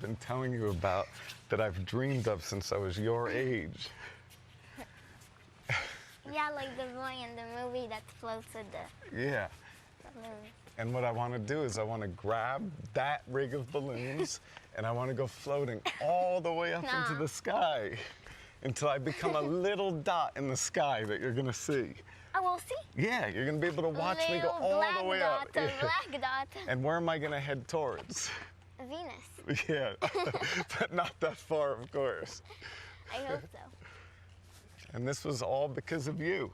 been telling you about that I've dreamed of since I was your age. Yeah, like the boy in the movie that floats with the Yeah. balloons. And what I want to do is I want to grab that rig of balloons and I want to go floating all the way up into the sky until I become a little dot in the sky that you're going to see. Oh, we'll see. Yeah, you're going to be able to watch me go all the way up. A black dot. And where am I going to head towards? Venus. Yeah, but not that far, of course. I hope so. And this was all because of you.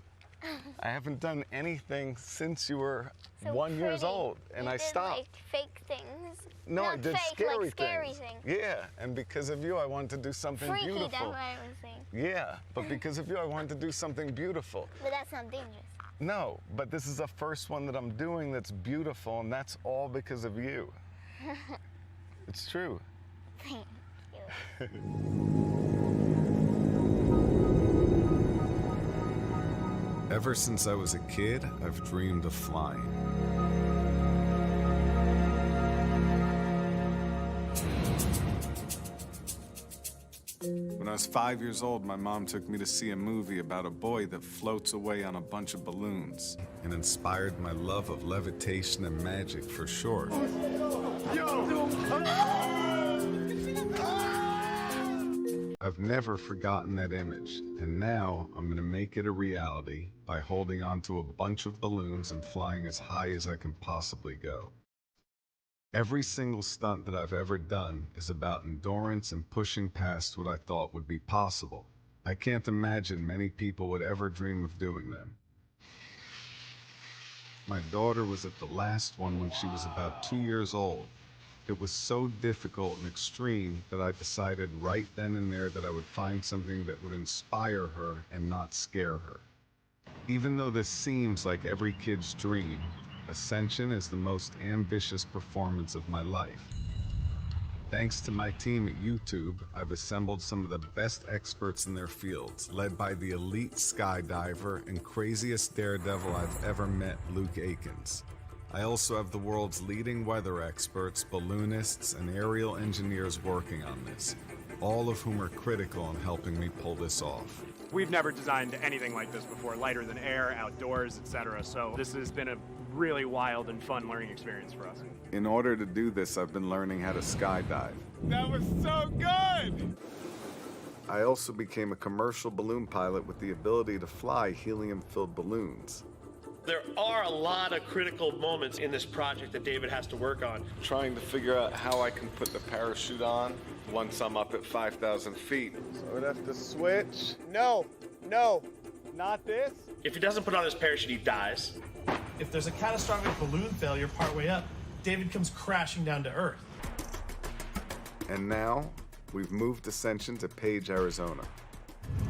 I haven't done anything since you were So 1 year pretty. old, and You I did, stopped. Like fake things. No, Not I did fake, scary, like scary things. things. Yeah, and because of you, I wanted to do something Freaky, beautiful. that's what I was saying. Yeah, but because of you, I wanted to do something beautiful. But that's not dangerous. No, but this is the first one that I'm doing that's beautiful, and that's all because of you. It's true. Thank you. Ever since I was a kid, I've dreamed of flying. When I was 5 years old, my mom took me to see a movie about a boy that floats away on a bunch of balloons and inspired my love of levitation and magic for sure. I've never forgotten that image, and now I'm gonna make it a reality by holding onto a bunch of balloons and flying as high as I can possibly go. Every single stunt that I've ever done is about endurance and pushing past what I thought would be possible. I can't imagine many people would ever dream of doing them. My daughter was at the last one when she was about 2 years old. It was so difficult and extreme that I decided right then and there that I would find something that would inspire her and not scare her. Even though this seems like every kid's dream, Ascension is the most ambitious performance of my life. Thanks to my team at YouTube, I've assembled some of the best experts in their fields, led by the elite skydiver and craziest daredevil I've ever met, Luke Aikins. I also have the world's leading weather experts, balloonists, and aerial engineers working on this, all of whom are critical in helping me pull this off. We've never designed anything like this before, lighter than air, outdoors, etc. So this has been a really wild and fun learning experience for us. In order to do this, I've been learning how to skydive. That was so good! I also became a commercial balloon pilot with the ability to fly helium-filled balloons. There are a lot of critical moments in this project that David has to work on. Trying to figure out how I can put the parachute on once I'm up at 5,000 feet. So I would have to switch. No, not this. If he doesn't put on his parachute, he dies. If there's a catastrophic balloon failure partway up, David comes crashing down to Earth. And now, we've moved Ascension to Page, Arizona.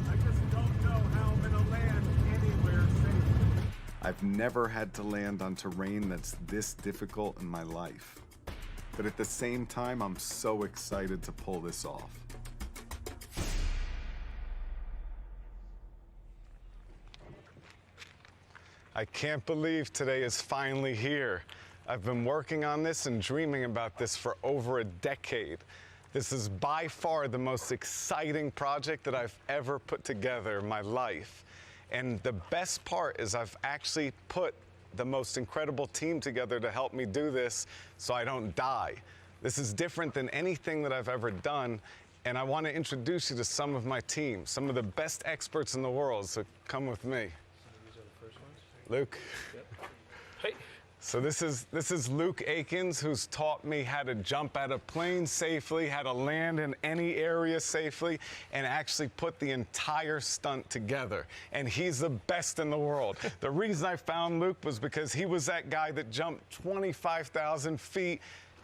I just don't know how I'm gonna land anywhere safe. I've never had to land on terrain that's this difficult in my life. But at the same time, I'm so excited to pull this off. I can't believe today is finally here. I've been working on this and dreaming about this for over a decade. This is by far the most exciting project that I've ever put together in my life. And the best part is I've actually put the most incredible team together to help me do this so I don't die. This is different than anything that I've ever done, and I want to introduce you to some of my team, some of the best experts in the world, so come with me. These are the first ones? Luke. Yep. Hey. So this is Luke Aikins, who's taught me how to jump out of planes safely, how to land in any area safely, and actually put the entire stunt together. And he's the best in the world. The reason I found Luke was because he was that guy that jumped 25,000 feet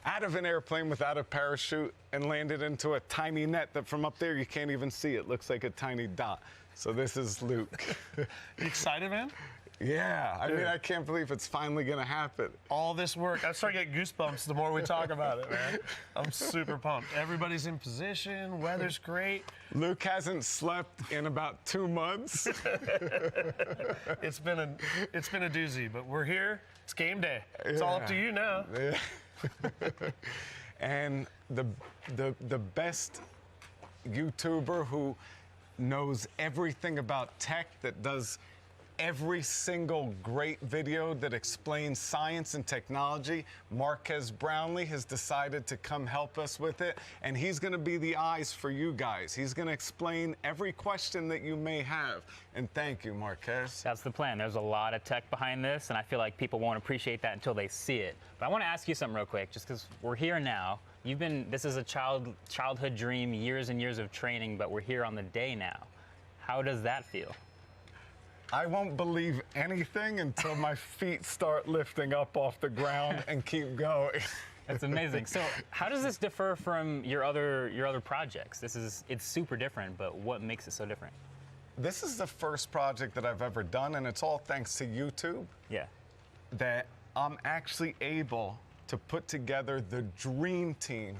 out of an airplane without a parachute and landed into a tiny net that from up there you can't even see. It looks like a tiny dot. So this is Luke. You excited, man? Yeah, I mean, I can't believe it's finally gonna happen. All this work, I'm starting to get goosebumps the more we talk about it, man. I'm super pumped. Everybody's in position, weather's great. Luke hasn't slept in about 2 months. It's been a doozy, but we're here. It's game day. It's all up to you now. Yeah. and the best YouTuber who knows everything about tech, that does every single great video that explains science and technology. Marquez Brownlee has decided to come help us with it, and he's going to be the eyes for you guys. He's going to explain every question that you may have. And thank you, Marquez. That's the plan. There's a lot of tech behind this, and I feel like people won't appreciate that until they see it. But I want to ask you something real quick, just because we're here now. This is a childhood dream, years and years of training, but we're here on the day now. How does that feel? I won't believe anything until my feet start lifting up off the ground and keep going. That's amazing. So how does this differ from your other projects? It's super different, but what makes it so different? This is the first project that I've ever done, and it's all thanks to YouTube. Yeah. That I'm actually able to put together the dream team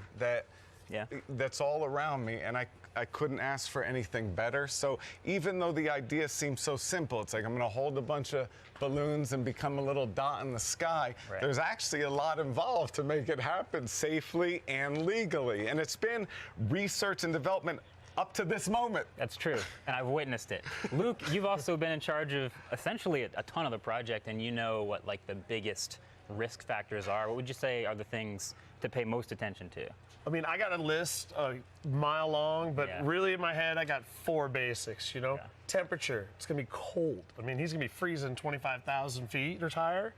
that's all around me, and I couldn't ask for anything better. So even though the idea seems so simple, it's like I'm gonna hold a bunch of balloons and become a little dot in the sky, right. There's actually a lot involved to make it happen safely and legally. And it's been research and development up to this moment. That's true, and I've witnessed it. Luke, you've also been in charge of essentially a ton of the project, and you know what like the biggest risk factors are. What would you say are the things to pay most attention to? I mean, I got a list a mile long, but really in my head, I got 4 basics, you know? Yeah. Temperature, it's gonna be cold. I mean, he's gonna be freezing 25,000 feet or higher.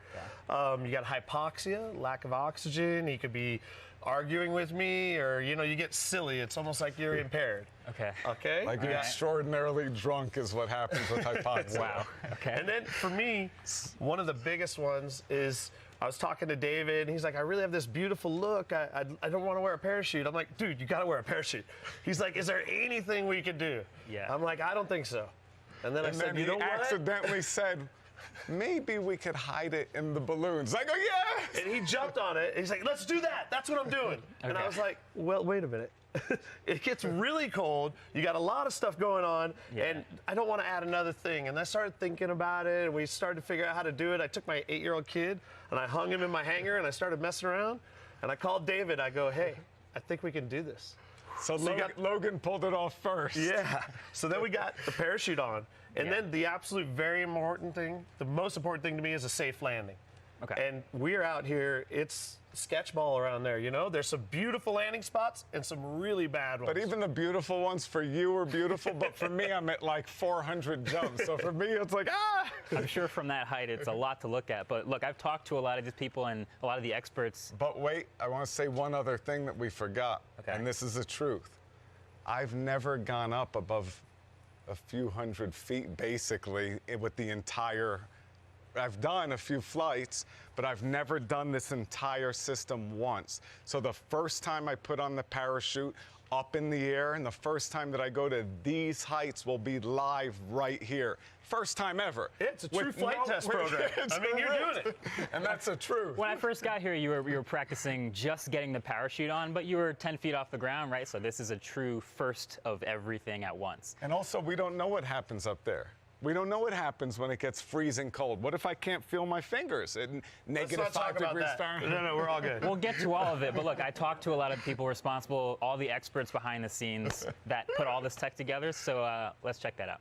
Yeah. You got hypoxia, lack of oxygen. He could be arguing with me, or, you know, you get silly. It's almost like you're impaired. Okay. Okay? Like you're extraordinarily drunk is what happens with hypoxia. Wow, okay. And then for me, one of the biggest ones is, I was talking to David, and he's like, I really have this beautiful look. I don't want to wear a parachute. I'm like, dude, you got to wear a parachute. He's like, is there anything we could do? Yeah. I'm like, I don't think so. And then I said, you know what? Accidentally said, maybe we could hide it in the balloons. I go, yeah! And he jumped on it. He's like, let's do that. That's what I'm doing. And I was like, well, wait a minute. It gets really cold. You got a lot of stuff going on, and I don't want to add another thing. And I started thinking about it, and we started to figure out how to do it. I took my 8-year-old kid, and I hung him in my hangar, and I started messing around. And I called David. I go, hey, I think we can do this. So Logan pulled it off first. Yeah. So then we got the parachute on. And then the absolute very important thing, the most important thing to me is a safe landing. Okay. And we're out here, it's sketchball around there, you know? There's some beautiful landing spots and some really bad ones. But even the beautiful ones for you are beautiful, but for me, I'm at like 400 jumps. So for me, it's like, ah! I'm sure from that height, it's a lot to look at. But look, I've talked to a lot of these people and a lot of the experts. But wait, I want to say one other thing that we forgot. Okay. And this is the truth. I've never gone up above a few hundred feet, basically, with the entire. I've done a few flights, but I've never done this entire system once. So the first time I put on the parachute up in the air, and the first time that I go to these heights will be live right here. First time ever. It's a true flight test program. I mean, you're doing it. And that's the truth. When I first got here, you were practicing just getting the parachute on, but you were 10 feet off the ground, right? So this is a true first of everything at once. And also, we don't know what happens up there. We don't know what happens when it gets freezing cold. What if I can't feel my fingers at negative 5 degrees Fahrenheit? No, we're all good. We'll get to all of it, but look, I talked to a lot of people responsible, all the experts behind the scenes that put all this tech together, so let's check that out.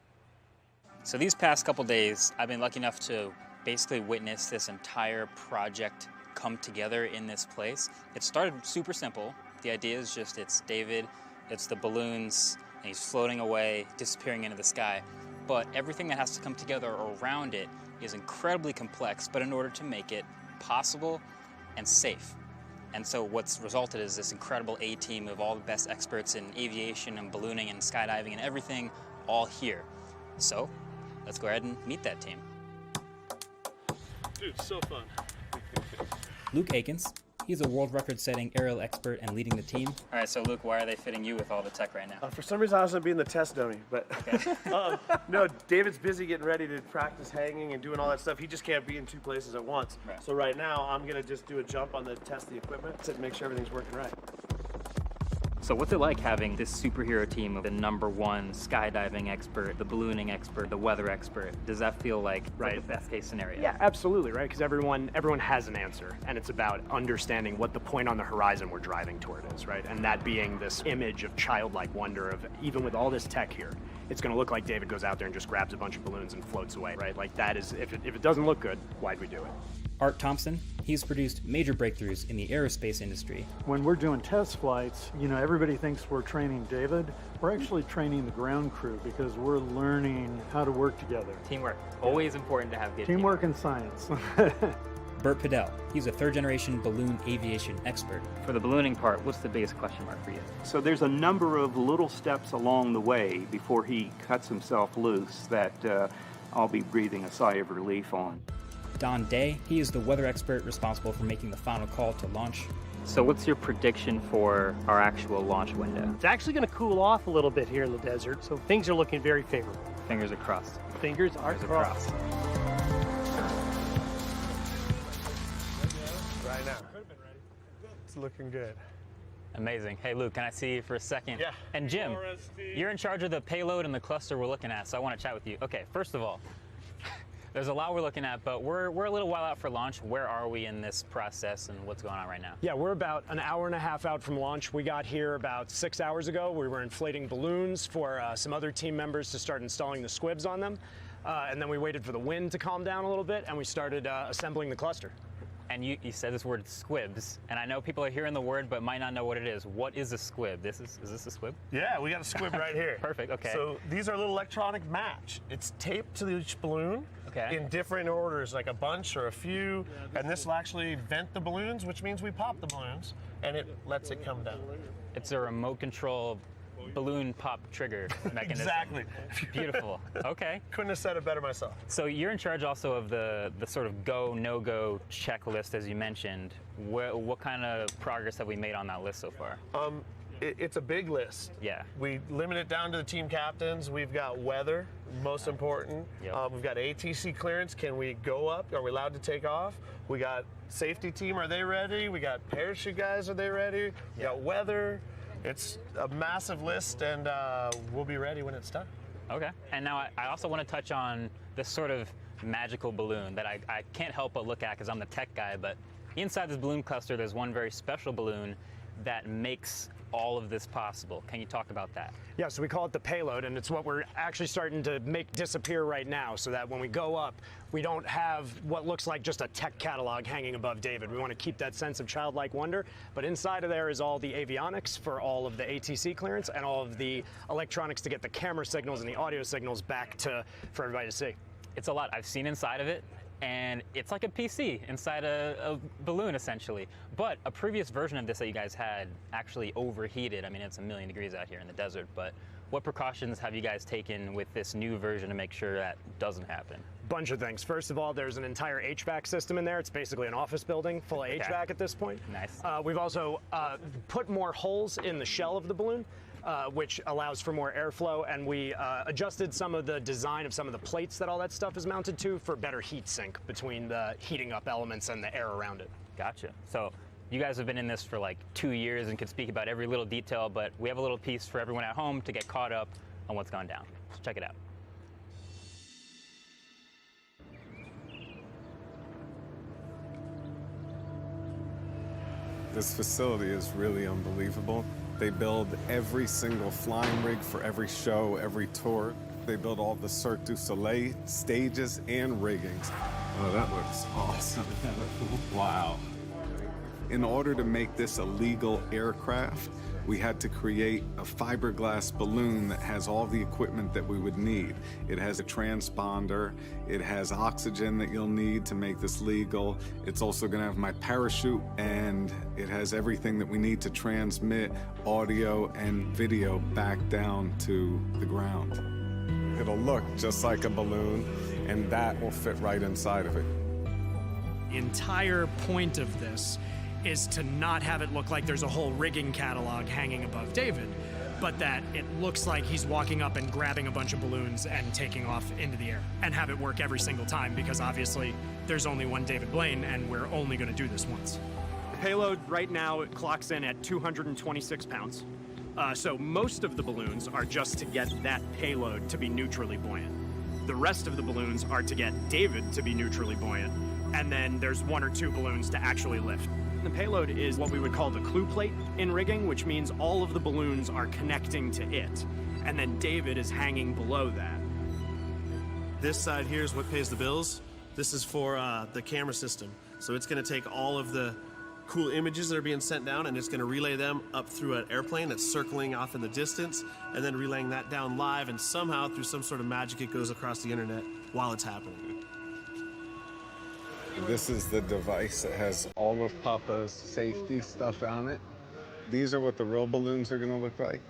So these past couple days, I've been lucky enough to basically witness this entire project come together in this place. It started super simple. The idea is just it's David, it's the balloons, and he's floating away, disappearing into the sky. But everything that has to come together around it is incredibly complex, but in order to make it possible and safe. And so what's resulted is this incredible A-team of all the best experts in aviation and ballooning and skydiving and everything all here. So let's go ahead and meet that team. Dude, so fun. Luke Aikins. He's a world record-setting aerial expert and leading the team. All right, so Luke, why are they fitting you with all the tech right now? For some reason, I was going to be in the test dummy, but no, David's busy getting ready to practice hanging and doing all that stuff. He just can't be in 2 places at once. Right. So right now, I'm going to just do a jump on the test the equipment to make sure everything's working right. So what's it like having this superhero team of the #1 skydiving expert, the ballooning expert, the weather expert? Does that feel like the best case scenario? Yeah, absolutely, right? Because everyone has an answer, and it's about understanding what the point on the horizon we're driving toward is, right? And that being this image of childlike wonder of, even with all this tech here, it's going to look like David goes out there and just grabs a bunch of balloons and floats away, right? Like that is, if it doesn't look good, why'd we do it? Art Thompson, he's produced major breakthroughs in the aerospace industry. When we're doing test flights, you know, everybody thinks we're training David. We're actually training the ground crew because we're learning how to work together. Teamwork. Always important to have good teamwork and science. Bert Padell, he's a third-generation balloon aviation expert. For the ballooning part, what's the biggest question mark for you? So there's a number of little steps along the way before he cuts himself loose that I'll be breathing a sigh of relief on. Don Day, he is the weather expert responsible for making the final call to launch. So what's your prediction for our actual launch window? It's actually going to cool off a little bit here in the desert, so things are looking very favorable. Fingers are crossed. Fingers are crossed. Right now. It's looking good. Amazing. Hey, Luke, can I see you for a second? Yeah. And Jim, you're in charge of the payload and the cluster we're looking at, so I want to chat with you. Okay, first of all, there's a lot we're looking at, but we're a little while out for launch. Where are we in this process and what's going on right now? Yeah, we're about an hour and a half out from launch. We got here about 6 hours ago. We were inflating balloons for some other team members to start installing the squibs on them. And then we waited for the wind to calm down a little bit, and we started assembling the cluster. And you said this word squibs, and I know people are hearing the word but might not know what it is. What is a squib? Is this a squib? Yeah, we got a squib right here. Perfect, okay. So these are little electronic match. It's taped to each balloon in different orders, like a bunch or a few, and this will actually vent the balloons, which means we pop the balloons, and it lets it come down. It's a remote control balloon pop trigger mechanism. Exactly. Beautiful. Okay. Couldn't have said it better myself. So you're in charge also of the sort of go, no-go checklist, as you mentioned. What kind of progress have we made on that list so far? It's a big list. Yeah. We limit it down to the team captains. We've got weather, most important. Yep. We've got ATC clearance. Can we go up? Are we allowed to take off? We got safety team. Are they ready? We got parachute guys. Are they ready? We got weather. It's a massive list, and we'll be ready when it's done. Okay. And now I also want to touch on this sort of magical balloon that I can't help but look at because I'm the tech guy, but inside this balloon cluster, there's one very special balloon that makes all of this possible. Can you talk about that? Yeah, so we call it the payload, and it's what we're actually starting to make disappear right now, so that when we go up, we don't have what looks like just a tech catalog hanging above David. We want to keep that sense of childlike wonder, but inside of there is all the avionics for all of the ATC clearance and all of the electronics to get the camera signals and the audio signals back for everybody to see. It's a lot. I've seen inside of it, and it's like a PC inside a balloon, essentially. But a previous version of this that you guys had actually overheated. I mean, it's 1,000,000 degrees out here in the desert, but what precautions have you guys taken with this new version to make sure that doesn't happen? Bunch of things. First of all, there's an entire HVAC system in there. It's basically an office building full of HVAC at this point. Nice. We've also put more holes in the shell of the balloon, which allows for more airflow, and we adjusted some of the design of some of the plates that all that stuff is mounted to for better heat sink between the heating up elements and the air around it. Gotcha. So you guys have been in this for like 2 years and can speak about every little detail, but we have a little piece for everyone at home to get caught up on what's gone down. So check it out. This facility is really unbelievable. They build every single flying rig for every show, every tour. They build all the Cirque du Soleil stages and riggings. Oh, that looks awesome. Wow. In order to make this a legal aircraft, we had to create a fiberglass balloon that has all the equipment that we would need. It has a transponder, it has oxygen that you'll need to make this legal. It's also gonna have my parachute, and it has everything that we need to transmit audio and video back down to the ground. It'll look just like a balloon, and that will fit right inside of it. The entire point of this is to not have it look like there's a whole rigging catalog hanging above David, but that it looks like he's walking up and grabbing a bunch of balloons and taking off into the air, and have it work every single time, because obviously there's only one David Blaine and we're only going to do this once. The payload right now, it clocks in at 226 pounds. So most of the balloons are just to get that payload to be neutrally buoyant. The rest of the balloons are to get David to be neutrally buoyant, and then there's 1 or 2 balloons to actually lift. The payload is what we would call the clue plate in rigging, which means all of the balloons are connecting to it, and then David is hanging below that. This side here is what pays the bills. This is for the camera system. So it's going to take all of the cool images that are being sent down, and it's going to relay them up through an airplane that's circling off in the distance, and then relaying that down live, and somehow through some sort of magic it goes across the internet while it's happening. This is the device that has all of Papa's safety stuff on it. These are what the real balloons are going to look like.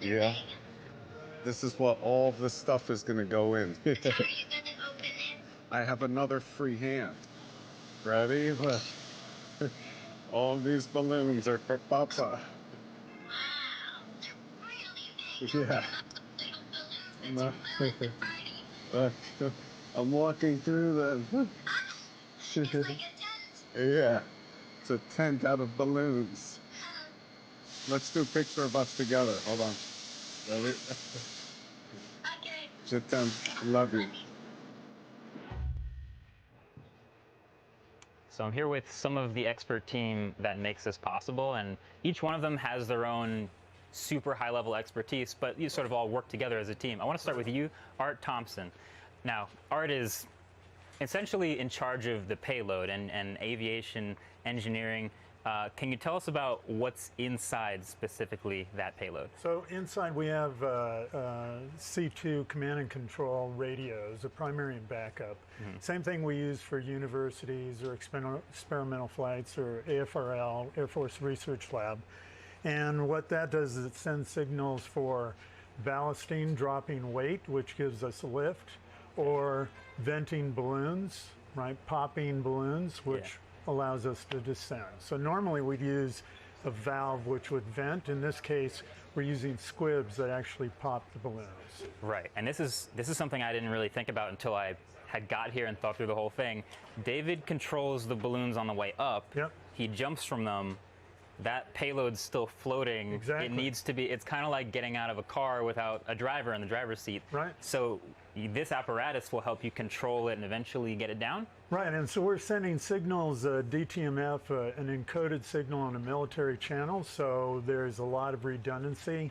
Yeah. This is what all the stuff is going to go in. I have another free hand. Ready? Look. All these balloons are for Papa. Yeah. Look, I'm walking through them. Yeah. It's a tent out of balloons. Let's do a picture of us together. Hold on. Ready? Je t'aime. Love you. So I'm here with some of the expert team that makes this possible, and each one of them has their own super high-level expertise, but you sort of all work together as a team. I want to start with you, Art Thompson. Now, Art is essentially in charge of the payload and aviation engineering. Can you tell us about what's inside specifically that payload? So inside we have C2 command and control radios, a primary and backup. Same thing we use for universities or experimental flights or AFRL, Air Force Research Lab. And what that does is it sends signals for ballasting, dropping weight, which gives us a lift, or venting balloons, right? Popping balloons, which allows us to descend. So normally we'd use a valve which would vent. In this case, we're using squibs that actually pop the balloons. Right, and this is something I didn't really think about until I had got here and thought through the whole thing. David controls the balloons on the way up. Yep. He jumps from them. That payload's still floating. Exactly. It needs to be, it's kind of like getting out of a car without a driver in the driver's seat. Right. So this apparatus will help you control it and eventually get it down? Right, and so we're sending signals, DTMF, an encoded signal on a military channel, so there's a lot of redundancy.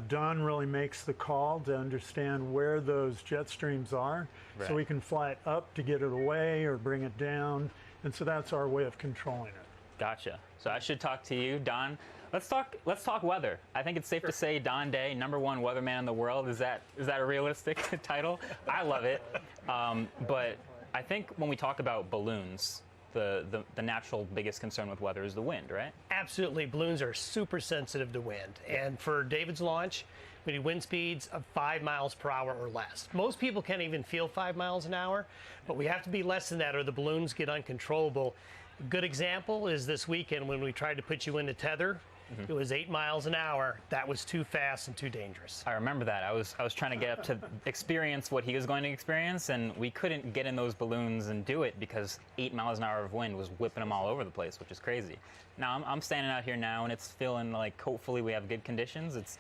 Don really makes the call to understand where those jet streams are, so we can fly it up to get it away or bring it down, and so that's our way of controlling it. Gotcha. So I should talk to you, Don. Let's talk weather. I think it's safe to say Don Day, #1 weatherman in the world. Is that a realistic title? I love it. But I think when we talk about balloons, the natural biggest concern with weather is the wind, right? Absolutely. Balloons are super sensitive to wind. And for David's launch, we need wind speeds of 5 miles per hour or less. Most people can't even feel 5 miles an hour, but we have to be less than that or the balloons get uncontrollable. A good example is this weekend when we tried to put you into tether. It was 8 miles an hour. That was too fast and too dangerous. I remember that. I was trying to get up to experience what he was going to experience, and we couldn't get in those balloons and do it because 8 miles an hour of wind was whipping them all over the place, which is crazy. Now I'm standing out here now, and it's feeling like hopefully we have good conditions. It's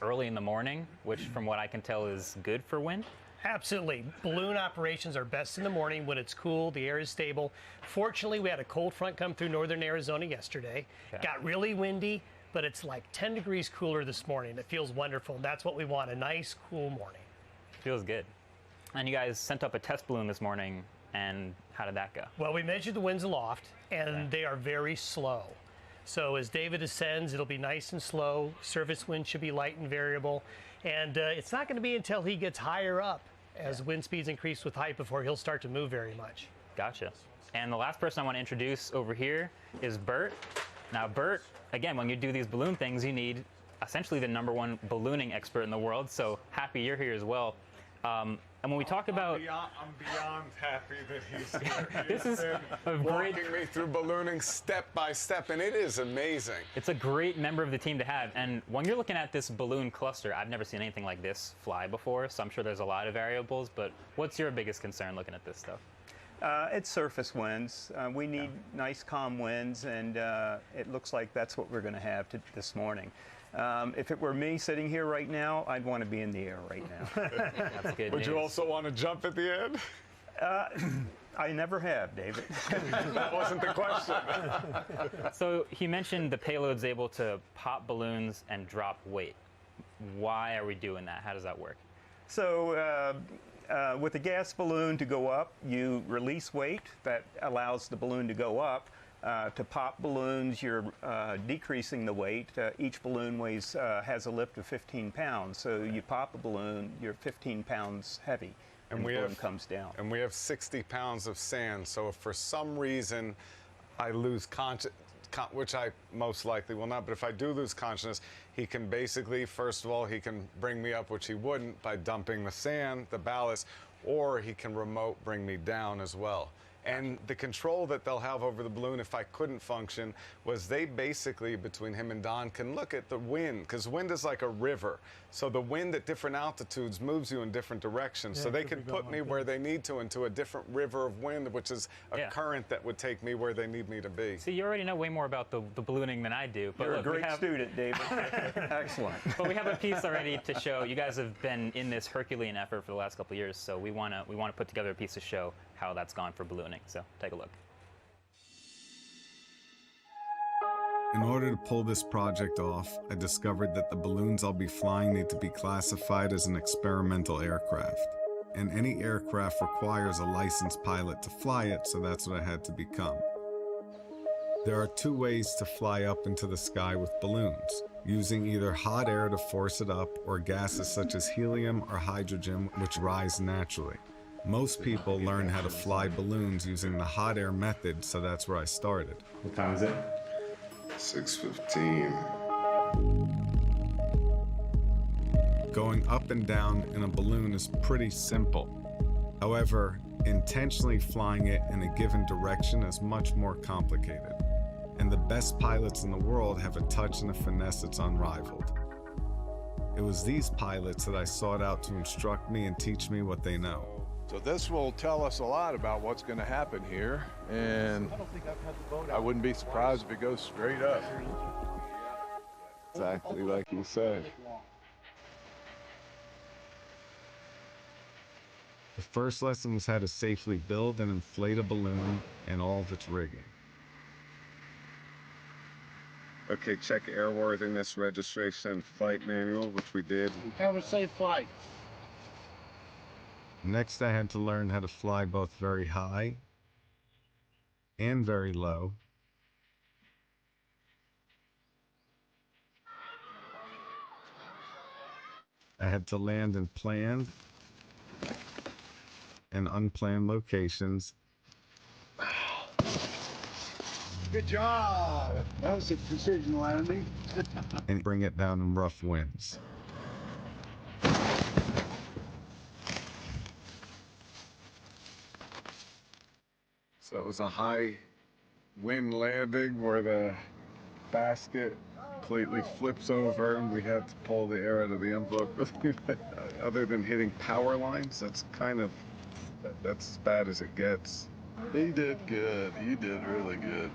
early in the morning, which from what I can tell is good for wind. Absolutely. Balloon operations are best in the morning when it's cool, the air is stable. Fortunately, we had a cold front come through northern Arizona yesterday. Got really windy, but it's like 10 degrees cooler this morning. It feels wonderful. That's what we want, a nice, cool morning. Feels good. And you guys sent up a test balloon this morning, and how did that go? Well, we measured the winds aloft, and they are very slow. So as David ascends, it'll be nice and slow. Surface wind should be light and variable. And it's not going to be until he gets higher up as wind speeds increase with height before he'll start to move very much. Gotcha. And the last person I want to introduce over here is Bert. Now, Bert, again, when you do these balloon things, you need essentially the #1 ballooning expert in the world. So happy you're here as well. And when we talk about, I'm beyond happy that he's here. This is a great, walking me through ballooning step by step, and it is amazing. It's a great member of the team to have. And when you're looking at this balloon cluster, I've never seen anything like this fly before, so I'm sure there's a lot of variables. But what's your biggest concern looking at this stuff? It's surface winds. We need nice, calm winds, and it looks like that's what we're going to have this morning. If it were me sitting here right now, I'd want to be in the air right now. That's good Would news. you also want to jump at the end? I never have, David. That wasn't the question. So he mentioned the payload's able to pop balloons and drop weight. Why are we doing that? How does that work? So with a gas balloon to go up, you release weight that allows the balloon to go up. To pop balloons, you're decreasing the weight. Each balloon has a lift of 15 pounds. So you pop a balloon, you're 15 pounds heavy, and the balloon comes down. And we have 60 pounds of sand. So if for some reason I lose consciousness, which I most likely will not, but if I do lose consciousness, he can basically, first of all, he can bring me up, which he wouldn't, by dumping the sand, the ballast, or he can remote bring me down as well. And the control that they'll have over the balloon, if I couldn't function, was they basically, between him and Don, can look at the wind, because wind is like a river. So the wind at different altitudes moves you in different directions. Yeah, so they it could could be put going me like where this. they need to, into a different river of wind, which is a current that would take me where they need me to be. See, you already know way more about the ballooning than I do. But You're look, a great student, David. Excellent. But we have a piece already to show. You guys have been in this Herculean effort for the last couple of years, so we want to put together a piece to show how that's gone for ballooning. So take a look. In order to pull this project off, I discovered that the balloons I'll be flying need to be classified as an experimental aircraft. And any aircraft requires a licensed pilot to fly it, so that's what I had to become. There are two ways to fly up into the sky with balloons, using either hot air to force it up or gases such as helium or hydrogen, which rise naturally. Most people learn how to fly balloons using the hot air method, so that's where I started. What time is it? 6:15. Going up and down in a balloon is pretty simple. However, intentionally flying it in a given direction is much more complicated. And the best pilots in the world have a touch and a finesse that's unrivaled. It was these pilots that I sought out to instruct me and teach me what they know. So this will tell us a lot about what's going to happen here, and I wouldn't be surprised if it goes straight up. Exactly like you said. The first lesson was how to safely build and inflate a balloon and all of its rigging. Okay, check airworthiness, registration, flight manual, which we did. Have a safe flight. Next, I had to learn how to fly both very high and very low. I had to land in planned and unplanned locations. Good job. That was a precision landing. And bring it down in rough winds. So it was a high wind landing where the basket completely flips over and we had to pull the air out of the envelope. Other than hitting power lines, that's as bad as it gets. He did good. You did really good.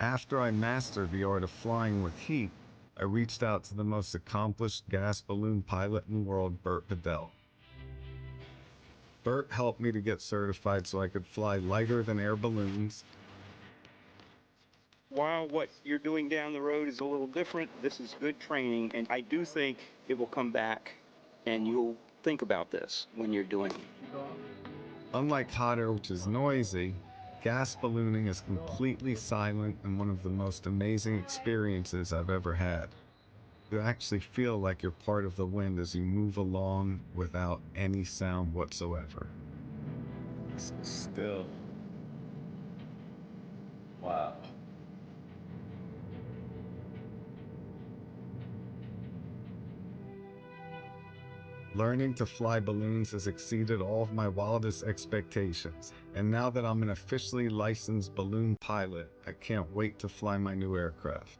After I mastered the art of flying with heat, I reached out to the most accomplished gas balloon pilot in the world, Bert Bedell. Bert helped me to get certified so I could fly lighter than air balloons. While what you're doing down the road is a little different, this is good training, and I do think it will come back and you'll think about this when you're doing it. Unlike hot air, which is noisy, gas ballooning is completely silent and one of the most amazing experiences I've ever had. You actually feel like you're part of the wind as you move along without any sound whatsoever. So still. Wow. Learning to fly balloons has exceeded all of my wildest expectations, and now that I'm an officially licensed balloon pilot, I can't wait to fly my new aircraft.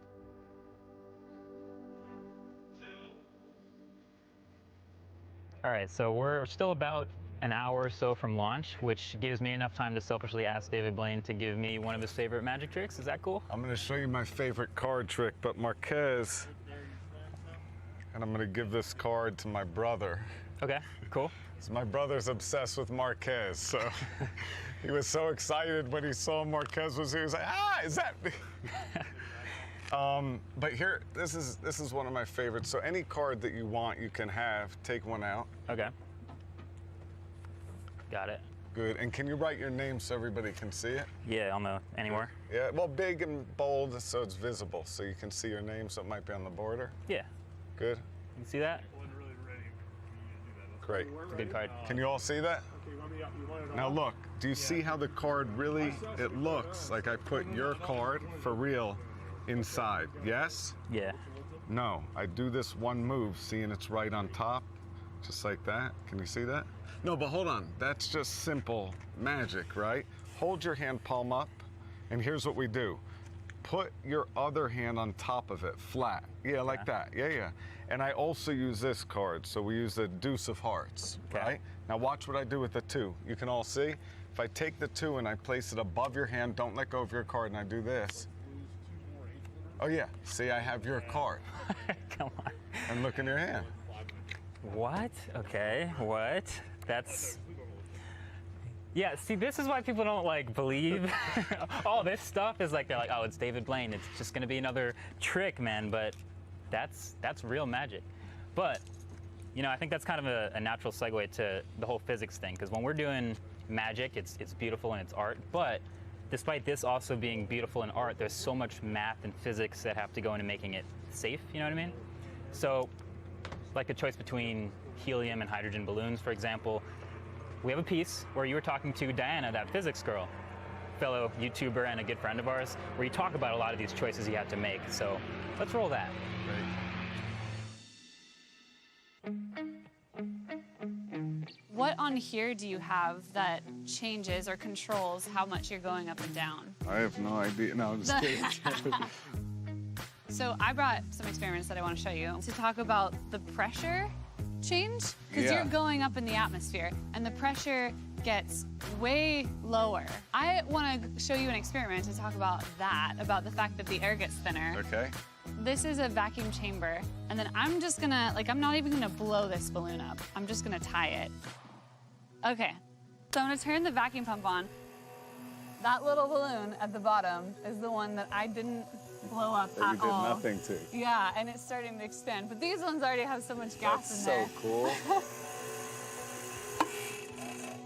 All right, so we're still about an hour or so from launch, which gives me enough time to selfishly ask David Blaine to give me one of his favorite magic tricks. Is that cool? I'm going to show you my favorite card trick, but Marquez and I'm gonna give this card to my brother. Okay, cool. So my brother's obsessed with Marquez, so he was so excited when he saw Marquez was here. He was like, ah, is that me? But here, this is one of my favorites. So any card that you want, you can have. Take one out. Okay. Got it. Good. And can you write your name so everybody can see it? Yeah, on the anywhere. Yeah, well, big and bold so it's visible, so you can see your name, so it might be on the border. Yeah. Good. You see that? Great. Good card. Can you all see that? Now look, do you see how the card really, it looks like I put your card for real inside, yes? Yeah. No, I do this one move, seeing it's right on top, just like that. Can you see that? No, but hold on, that's just simple magic, right? Hold your hand palm up, and here's what we do. Put your other hand on top of it, flat. Yeah, like that, yeah. And I also use this card, so we use the deuce of hearts, right? Now watch what I do with the 2. You can all see. If I take the 2 and I place it above your hand, don't let go of your card, and I do this. Oh yeah, see, I have your card. Come on. And look in your hand. What? Okay, what? That's... Yeah, see, this is why people don't, like, believe all this stuff is like, they're like, oh, it's David Blaine. It's just going to be another trick, man. But that's real magic. But, you know, I think that's kind of a natural segue to the whole physics thing. Because when we're doing magic, it's beautiful and it's art. But despite this also being beautiful in art, there's so much math and physics that have to go into making it safe, you know what I mean? So, like the choice between helium and hydrogen balloons, for example, we have a piece where you were talking to Diana, that physics girl, fellow YouTuber and a good friend of ours, where you talk about a lot of these choices you had to make. So let's roll that. What on here do you have that changes or controls how much you're going up and down? I have no idea. No, I'm just kidding. So I brought some experiments that I want to show you to talk about the pressure change, because you're going up in the atmosphere and the pressure gets way lower. I want to show you an experiment to talk about that, about the fact that the air gets thinner. Okay. This is a vacuum chamber, and then I'm just gonna, I'm not even gonna blow this balloon up. I'm just gonna tie it. Okay, so I'm gonna turn the vacuum pump on. That little balloon at the bottom is the one that I didn't blow up at all. You did nothing to. Yeah, and it's starting to expand. But these ones already have so much gas in there. That's so cool.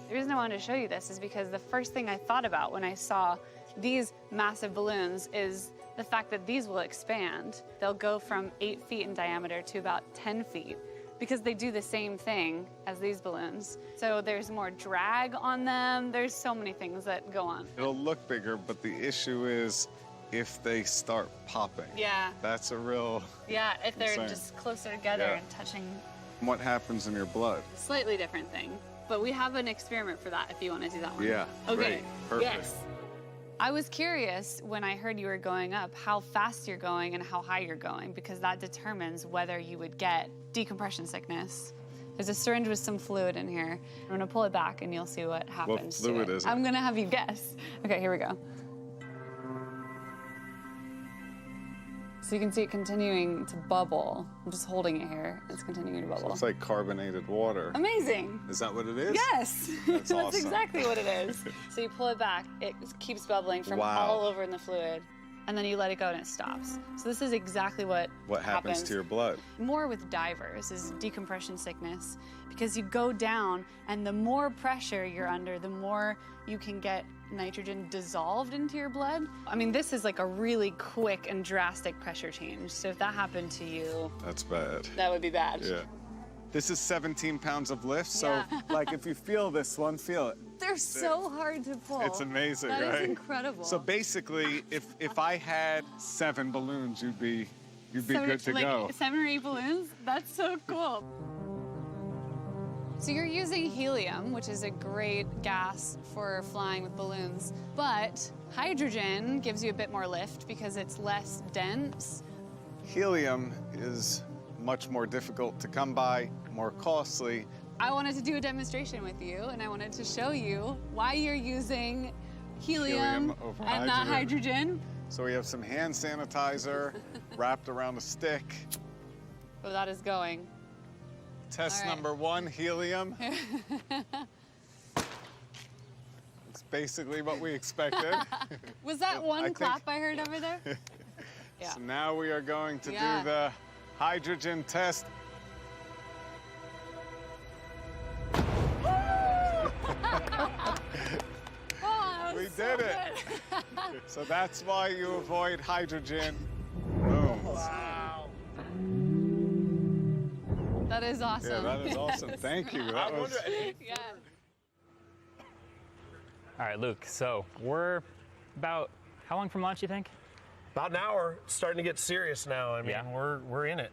The reason I wanted to show you this is because the first thing I thought about when I saw these massive balloons is the fact that these will expand. They'll go from 8 feet in diameter to about 10 feet because they do the same thing as these balloons. So there's more drag on them. There's so many things that go on. It'll look bigger, but the issue is if they start popping. Yeah. That's a real Yeah, if they're concern. just closer together and touching. What happens in your blood? Slightly different thing. But we have an experiment for that if you want to do that one. Yeah, Okay. great. Perfect. Yes. I was curious when I heard you were going up how fast you're going and how high you're going, because that determines whether you would get decompression sickness. There's a syringe with some fluid in here. I'm gonna pull it back and you'll see what happens. What fluid to it. is it? I'm gonna have you guess. Okay, here we go. So you can see it continuing to bubble. I'm just holding it here. It's continuing to bubble. So it's like carbonated water. Amazing. Is that what it is? Yes. That's That's awesome. exactly what it is. So you pull it back, it keeps bubbling from Wow. all over in the fluid, and then you let it go and it stops. So this is exactly what happens to your blood? More with divers is decompression sickness, because you go down and the more pressure you're under, the more you can get nitrogen dissolved into your blood. I mean, this is like a really quick and drastic pressure change. So if that happened to you, That's bad. that would be bad. Yeah. This is 17 pounds of lift, so Yeah. like if you feel this one, feel it. They're so hard to pull. It's amazing, That right? is incredible. So basically, if I had 7 balloons, you'd be So, good to like, go. 7 or 8 balloons? That's so cool. So you're using helium, which is a great gas for flying with balloons, but hydrogen gives you a bit more lift because it's less dense. Helium is much more difficult to come by, more costly. I wanted to do a demonstration with you, and I wanted to show you why you're using helium over and not hydrogen. So we have some hand sanitizer wrapped around a stick. Oh, that is going. Test All right. number 1, helium. It's basically what we expected. Was that one clap I heard over there? Yeah. So now we are going to do Yeah. the hydrogen test. Oh, We so did it. good. So that's why you avoid hydrogen booms. Wow. That is awesome. Yeah, that is awesome. Yes. Thank you. That was... Yeah. All right, Luke, so we're about, how long from launch, you think? About an hour. It's starting to get serious now. I mean, we're in it.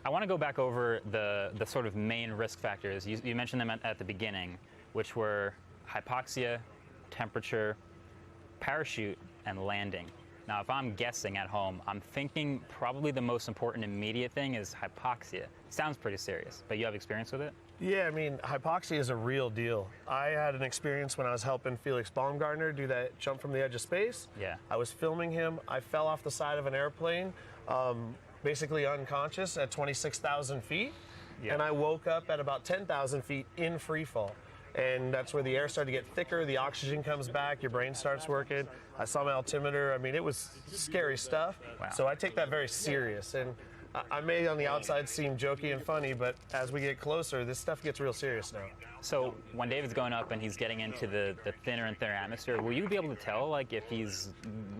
I want to go back over the sort of main risk factors. You mentioned them at the beginning, which were hypoxia, temperature, parachute, and landing. Now, if I'm guessing at home, I'm thinking probably the most important immediate thing is hypoxia. Sounds pretty serious, but you have experience with it? Yeah, I mean, hypoxia is a real deal. I had an experience when I was helping Felix Baumgartner do that jump from the edge of space. Yeah. I was filming him. I fell off the side of an airplane, basically unconscious at 26,000 feet. Yeah. And I woke up at about 10,000 feet in free fall. And that's where the air started to get thicker, the oxygen comes back, your brain starts working. I saw my altimeter. I mean, it was scary stuff. Wow. So I take that very serious. And I may on the outside seem jokey and funny, but as we get closer, this stuff gets real serious now. So when David's going up and he's getting into the thinner and thinner atmosphere, will you be able to tell, like, if he's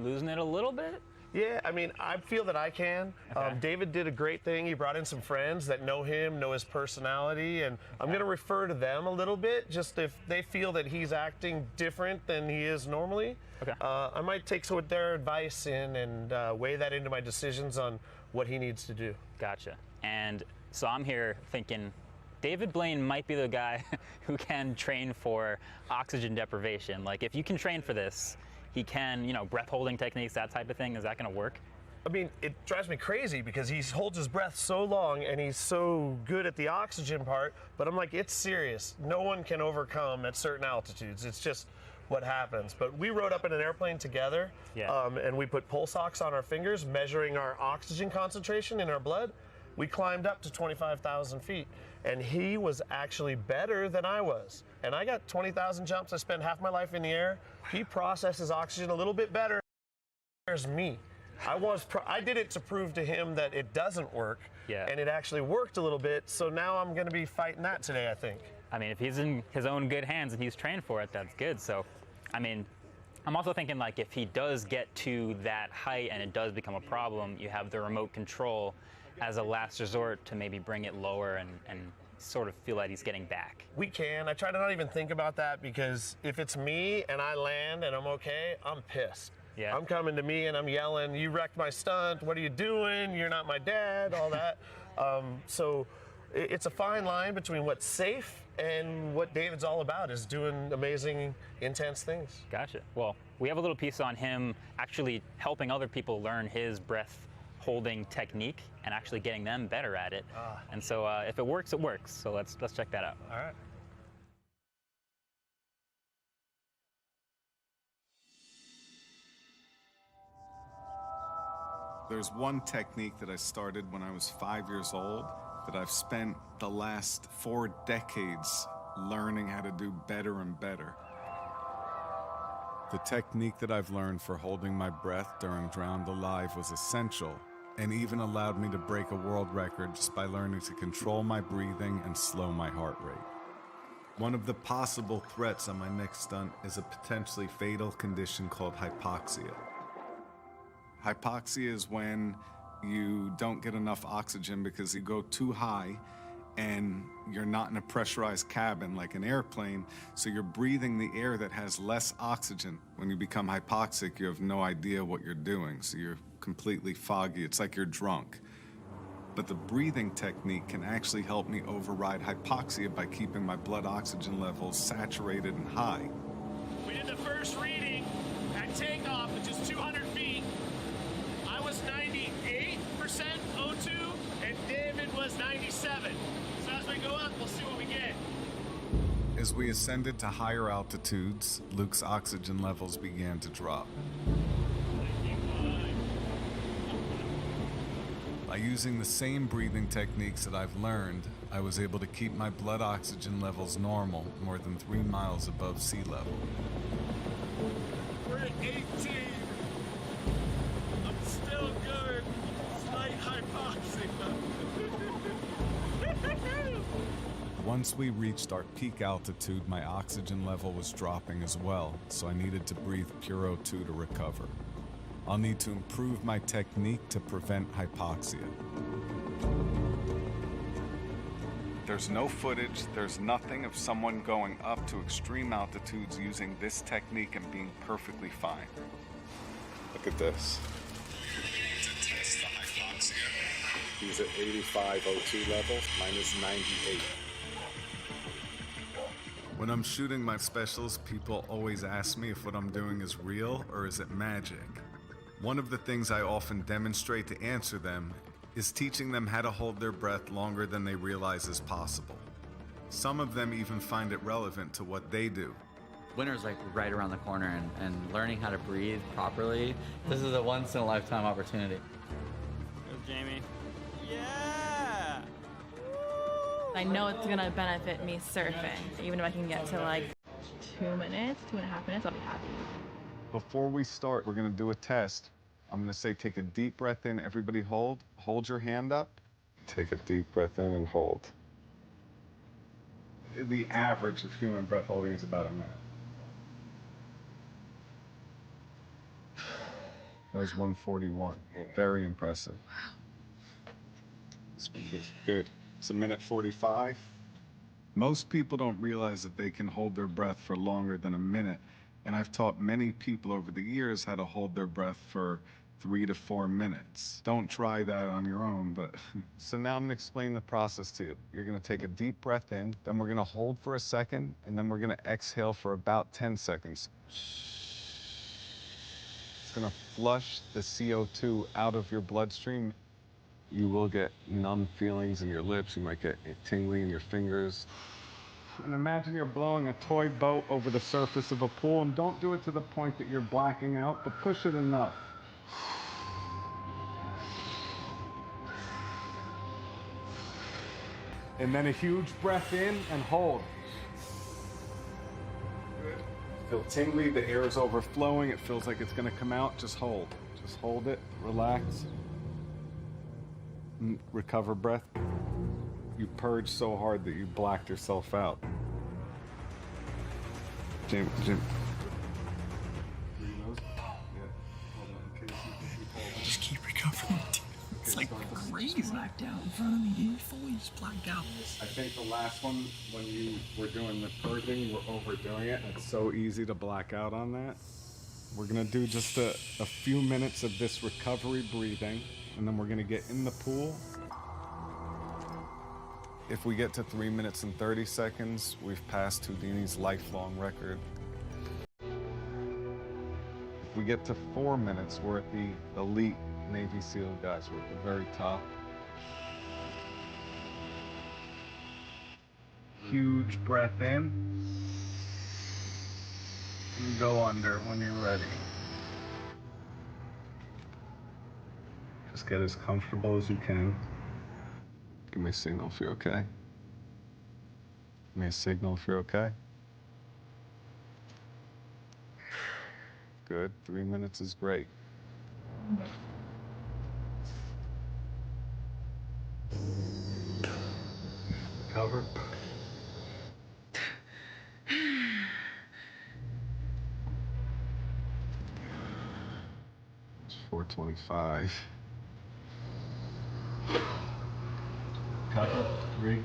losing it a little bit? Yeah, I mean, I feel that I can. Okay. David did a great thing. He brought in some friends that know him, know his personality, and I'm going to refer to them a little bit, just if they feel that he's acting different than he is normally. Okay. I might take some of their advice in and weigh that into my decisions on what he needs to do. Gotcha. And so I'm here thinking David Blaine might be the guy who can train for oxygen deprivation. Like, if you can train for this, he can, breath holding techniques, that type of thing. Is that going to work? I mean, it drives me crazy because he holds his breath so long and he's so good at the oxygen part, but I'm like, it's serious. No one can overcome at certain altitudes. It's just what happens. But we rode up in an airplane together, and we put pulse ox on our fingers, measuring our oxygen concentration in our blood. We climbed up to 25,000 feet, and he was actually better than I was. And I got 20,000 jumps. I spent half my life in the air. He processes oxygen a little bit better as me. I did it to prove to him that it doesn't work, and it actually worked a little bit. So now I'm going to be fighting that today, I think. I mean, if he's in his own good hands and he's trained for it, that's good. So, I mean, I'm also thinking, like, if he does get to that height and it does become a problem, you have the remote control as a last resort to maybe bring it lower and sort of feel that he's getting back. We can. I try to not even think about that because if it's me and I land and I'm okay, I'm pissed. Yeah. I'm coming to me and I'm yelling, you wrecked my stunt, what are you doing? You're not my dad, all that. So it's a fine line between what's safe and what David's all about is doing amazing, intense things. Gotcha. Well, we have a little piece on him actually helping other people learn his breath holding technique and actually getting them better at it. And so if it works, it works. So let's check that out. All right. There's one technique that I started when I was 5 years old that I've spent the last 4 decades learning how to do better and better. The technique that I've learned for holding my breath during Drowned Alive was essential and even allowed me to break a world record just by learning to control my breathing and slow my heart rate. One of the possible threats on my next stunt is a potentially fatal condition called hypoxia. Hypoxia is when you don't get enough oxygen because you go too high and you're not in a pressurized cabin like an airplane, so you're breathing the air that has less oxygen. When you become hypoxic, you have no idea what you're doing, so you're completely foggy. It's like you're drunk. But the breathing technique can actually help me override hypoxia by keeping my blood oxygen levels saturated and high. We did the first reading at takeoff at just 200 feet. I was 98% O2 and David was 97. So as we go up, we'll see what we get. As we ascended to higher altitudes, Luke's oxygen levels began to drop. By By using the same breathing techniques that I've learned, I was able to keep my blood oxygen levels normal more than 3 miles above sea level. We're at 18. I'm still good. Slight hypoxia. Once we reached our peak altitude, my oxygen level was dropping as well, so I needed to breathe pure O2 to recover. I'll need to improve my technique to prevent hypoxia. There's no footage, there's nothing of someone going up to extreme altitudes using this technique and being perfectly fine. Look at this. To test the hypoxia. He's at 85 O2 levels, mine is 98. When I'm shooting my specials, people always ask me if what I'm doing is real or is it magic. One of the things I often demonstrate to answer them is teaching them how to hold their breath longer than they realize is possible. Some of them even find it relevant to what they do. Winter's like right around the corner, and learning how to breathe properly, this is a once-in-a-lifetime opportunity. Go, Jamie. Yeah! I know it's gonna benefit me surfing. Even if I can get to like 2 minutes, 2.5 minutes, I'll be happy. Before we start, we're gonna do a test. I'm gonna say take a deep breath in, everybody hold. Hold your hand up. Take a deep breath in and hold. The average of human breath holding is about a minute. That was 141. Very impressive. It's good. It's 1:45. Most people don't realize that they can hold their breath for longer than a minute. And I've taught many people over the years how to hold their breath for 3 to 4 minutes. Don't try that on your own, but... So now I'm gonna explain the process to you. You're gonna take a deep breath in, then we're gonna hold for a second, and then we're gonna exhale for about 10 seconds. It's gonna flush the CO2 out of your bloodstream. You will get numb feelings in your lips, you might get tingling in your fingers. And imagine you're blowing a toy boat over the surface of a pool, and don't do it to the point that you're blacking out, but push it enough. And then a huge breath in and hold. Good. Feel tingly, the air is overflowing, it feels like it's gonna come out, just hold. Just hold it, relax. And recover breath. You purged so hard that you blacked yourself out. Jim. Just keep recovering. It's like crazy. Blacked out in front of me, dude. Fully just blacked out. I think the last one, when you were doing the purging, you were overdoing it. It's so easy to black out on that. We're gonna do just a few minutes of this recovery breathing, and then we're gonna get in the pool. If we get to 3 minutes and 30 seconds, we've passed Houdini's lifelong record. If we get to 4 minutes, we're at the elite Navy SEAL guys. We're at the very top. Huge breath in. And go under when you're ready. Just get as comfortable as you can. Give me a signal if you're okay. Give me a signal if you're okay. Good. 3 minutes is great. Cover. It's 4:25. Cover. 3.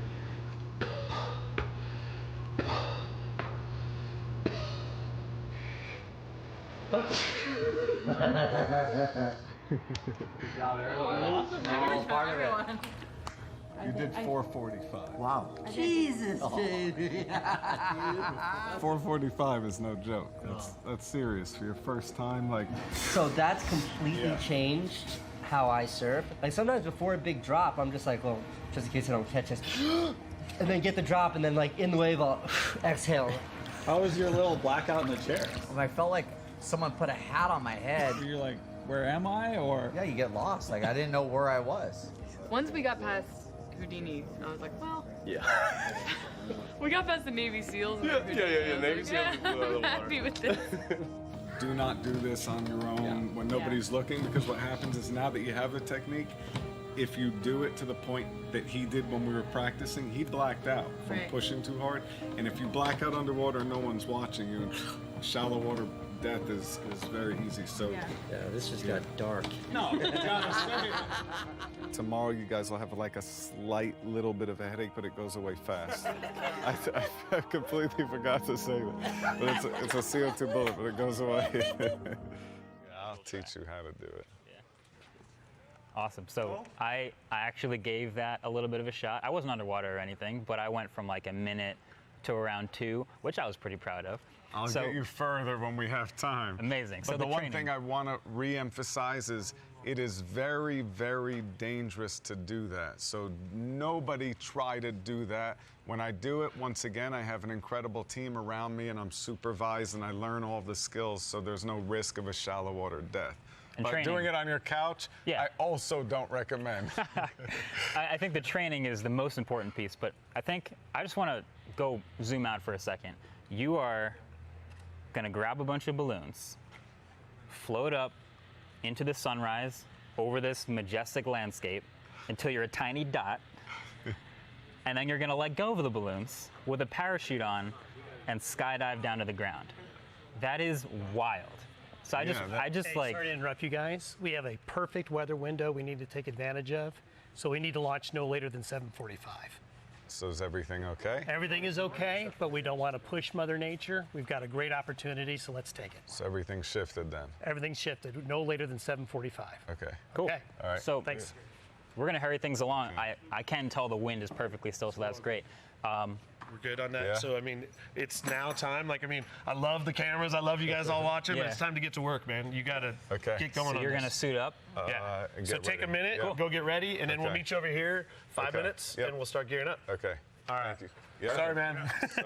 You did 4:45. Wow. Jesus, baby. 4:45 is no joke. That's serious for your first time. Like. So that's completely changed how I surf. Like sometimes before a big drop, I'm just like, well, just in case I don't catch this, and then get the drop, and then like in the wave, I'll exhale. How was your little blackout in the chair? I felt like someone put a hat on my head. You're like, where am I, or? Yeah, you get lost. Like, I didn't know where I was. Once we got past Houdini, I was like, well. Yeah. We got past the Navy SEALs. And Navy SEALs. I'm happy with this. Do not do this on your own when nobody's looking, because what happens is now that you have a technique, if you do it to the point that he did when we were practicing, he blacked out from pushing too hard. And if you black out underwater and no one's watching you, shallow water death is very easy. So yeah, this just got dark. No, tomorrow you guys will have like a slight little bit of a headache, but it goes away fast. I completely forgot to say that. But it's a CO2 bullet, but it goes away. I'll teach you how to do it. Awesome. So I actually gave that a little bit of a shot. I wasn't underwater or anything, but I went from like a minute to around 2, which I was pretty proud of. I'll get you further when we have time. Amazing. But So the one thing I want to re-emphasize is it is very, very dangerous to do that. So nobody try to do that. When I do it, once again, I have an incredible team around me and I'm supervised and I learn all the skills, so there's no risk of a shallow water death. And but training. doing it on your couch, I also don't recommend. I think the training is the most important piece, but I just want to go zoom out for a second. You are going to grab a bunch of balloons, float up into the sunrise over this majestic landscape until you're a tiny dot, and then you're going to let go of the balloons with a parachute on and skydive down to the ground. That is wild. So I just Sorry to interrupt you guys. We have a perfect weather window we need to take advantage of, so we need to launch no later than 7:45. So is everything okay? Everything is okay, but we don't want to push Mother Nature. We've got a great opportunity, so let's take it. So everything's shifted then? Everything's shifted, no later than 7:45. Okay. Cool. Okay. All right. So thanks. We're going to hurry things along. I can tell the wind is perfectly still, so that's great. We're good on that. So, I mean, it's now time. Like, I mean, I love the cameras. I love you guys all watching, but it's time to get to work, man. You got to get going on So you're going to suit up? And so take a minute, go get ready, and then we'll meet you over here 5 minutes, and we'll start gearing up. Okay. All right. Thank you. Sorry, man.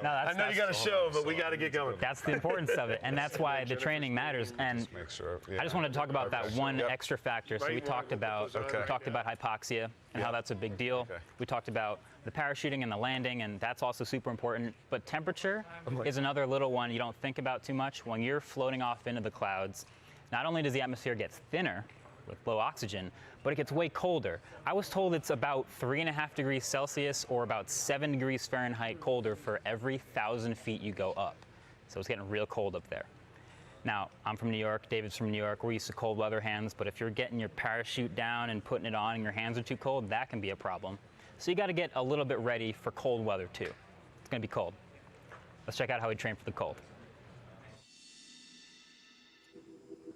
I know you got a show, but we got to get going. That's the importance of it, and that's why the training matters. And make sure, I just wanted to talk about that one extra factor. So we talked about hypoxia and how that's a big deal. We talked about the parachuting and the landing, and that's also super important. But temperature is another little one you don't think about too much. When you're floating off into the clouds, not only does the atmosphere get thinner with low oxygen, but it gets way colder. I was told it's about 3.5 degrees Celsius or about 7 degrees Fahrenheit colder for every 1,000 feet you go up. So it's getting real cold up there. Now, I'm from New York, David's from New York, we're used to cold weather hands, but if you're getting your parachute down and putting it on and your hands are too cold, that can be a problem. So you gotta get a little bit ready for cold weather too. It's gonna be cold. Let's check out how we train for the cold.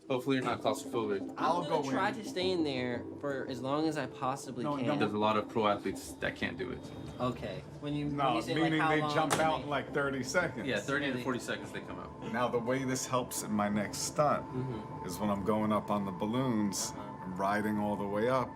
Hopefully you're not claustrophobic. I'm going to try to stay in there for as long as I possibly can. There's a lot of pro athletes that can't do it. Okay. When you say meaning like how they long jump out in like 30 seconds. Yeah, 30 to 40 seconds they come out. Now the way this helps in my next stunt is when I'm going up on the balloons, I'm riding all the way up.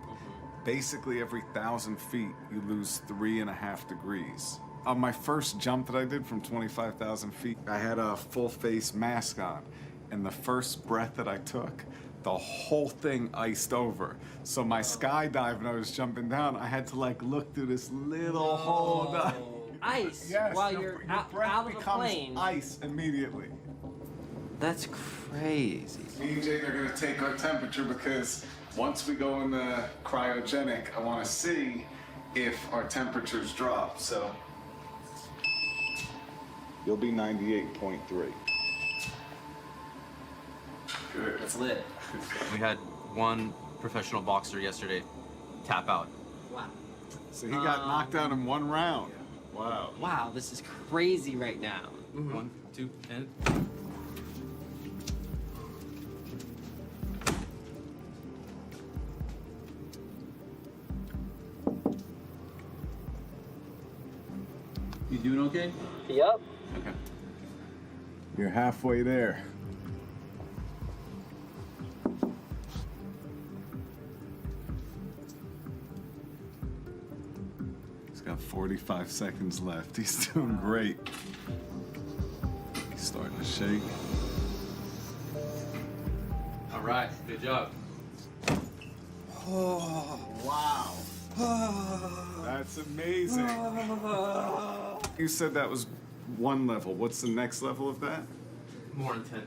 Basically every 1,000 feet you lose 3.5 degrees. On my first jump that I did from 25,000 feet, I had a full face mask on. And the first breath that I took, the whole thing iced over. So my skydive, when I was jumping down, I had to like look through this little hole. Ice Yes, while your you're out breath of the becomes plane. ice immediately. That's crazy. Me and Jane are gonna take our temperature because once we go in the cryogenic, I wanna see if our temperatures drop. So you'll be 98.3. Good. It's lit. We had one professional boxer yesterday tap out. Wow. So he got knocked out in one round. Wow. Wow, this is crazy right now. 1, 2, and. You doing okay? Yep. Okay. You're halfway there. He's got 45 seconds left. He's doing great. He's starting to shake. All right, good job. Oh, wow. That's amazing. You said that was one level. What's the next level of that? More intense.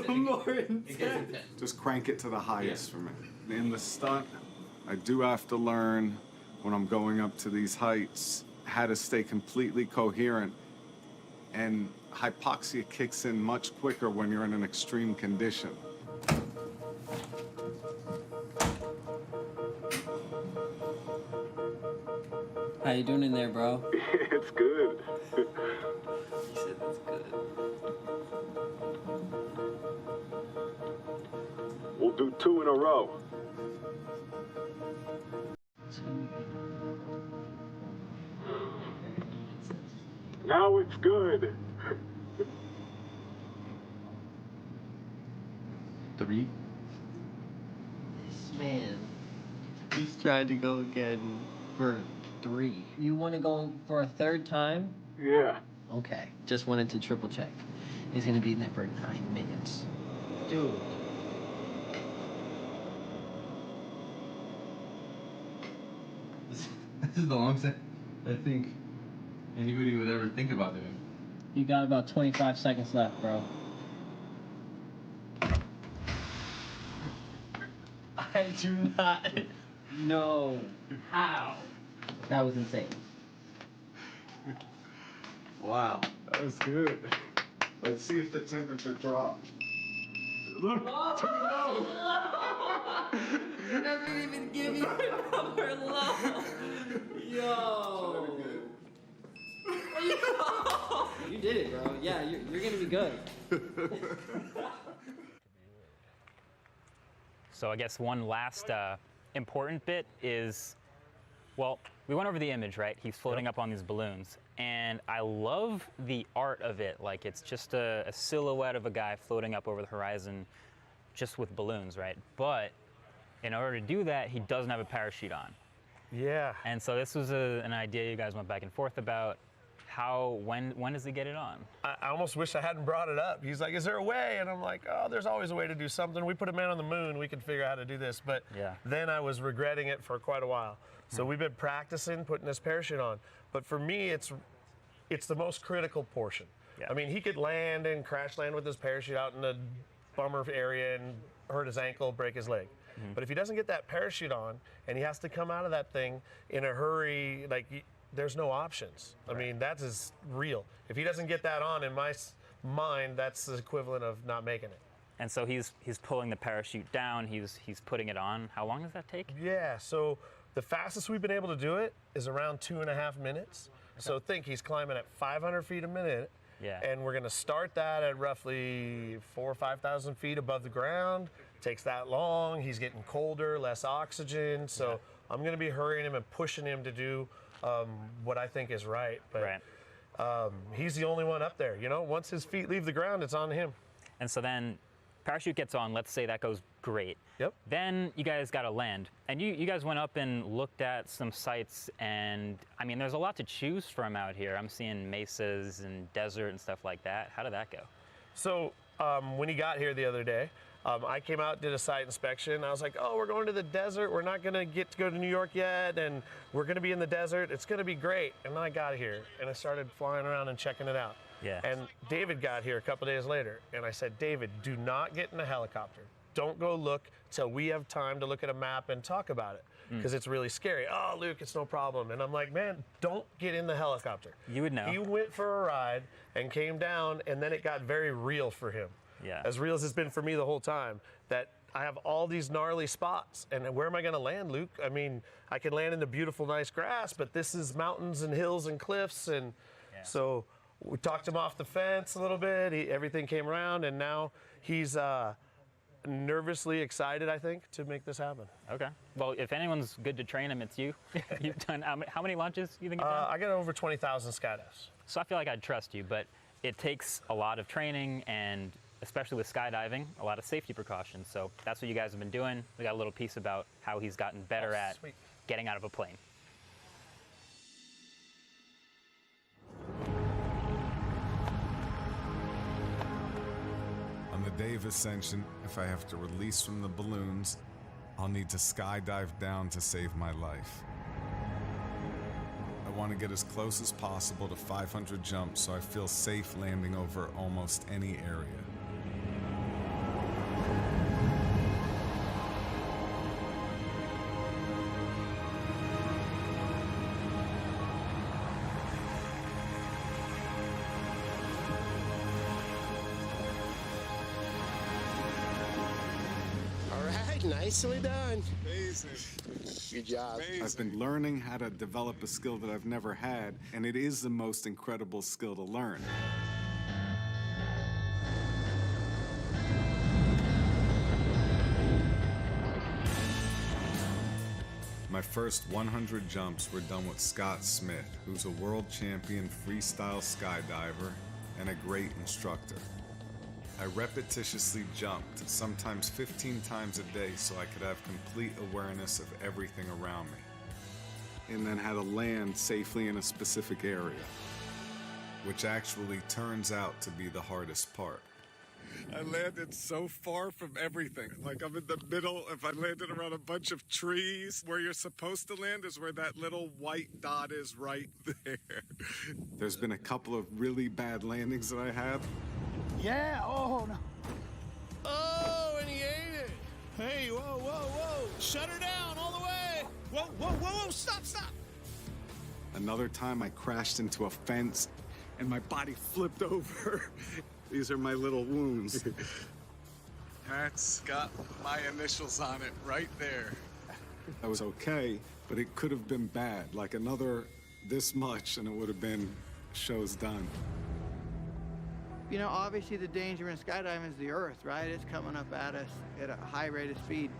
More intense. Just crank it to the highest for me. In the stunt, I do have to learn when I'm going up to these heights how to stay completely coherent. And hypoxia kicks in much quicker when you're in an extreme condition. How you doing in there, bro? It's good. You said that's good. We'll do 2 in a row. Now it's good. 3. This man, he's trying to go again for 3. You want to go for a 3rd time? Yeah. Okay, just wanted to triple check. He's gonna be in there for 9 minutes. Dude. This is the longest I think anybody would ever think about doing. You got about 25 seconds left, bro. I do not know how. That was insane. Wow. That was good. Let's see if the temperature drops. Look. You never even give me a proper low. Yo. You did it, bro. Yeah, you're gonna be good. So I guess one last important bit is, well, we went over the image, right? He's floating up on these balloons. And I love the art of it. Like, it's just a silhouette of a guy floating up over the horizon just with balloons, right? But in order to do that, he doesn't have a parachute on. Yeah. And so this was an idea you guys went back and forth about. When does he get it on? I almost wish I hadn't brought it up. He's like, is there a way? And I'm like, oh, there's always a way to do something. We put a man on the moon, we can figure out how to do this. But then I was regretting it for quite a while. So we've been practicing putting this parachute on. But for me, it's the most critical portion. I mean, he could land and crash land with his parachute out in a bummer area and hurt his ankle, break his leg. But if he doesn't get that parachute on and he has to come out of that thing in a hurry, like, there's no options. I mean, that is real. If he doesn't get that on, in my mind, that's the equivalent of not making it. And so he's pulling the parachute down, he's putting it on. How long does that take? Yeah, so the fastest we've been able to do it is around 2.5 minutes. Okay. So think he's climbing at 500 feet a minute. Yeah. And we're gonna start that at roughly 4,000 or 5,000 feet above the ground. Takes that long, he's getting colder, less oxygen. So I'm gonna be hurrying him and pushing him to do what I think is right. But he's the only one up there. You know, once his feet leave the ground, it's on him. And so then parachute gets on, let's say that goes great. Yep. Then you guys got to land. And you guys went up and looked at some sites, and I mean, there's a lot to choose from out here. I'm seeing mesas and desert and stuff like that. How did that go? So when he got here the other day, I came out, did a site inspection. I was like, oh, we're going to the desert. We're not going to get to go to New York yet, and we're going to be in the desert. It's going to be great. And then I got here, and I started flying around and checking it out. Yeah. And David got here a couple days later, and I said, David, do not get in a helicopter. Don't go look till we have time to look at a map and talk about it, because it's really scary. Oh, Luke, it's no problem. And I'm like, man, don't get in the helicopter. You would know. He went for a ride and came down, and then it got very real for him. Yeah. As real as it's been for me the whole time, that I have all these gnarly spots. And where am I going to land, Luke? I mean, I can land in the beautiful, nice grass, but this is mountains and hills and cliffs. And so we talked him off the fence a little bit. Everything came around, and now he's nervously excited, I think, to make this happen. Okay. Well, if anyone's good to train him, it's you. You've done how many launches you think you've done? I got over 20,000 skydives. So I feel like I'd trust you, but it takes a lot of training, and especially with skydiving, a lot of safety precautions. So that's what you guys have been doing. We got a little piece about how he's gotten better at getting out of a plane. On the day of Ascension, if I have to release from the balloons, I'll need to skydive down to save my life. I want to get as close as possible to 500 jumps so I feel safe landing over almost any area. Nicely done. Amazing. Good job. I've been learning how to develop a skill that I've never had, and it is the most incredible skill to learn. My first 100 jumps were done with Scott Smith, who's a world champion freestyle skydiver and a great instructor. I repetitiously jumped, sometimes 15 times a day, so I could have complete awareness of everything around me. And then had to land safely in a specific area, which actually turns out to be the hardest part. I landed so far from everything. Like I'm in the middle. If I landed around a bunch of trees, where you're supposed to land is where that little white dot is right there. There's been a couple of really bad landings that I had. Yeah, oh no. Oh, and he ate it. Hey, whoa, whoa, whoa. Shut her down all the way. Whoa, whoa, whoa, whoa, stop, stop. Another time I crashed into a fence and my body flipped over. These are my little wounds. That's got my initials on it right there. I was okay, but it could have been bad. Like another this much and it would have been show's done. You know, obviously the danger in skydiving is the earth, right? It's coming up at us at a high rate of speed.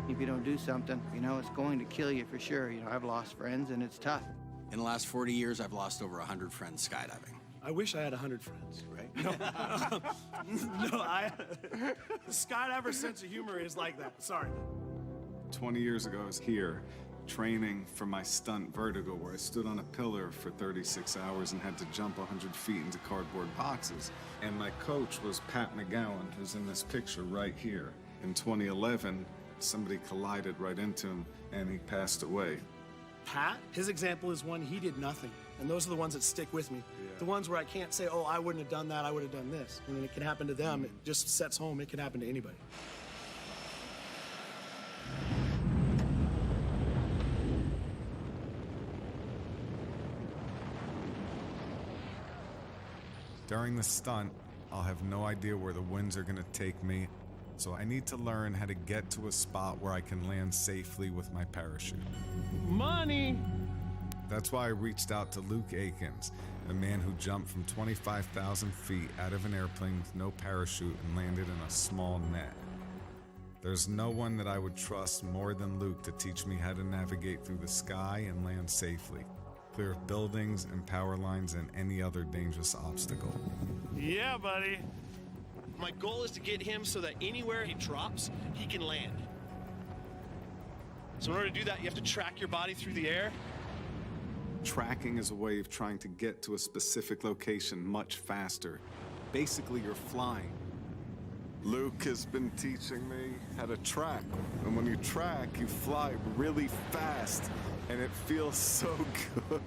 If you don't do something, you know, it's going to kill you for sure. You know, I've lost friends and it's tough. In the last 40 years, I've lost over 100 friends skydiving. I wish I had 100 friends, right? No, the skydiver sense of humor is like that. Sorry. 20 years ago, I was here training for my stunt Vertigo, where I stood on a pillar for 36 hours and had to jump 100 feet into cardboard boxes. And my coach was Pat McGowan, who's in this picture right here. In 2011, somebody collided right into him and he passed away. Pat, his example is one he did nothing. And those are the ones that stick with me. Yeah. The ones where I can't say, oh, I wouldn't have done that, I would have done this. And then it can happen to them. It just sets home, it can happen to anybody. During the stunt, I'll have no idea where the winds are gonna take me, so I need to learn how to get to a spot where I can land safely with my parachute. Money! That's why I reached out to Luke Aikins, a man who jumped from 25,000 feet out of an airplane with no parachute and landed in a small net. There's no one that I would trust more than Luke to teach me how to navigate through the sky and land safely, clear of buildings and power lines and any other dangerous obstacle. Yeah, buddy. My goal is to get him so that anywhere he drops, he can land. So in order to do that, you have to track your body through the air. Tracking is a way of trying to get to a specific location much faster. Basically, you're flying. Luke has been teaching me how to track. And when you track, you fly really fast, and it feels so good.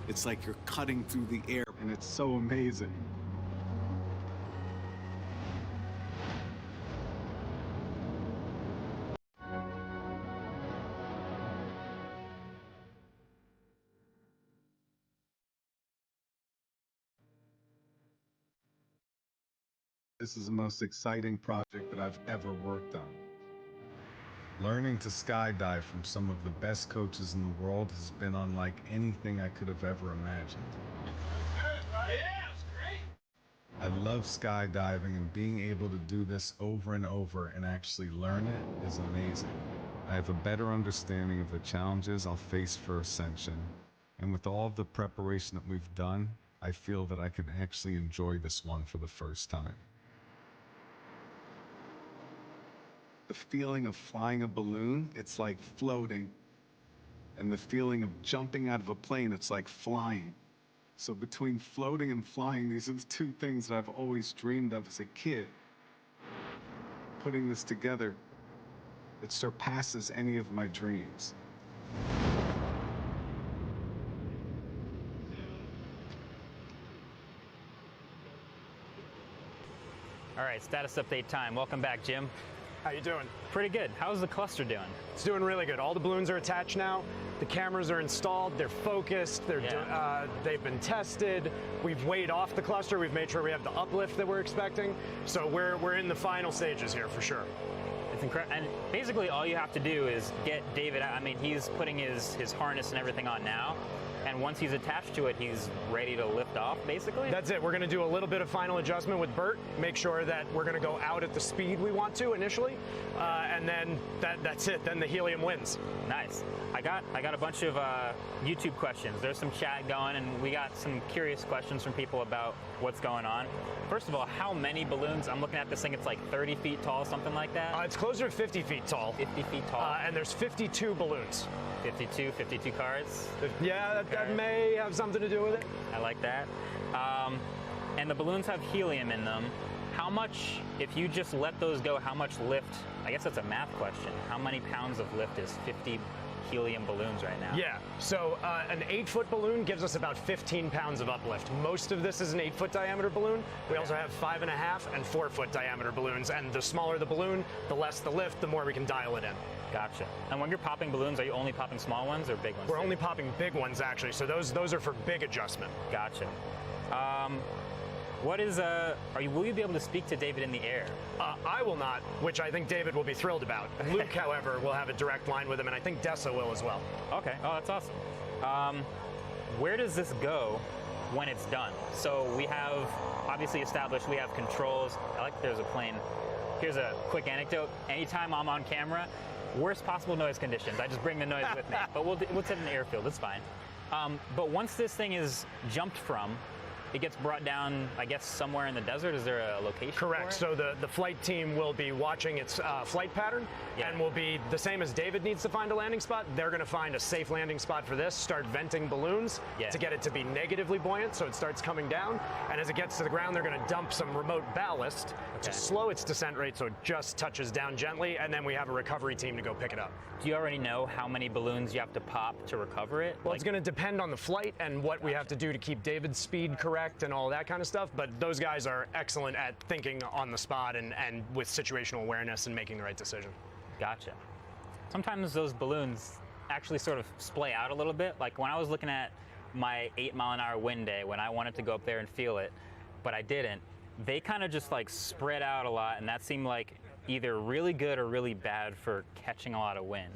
It's like you're cutting through the air, and it's so amazing. This is the most exciting project that I've ever worked on. Learning to skydive from some of the best coaches in the world has been unlike anything I could have ever imagined. Yeah, it's great. I love skydiving, and being able to do this over and over and actually learn it is amazing. I have a better understanding of the challenges I'll face for Ascension, and with all of the preparation that we've done, I feel that I can actually enjoy this one for the first time. The feeling of flying a balloon, it's like floating. And the feeling of jumping out of a plane, it's like flying. So between floating and flying, these are the two things that I've always dreamed of as a kid. putting this together, it surpasses any of my dreams. All right, status update time. Welcome back, Jim. How you doing? Pretty good. How's the cluster doing? It's doing really good. All the balloons are attached now. The cameras are installed. They're focused. They've been tested. We've weighed off the cluster. We've made sure we have the uplift that we're expecting. So we're in the final stages here for sure. It's incredible. And basically all you have to do is get David out. I mean, he's putting his harness and everything on now. And once he's attached to it, he's ready to lift off, basically? That's it. We're going to do a little bit of final adjustment with Bert, make sure that we're going to go out at the speed we want to initially, and then that's it. Then the helium wins. Nice. I got a bunch of YouTube questions. There's some chat going, and we got some curious questions from people about what's going on. First of all, how many balloons? I'm looking at this thing. It's like 30 feet tall, something like that? It's closer to 50 feet tall. 50 feet tall. And there's 52 balloons. 52 cards? Yeah, that may have something to do with it. I like that. And the balloons have helium in them. How much, if you just let those go, how much lift? I guess that's a math question. How many pounds of lift is 50 helium balloons right now? Yeah, so an 8-foot balloon gives us about 15 pounds of uplift. Most of this is an 8-foot diameter balloon. We also have 5.5 and 4-foot diameter balloons, and the smaller the balloon, the less the lift, the more we can dial it in. Gotcha. And when you're popping balloons, are you only popping small ones or big ones? We're only popping big ones, actually, so those are for big adjustment. Gotcha. Will you be able to speak to David in the air? I will not, which I think David will be thrilled about. Luke, however, will have a direct line with him, and I think Dessa will as well. Okay, oh, that's awesome. Where does this go when it's done? So we have, obviously established, we have controls. I like there's a plane. Here's a quick anecdote. Anytime I'm on camera, worst possible noise conditions. I just bring the noise with me, but we'll sit in the airfield, it's fine. But once this thing is jumped from, it gets brought down, I guess, somewhere in the desert. Is there a location? Correct. So the flight team will be watching its flight pattern, and will be the same as David needs to find a landing spot. They're going to find a safe landing spot for this, start venting balloons to get it to be negatively buoyant, so it starts coming down. And as it gets to the ground, they're going to dump some remote ballast to slow its descent rate so it just touches down gently, and then we have a recovery team to go pick it up. Do you already know how many balloons you have to pop to recover it? Well, it's going to depend on the flight and what we have to do to keep David's speed correct and all that kind of stuff, but those guys are excellent at thinking on the spot and with situational awareness and making the right decision. Gotcha. Sometimes those balloons actually sort of splay out a little bit. Like when I was looking at my 8-mile-an-hour wind day, when I wanted to go up there and feel it, but I didn't, they kind of just like spread out a lot, and that seemed like either really good or really bad for catching a lot of wind.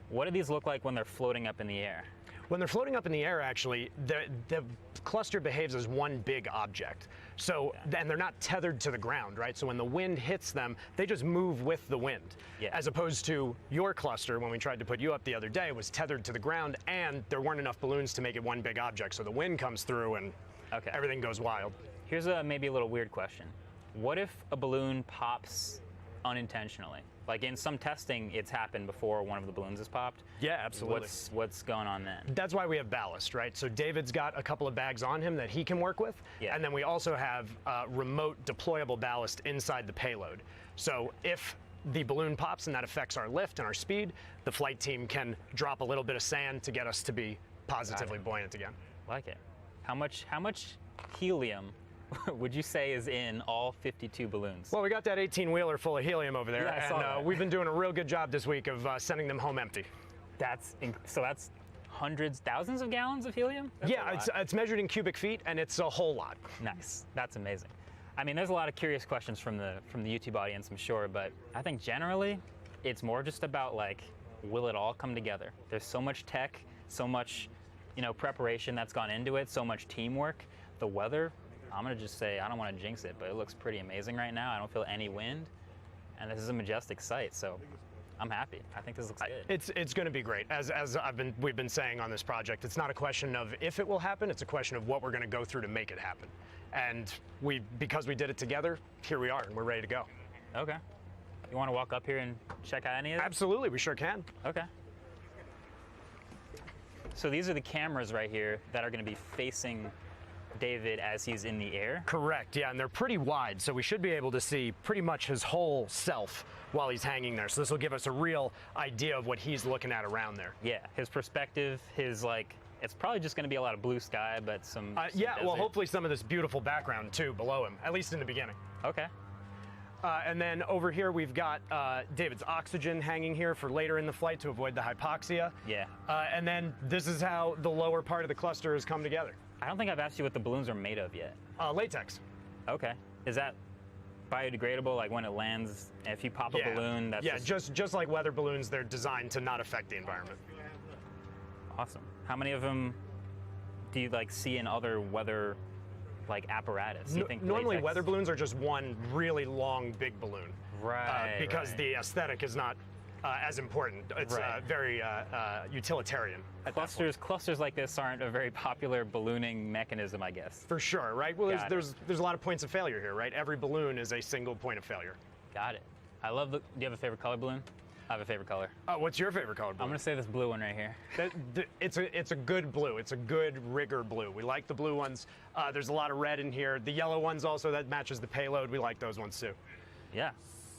What do these look like when they're floating up in the air? When they're floating up in the air, actually, the cluster behaves as one big object. So, and they're not tethered to the ground, right? So when the wind hits them, they just move with the wind. As opposed to your cluster, when we tried to put you up the other day, was tethered to the ground, and there weren't enough balloons to make it one big object. So the wind comes through and everything goes wild. Here's maybe a little weird question. What if a balloon pops unintentionally? Like in some testing, it's happened before one of the balloons has popped. Yeah, absolutely. What's going on then? That's why we have ballast, right? So David's got a couple of bags on him that he can work with. And then we also have remote deployable ballast inside the payload. So if the balloon pops and that affects our lift and our speed, the flight team can drop a little bit of sand to get us to be positively buoyant again. Like it. How much helium would you say is in all 52 balloons? Well, we got that 18-wheeler full of helium over there, and we've been doing a real good job this week of sending them home empty. So that's hundreds, thousands of gallons of helium? It's measured in cubic feet, and it's a whole lot. Nice. That's amazing. I mean, there's a lot of curious questions from the YouTube audience, I'm sure, but I think generally it's more just about like, will it all come together? There's so much tech, so much, preparation that's gone into it, so much teamwork. The weather, I'm gonna just say, I don't want to jinx it, but it looks pretty amazing right now. I don't feel any wind, and this is a majestic sight, so I'm happy. I think this looks good. It's going to be great. As we've been saying on this project, it's not a question of if it will happen, it's a question of what we're going to go through to make it happen. And because we did it together, here we are, and we're ready to go. Okay. You want to walk up here and check out any of it? Absolutely, we sure can. Okay. So these are the cameras right here that are going to be facing David as he's in the air? Correct, yeah, and they're pretty wide, so we should be able to see pretty much his whole self while he's hanging there. So this will give us a real idea of what he's looking at around there. Yeah, his perspective, his like, it's probably just going to be a lot of blue sky, but some yeah, well, desert. hopefully some of this beautiful background too below him, at least in the beginning. Okay. And then over here we've got David's oxygen hanging here for later in the flight to avoid the hypoxia. Yeah. And then this is how the lower part of the cluster has come together. I don't think I've asked you what the balloons are made of yet. Latex. Okay. Is that biodegradable? Like when it lands, if you pop a balloon, that's just like weather balloons, they're designed to not affect the environment. Awesome. How many of them do you like see in other weather like apparatus? You think Normally latex? weather balloons are just one really long big balloon. Right. Because right. the aesthetic is not as important. It's very utilitarian. Clusters like this aren't a very popular ballooning mechanism, I guess. For sure, right? Well, there's a lot of points of failure here, right? Every balloon is a single point of failure. Got it. I love the. Do you have a favorite color balloon? I have a favorite color. What's your favorite color balloon? I'm gonna say this blue one right here. It's a good blue. It's a good rigor blue. We like the blue ones. There's a lot of red in here. The yellow ones also, that matches the payload. We like those ones too. Yeah.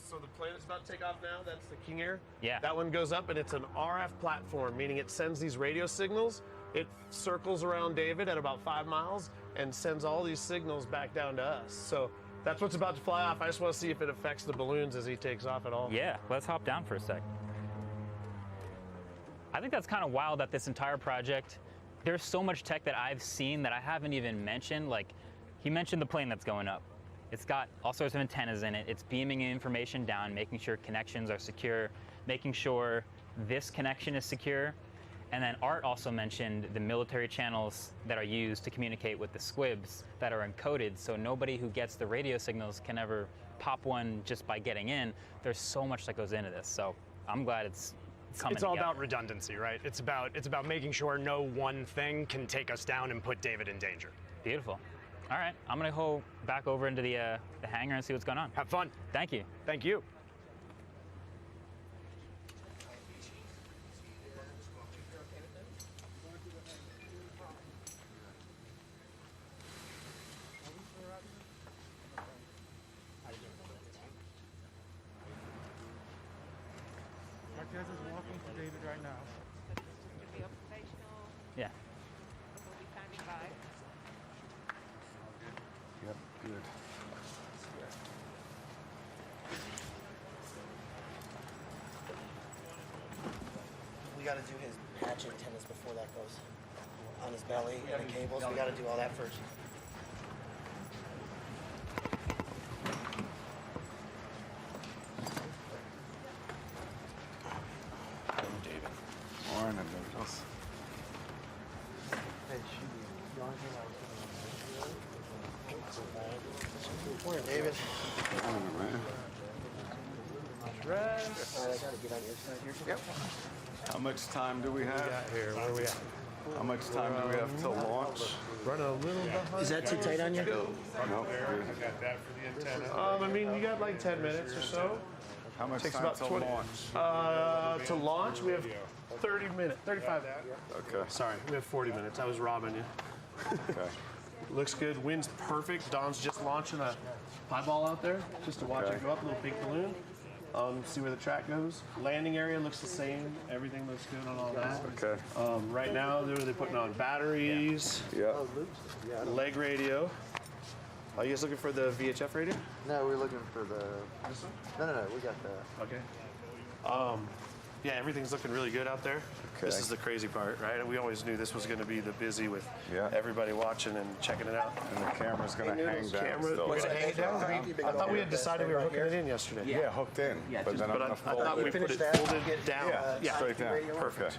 So the plane is about to take off now. That's the King Air. Yeah. That one goes up, and it's an RF platform, meaning it sends these radio signals. It circles around David at about 5 miles and sends all these signals back down to us. So that's what's about to fly off. I just want to see if it affects the balloons as he takes off at all. Yeah, let's hop down for a sec. I think that's kind of wild that this entire project, there's so much tech that I've seen that I haven't even mentioned. Like, he mentioned the plane that's going up. It's got all sorts of antennas in it. It's beaming information down, making sure connections are secure, making sure this connection is secure. And then Art also mentioned the military channels that are used to communicate with the squibs that are encoded, so nobody who gets the radio signals can ever pop one just by getting in. There's so much that goes into this, so I'm glad it's coming It's all together. about redundancy, right? It's about making sure no one thing can take us down and put David in danger. Beautiful. All right, I'm gonna go back over into the hangar and see what's going on. Have fun. Thank you. Thank you. Marquez is walking to David right now. Yeah. Yep, good. We got to do his patch antennas before that goes on his belly and the cables. We got to do all that first. David. Morning, Nicholas. Morning, David. Morning, man. Rest. All right, I got to get on your side here. Yep. How much time do we have? Here, where are we at? How much time do we have till launch? Running a little behind. Is that too tight on you? No, I got that for the antenna. I mean, you got like 10 minutes or so. How much Takes time about till 20. launch? To launch, we have 30 minutes, 35. Okay. Sorry, we have 40 minutes. I was robbing you. Okay. Looks good. Wind's perfect. Don's just launching a pieball out there just to watch it go up, a little pink balloon. See where the track goes. Landing area looks the same. Everything looks good on all that. Okay. Right now, they're putting on batteries. Yeah. Leg radio. Are you guys looking for the VHF radio? No, we're looking for the. No, we got the. Okay. Yeah, everything's looking really good out there. Okay. This is the crazy part, right? We always knew this was going to be the busy with everybody watching and checking it out. And the camera's going to hang down still. Was it hanging down? I thought we had decided we were hooking it in yesterday. Yeah, hooked in. But then I'm going to I fold thought we it. put it folded down. Yeah, straight down. Perfect.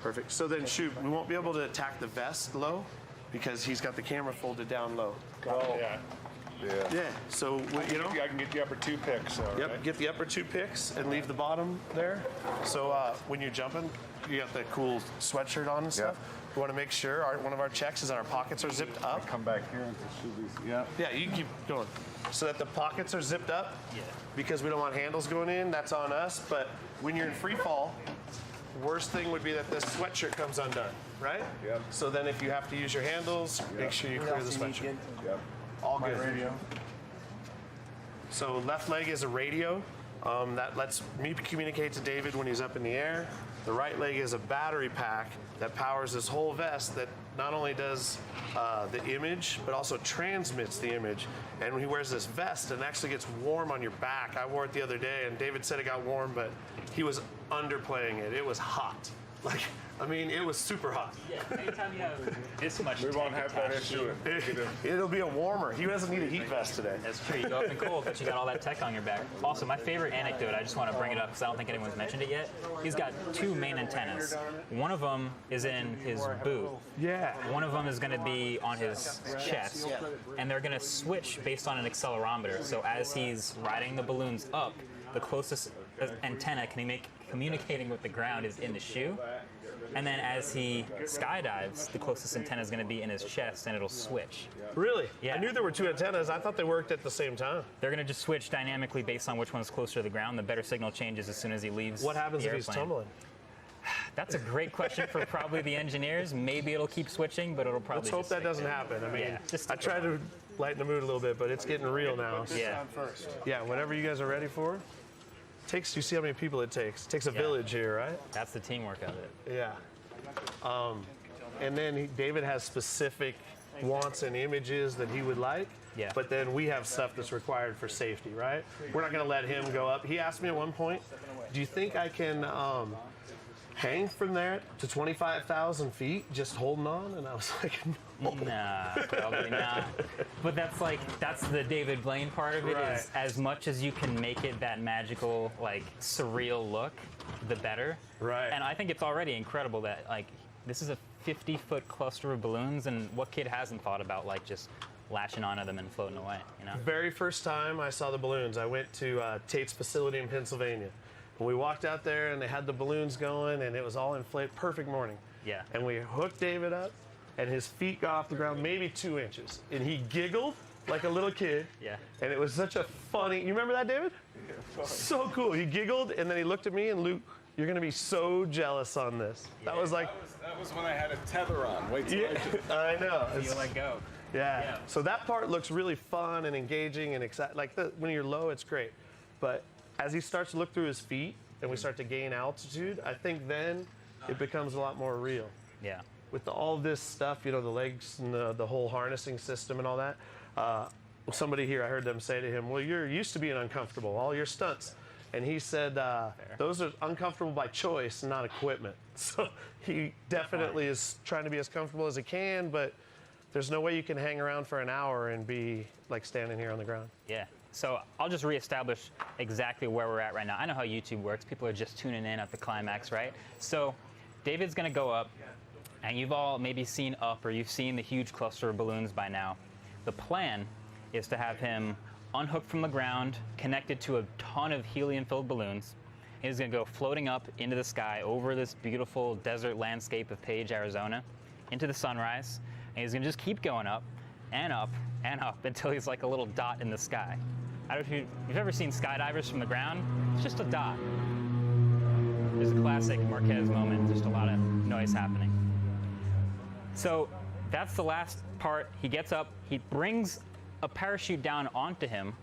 Perfect. So then, shoot, we won't be able to attack the vest low because he's got the camera folded down low. Oh, yeah. Yeah. So you know, I can get the upper 2 picks. Yep. Right? Get the upper 2 picks and leave the bottom there. So when you're jumping, you got the cool sweatshirt on and stuff. We want to make sure one of our checks is that our pockets are zipped up. Come back here and shoot these. Yeah. Yeah, you keep going. So that the pockets are zipped up. Yeah. Because we don't want handles going in. That's on us. But when you're in free fall, Worst thing would be that this sweatshirt comes undone, right? Yep. So then if you have to use your handles, make sure you What clear else the do you need, sweatshirt. kid? Yep. All My good. radio. So left leg is a radio that lets me communicate to David when he's up in the air. The right leg is a battery pack that powers this whole vest that not only does the image, but also transmits the image. And when he wears this vest, it actually gets warm on your back. I wore it the other day, and David said it got warm, but he was underplaying it. It was hot. Like, I mean, it was super hot. Yeah, anytime you have this much We won't have that attached issue. It'll be a warmer. He doesn't need a heat vest today. That's true. You go up in cold, but you got all that tech on your back. Also, my favorite anecdote, I just want to bring it up because I don't think anyone's mentioned it yet. He's got two main antennas. One of them is in his boot. Yeah. One of them is going to be on his chest. And they're going to switch based on an accelerometer. So as he's riding the balloons up, the closest antenna communicating with the ground is in the shoe. And then as he skydives, the closest antenna is going to be in his chest, and it'll switch. Really? Yeah. I knew there were two antennas. I thought they worked at the same time. They're going to just switch dynamically based on which one's closer to the ground. The better signal changes as soon as he leaves. What happens the if he's airplane. tumbling? That's a great question for probably the engineers. Maybe it'll keep switching, but it'll probably Let's hope just that stick doesn't there. happen. I mean, Yeah, just I tried to lighten the mood a little bit, but it's getting real now. Yeah. Yeah, whatever you guys are ready for. Takes. You see how many people it takes? It takes a village here, right? That's the teamwork of it. Yeah. And then David has specific wants and images that he would like. Yeah. But then we have stuff that's required for safety, right? We're not going to let him go up. He asked me at one point, do you think I can hang from there to 25,000 feet just holding on? And I was like, no. Nah, probably not. But that's the David Blaine part of it, Right. is as much as you can make it that magical, like, surreal look, the better. Right. And I think it's already incredible that, like, this is a 50-foot cluster of balloons, and what kid hasn't thought about, like, just latching onto them and floating away, you know? Very first time I saw the balloons, I went to Tate's facility in Pennsylvania. And we walked out there, and they had the balloons going, and it was all inflated. Perfect morning. Yeah. And we hooked David up, and his feet got off the ground maybe 2 inches. And he giggled like a little kid. Yeah. And it was such a funny, you remember that, David? So cool. He giggled, and then he looked at me, and Luke, you're going to be so jealous on this. That was like... That was when I had a tether on. Wait till I know. You let go. Yeah. So that part looks really fun and engaging and exciting. Like when you're low, it's great. But as he starts to look through his feet and we start to gain altitude, I think then it becomes a lot more real. Yeah. With all this stuff, you know, the legs and the whole harnessing system and all that. Somebody here, I heard them say to him, well, you're used to being uncomfortable, all your stunts. And he said, those are uncomfortable by choice, not equipment. So he definitely is trying to be as comfortable as he can, but there's no way you can hang around for an hour and be like standing here on the ground. Yeah. So I'll just reestablish exactly where we're at right now. I know how YouTube works. People are just tuning in at the climax, right? So David's going to go up, and you've all maybe seen up, or you've seen the huge cluster of balloons by now. The plan is to have him unhooked from the ground, connected to a ton of helium-filled balloons. He's going to go floating up into the sky over this beautiful desert landscape of Page, Arizona, into the sunrise. And he's going to just keep going up and up and up until he's like a little dot in the sky. I don't know if you've ever seen skydivers from the ground. It's just a dot. There's a classic Marquez moment, just a lot of noise happening. So that's the last part. He gets up, he brings a parachute down onto him,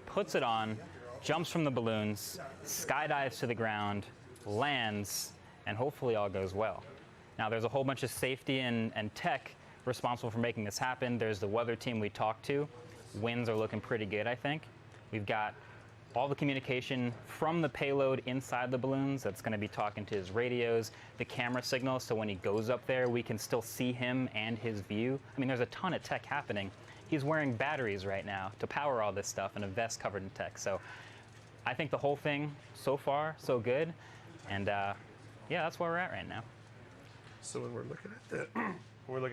puts it on, jumps from the balloons, skydives to the ground, lands, and hopefully all goes well. Now there's a whole bunch of safety and tech responsible for making this happen. There's the weather team we talked to. Winds are looking pretty good, I think. We've got all the communication from the payload inside the balloons that's going to be talking to his radios, the camera signal, so when he goes up there, we can still see him and his view. I mean, there's a ton of tech happening. He's wearing batteries right now to power all this stuff and a vest covered in tech. So I think the whole thing, so far, so good. And yeah, that's where we're at right now. So when we're looking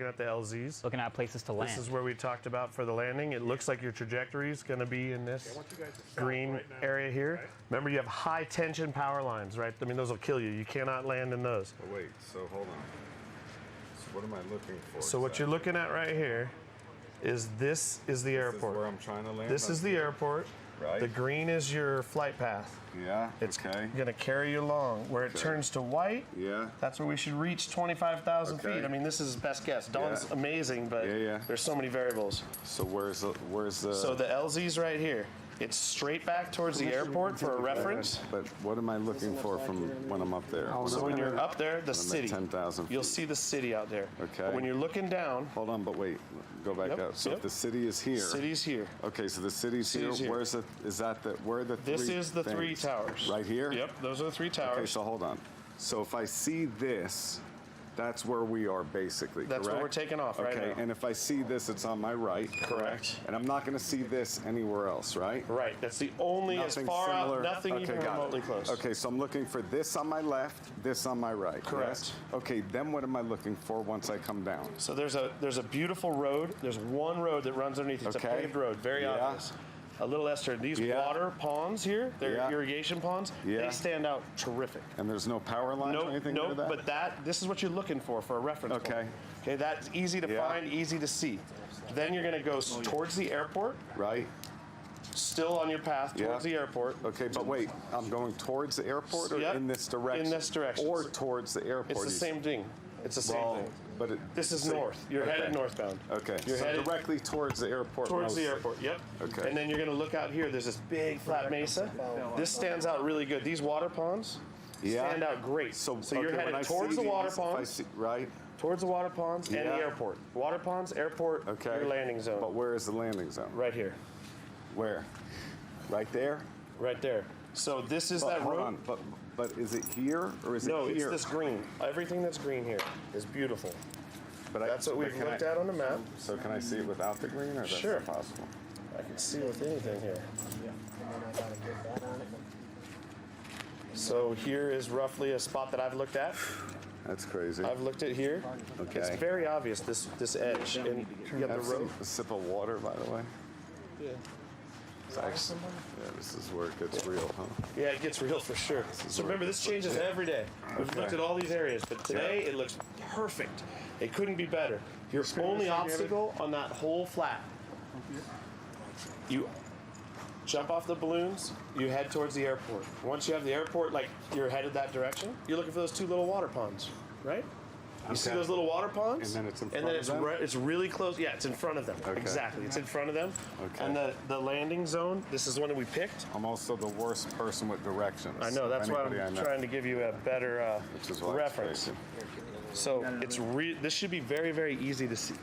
at the LZs. Looking at places to land. This is where we talked about for the landing. It looks like your trajectory is going to be in this green area here. Remember, you have high tension power lines, right? I mean, those will kill you. You cannot land in those. Oh, wait, so hold on. So what am I looking for? So what you're looking at right here is this is the airport. This is where I'm trying to land? This is the airport. Right. The green is your flight path. Yeah, It's okay. going to carry you along. Where it turns to white, that's where we should reach 25,000 feet. I mean, this is best guess. Dawn's amazing, but there's so many variables. So where's the... So the LZ's right here. It's straight back towards the airport for a reference. But what am I looking for from when I'm up there? So when you're up there, the city. 10,000 feet. You'll see the city out there. Okay. But when you're looking down... Hold on, but wait. Go back up. So if the city is here... City's here. Okay, so the city's here. Where's the... Is that the... Where are the three This is the things? 3 towers. Right here? Yep, those are the 3 towers. Okay, so hold on. So if I see this... That's where we are, basically. That's where we're taking off right now. Okay, and if I see this, it's on my right. Correct. And I'm not going to see this anywhere else, right? Right. That's the only Nothing as far similar. out, nothing Okay, even got remotely it. close. Okay, so I'm looking for this on my left, this on my right. Correct. Yes? Okay, then what am I looking for once I come down? So there's a beautiful road. There's one road that runs underneath. It's a paved road, very obvious. A little S turn. These water ponds here, they're irrigation ponds. They stand out terrific. And there's no power lines or anything near that? But this is what you're looking for a reference point. Okay, that's easy to find, easy to see. Then you're going to go towards the airport. Right. Still on your path towards the airport. Okay, but wait, I'm going towards the airport or in this direction? In this direction. Or towards the airport? It's the same thing. It's the same thing. But this is north. You're headed northbound. Okay, You're so headed directly towards the airport. Towards the airport, yep. Okay. And then you're going to look out here. There's this big flat mesa. This stands out really good. These water ponds stand out great. So you're headed towards the water ponds. Right. Towards the water ponds and the airport. Water ponds, airport, your landing zone. But where is the landing zone? Right here. Where? Right there? Right there. So this is that road. But is it here or is it here? No, it's this green. Everything that's green here is beautiful. But that's what we've looked at on the map. So can I see it without the green or that's not possible? I can see with anything here. So here is roughly a spot that I've looked at. That's crazy. I've looked at here. Okay. It's very obvious, this edge. And you got the road. A sip of water, by the way. Yeah. It's actually, this is where it gets real, huh? Yeah, it gets real for sure. So remember, this changes every day. We've looked at all these areas, but today it looks perfect. It couldn't be better. Your only obstacle on that whole flat, you jump off the balloons, you head towards the airport. Once you have the airport, like you're headed that direction, you're looking for those 2 little water ponds, right? You see those little water ponds? And then it's in front of them? It's really close. Yeah, it's in front of them. Okay. Exactly. It's in front of them. Okay. And the landing zone, this is one that we picked. I'm also the worst person with directions. I know. That's why I'm trying to give you a better reference. So this should be very, very easy to see.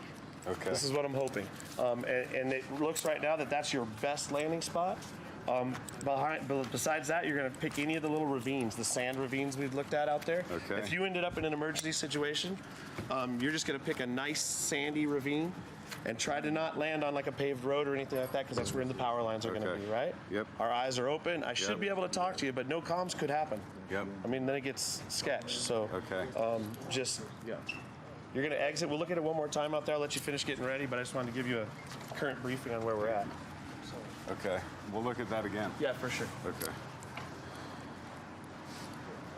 Okay. This is what I'm hoping. And it looks right now that that's your best landing spot. Besides that, you're going to pick any of the little ravines, the sand ravines we've looked at out there. Okay. If you ended up in an emergency situation, you're just going to pick a nice sandy ravine and try to not land on like a paved road or anything like that, because that's where the power lines are going to be, right? Yep. Our eyes are open. I should be able to talk to you, but no comms could happen. Yep. I mean, then it gets sketch. So you're going to exit. We'll look at it one more time out there. I'll let you finish getting ready, but I just wanted to give you a current briefing on where we're at. Okay, we'll look at that again. Yeah, for sure. Okay.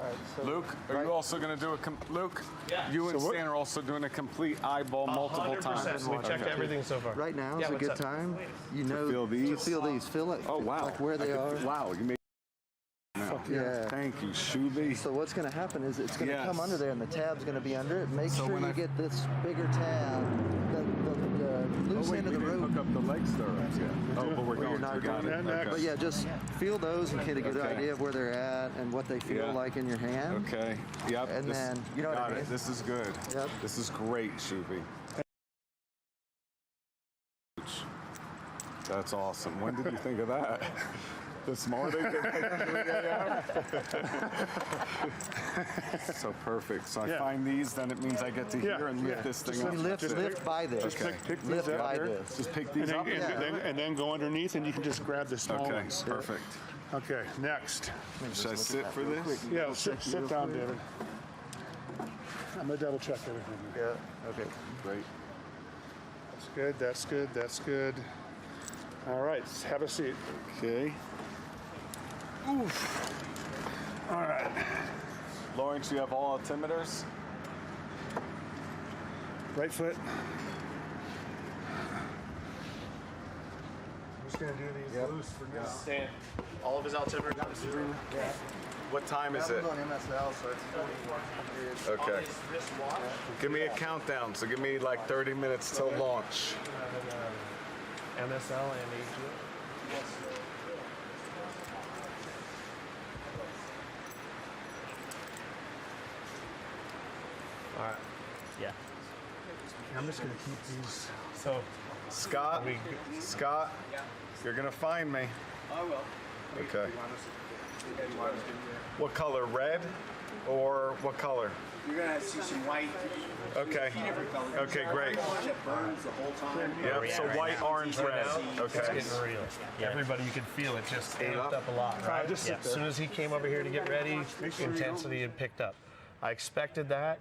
All right, so Luke, are you also going to do Luke? Yeah. You and Stan are also doing a complete eyeball multiple 100%. times. We checked everything so far. Right now is a good time. You know, to feel these. Feel it. Oh wow! Like where they are. Wow, you made. Yeah. Thank you, Shuby. So what's going to happen is it's going to Yes. come under there, and the tab's going to be under it. Make So sure when you I- get this bigger tab, the loose end of the rope. Hook up the leg stirrups yet. Oh, but we're Well, you're going not to. Got doing it. that. Okay. But yeah, just feel those and get a good Okay. idea of where they're at and what they feel Yeah. like in your hand. Okay. Yep. And then, you know what I got mean? it. This is good. Yep. This is great, Shuby. That's awesome. When did you think of that? This morning? So perfect. So I find these, then it means I get to here and lift this thing up. Lift by this. Okay. Pick these lift by this. Just pick these up. And then go underneath, and you can just grab the small Okay, ones. perfect. Okay, next. Should I sit for this? Yeah, sit down, David. I'm gonna double check everything. Yeah. Okay. Great. That's good. That's good. That's good. All right, have a seat. Okay. Oof. All right. Lawrence, you have all altimeters? Right foot. just gonna do these loose for now. Stand. All of his altimeter. What time is it? On MSL, so it's 41. Okay. Give me a countdown. So give me like 30 minutes till launch. MSL and AGL. All right. Yeah. I'm just gonna keep these. So, Scott, you're gonna find me. I will. Okay. What color? Red or what color? You're gonna see some white. Okay. Okay, great. That burns the whole time. Yep. So white, orange, red. Okay. It's getting real. Everybody, you could feel it just amped up a lot, right? Just sit As soon as he came over here to get ready, intensity had picked up. I expected that.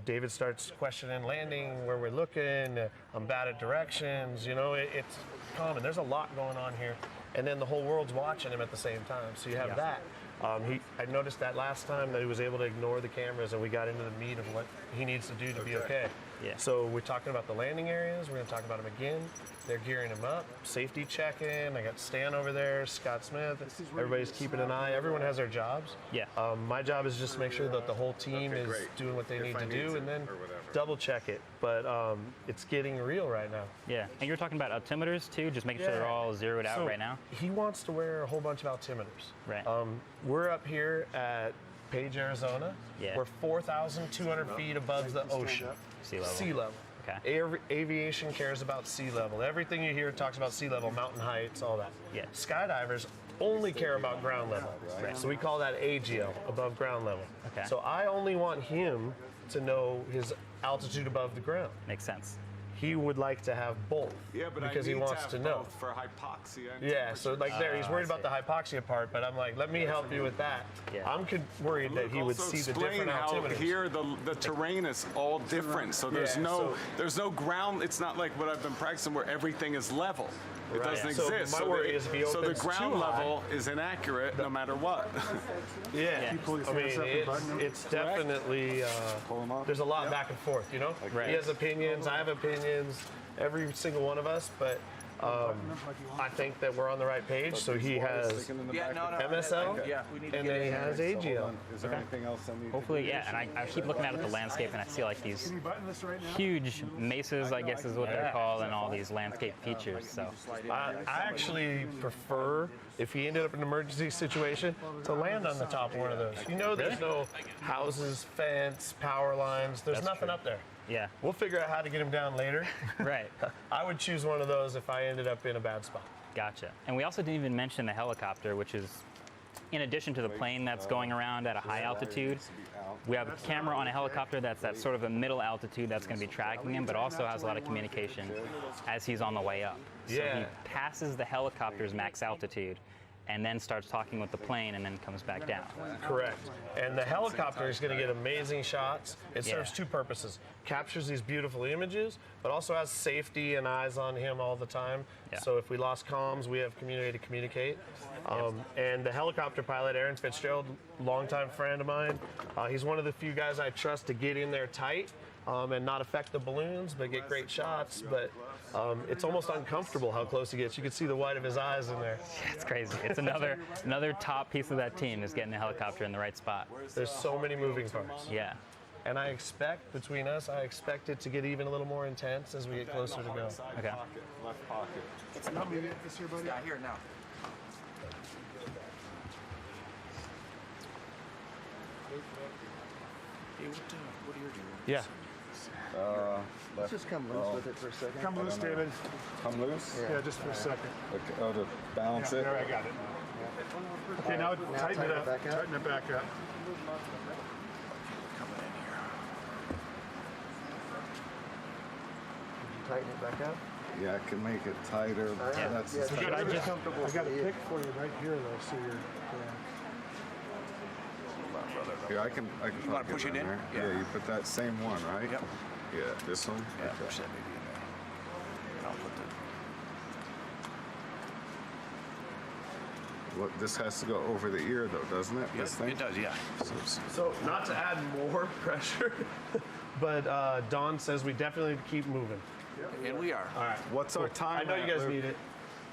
David starts questioning landing, where we're looking. I'm bad at directions. You know, it's common. There's a lot going on here. And then the whole world's watching him at the same time. So you have that. I noticed that last time that he was able to ignore the cameras and we got into the meat of what he needs to do to be okay. Yeah. So we're talking about the landing areas. We're going to talk about him again. They're gearing him up. Safety check-in. I got Stan over there, Scott Smith. Everybody's keeping an eye. Everyone has their jobs. Yeah. My job is just to make sure that the whole team is doing what they need to do and then double check it. But it's getting real right now. Yeah. And you're talking about altimeters too, just making sure they're all zeroed out right now? He wants to wear a whole bunch of altimeters. Right. We're up here at Page, Arizona. Yeah. We're 4,200 feet above the ocean. Sea level. Sea level. Okay. Aviation cares about sea level. Everything you hear talks about sea level, mountain heights, all that. Yeah. Skydivers only care about ground level. Right. So we call that AGL, above ground level. Okay. So I only want him to know his altitude above the ground. Makes sense. He would like to have both because he wants to know. For hypoxia. Yeah, so like there, he's worried about the hypoxia part, but I'm like, let me help you with that. Yeah. I'm worried that he would see the different altimeters. Here the terrain is all different, so there's there's no ground. It's not like what I've been practicing where everything is level. It doesn't So exist. my worry is if he so the opens ground too high- level is inaccurate no matter what. Yeah, I mean, it's definitely, there's a lot back and forth, you know? Right. He has opinions, I have opinions, every single one of us, but I think that we're on the right page. So he has MSL, and then he has AGL. Is there anything else I need? Hopefully, yeah. And I keep looking out at the landscape, and I see like these huge mesas, I guess is what they're called, and all these landscape features. So I actually prefer, if he ended up in an emergency situation, to land on the top of one of those. You know, there's no houses, fence, power lines. There's nothing up there. Yeah. We'll figure out how to get him down later. Right. I would choose one of those if I ended up in a bad spot. Gotcha. And we also didn't even mention the helicopter, which is, in addition to the plane that's going around at a high altitude, we have a camera on a helicopter that's at sort of a middle altitude that's going to be tracking him, but also has a lot of communication as he's on the way up. So he passes the helicopter's max altitude and then starts talking with the plane and then comes back down. Correct. And the helicopter is going to get amazing shots. It serves two purposes. Captures these beautiful images, but also has safety and eyes on him all the time. Yeah. So if we lost comms, we have community to communicate. And the helicopter pilot, Aaron Fitzgerald, longtime friend of mine, he's one of the few guys I trust to get in there tight and not affect the balloons, but get great shots. But it's almost uncomfortable how close he gets. You can see the white of his eyes in there. It's crazy. It's another top piece of that team is getting the helicopter in the right spot. There's so many moving parts. Yeah. And I expect, between us, I expect it to get even a little more intense as we get closer to go. Okay. Left pocket. It's not me this here, buddy. Yeah, here now. Hey, what are you doing? Yeah. Let's just come loose with it for a second. Come loose, David. Come loose? Yeah, just for a second. Okay. Oh, to balance it? There, I got it. Okay, now tighten it up. Tighten it back up. Tighten it back up. Yeah, I can make it tighter. Yeah. That's Yeah, I got Should be comfortable I got a for you. pick for you right here, though, so you're. Here, I can You wanna push it in? there. Yeah. Yeah, you put that same one, right? Yep. Yeah, this one? Yeah, Okay. push that baby in there. And I'll put the. Well, this has to go over the ear, though, doesn't it? This thing? It does, yeah. So not to add more pressure, but Don says we definitely keep moving. And we are. All right. What's our time? I know you at, guys Luke? need it.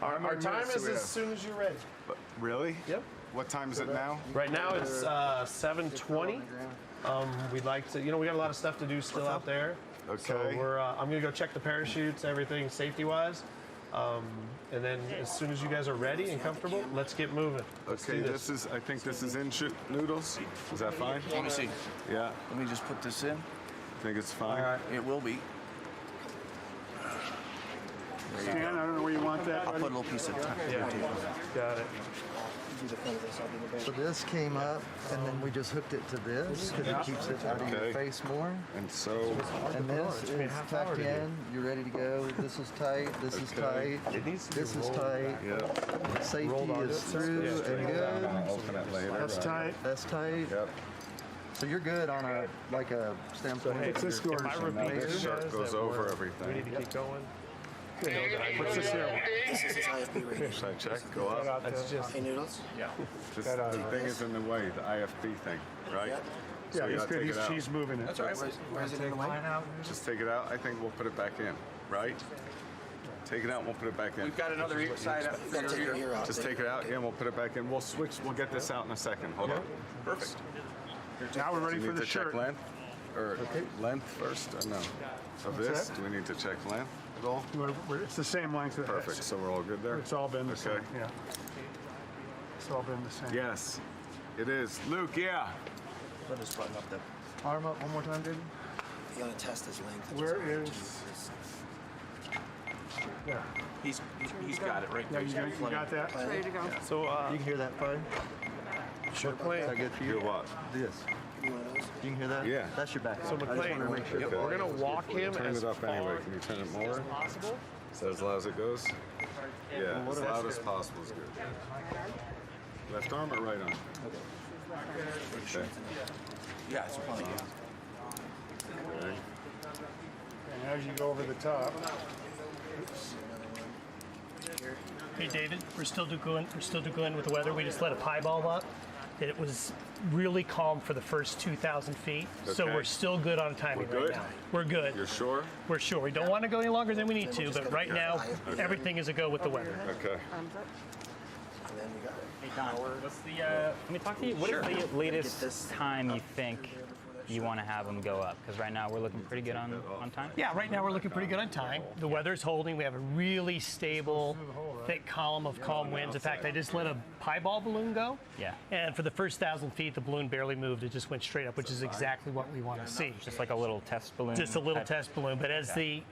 Our many time minutes do is we as have? soon as you're ready. Really? Yep. What time is it now? Right now it's 7:20. We'd like to, we got a lot of stuff to do still out there. Okay. So I'm gonna go check the parachutes, everything safety-wise, and then as soon as you guys are ready and comfortable, let's get moving. Let's Okay, do this is, I think this is in-shoot noodles. Is that fine? Let me see. Yeah. Let me just put this in. Think it's fine? All right. It will be. Stan, I don't know where you want that. I'll put a little piece of tape on that. Got it. So this came up, and then we just hooked it to this because it keeps it out of your face more. And so. And this is tucked in. You're ready to go. This is tight. This is tight. This is tight. Yep. Safety is through and good. Alternate later. That's tight. That's tight. Yep. So you're good on a standpoint. What's this If I repeat Now to this you shirt guys goes that over we everything. need to keep going. What's this here? This is his IFB rating. Should I check? Go up? That's just. Hey, Noodles? Yeah. This, the thing is in the way, the IFB thing, right? So Yeah, you he's gotta good. take it out. He's moving it. That's all right. Where's it in the way? Just take it out. I think we'll put it back in, right? Take it out and we'll put it back in. We've got another side up You gotta take your ear out. Just take it out, yeah, and we'll put it back in. We'll switch, we'll get this out in a second. Hold on. Perfect. Now we're ready Do for we need the to check shirt. length? Or length first, or no? Of this, that? do we need to check length at all? It's the same length. Perfect, so we're all good there? It's all been the same. Okay. Yeah. It's all been the same. Yes, it is. Luke, yeah. Let us button up that. Arm up one more time, David. You gotta test his length. Where is? Yeah. He's got it right Yeah, there. you got that? It's ready to go. So, You can hear that fine? sure Is plan. that good for Hear you? what? This. Give me one of those. You can hear that? Yeah. That's your back. So I just McLean, wanted to make sure. Okay. we're gonna walk him Turn as it up anyway. far Can you turn it east more? as possible. So as loud as it goes? Yeah, as loud as possible is good. Left arm or right arm? Okay. Yeah, it's probably good. Okay. And as you go over the top, Hey David, we're still doing with the weather. We just let a piebald up. It was really calm for the first 2,000 feet, so Okay. we're still good on timing We're good? right now. We're good. You're sure? We're sure. We don't want to go any longer than we need to, but right now everything is a go with the weather. Okay. And then you got Hey Don, what's the? Let me talk to you. What is the latest time you think you want to have them go up? Because right now we're looking pretty good on time. Yeah, right now we're looking pretty good on time. The weather's holding. We have a really stable, thick column of calm winds. In fact, I just let a piebald balloon go. Yeah. And for the first 1,000 feet, the balloon barely moved. It just went straight up, which is exactly what we want to see. Just like a little test balloon. Just a little type- test balloon. But as the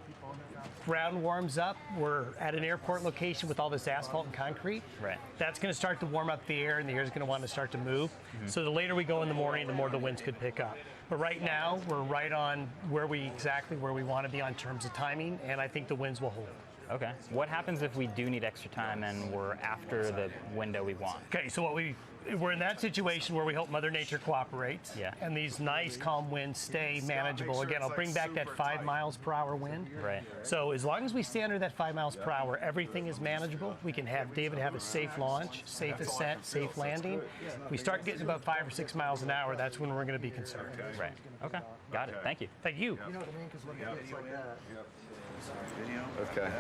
ground warms up, we're at an airport location with all this asphalt and concrete. Right. That's going to start to warm up the air, and the air is going to want to start to move. So the later we go in the morning, the more the winds could pick up. But right now, we're right on exactly where we want to be on terms of timing, and I think the winds will hold. Okay. What happens if we do need extra time and we're after the window we want? Okay, so we're in that situation where we hope Mother Nature cooperates, Yeah. and these nice calm winds stay manageable. Again, I'll bring back that 5 miles per hour wind. Right. So as long as we stay under that 5 miles per hour, everything is manageable. We can have David have a safe launch, safe ascent, safe landing. We start getting about 5 or 6 miles an hour, that's when we're going to be concerned. Right. Okay. Got it. Thank you. Thank you. You know what I mean? Because when it gets like that. Okay.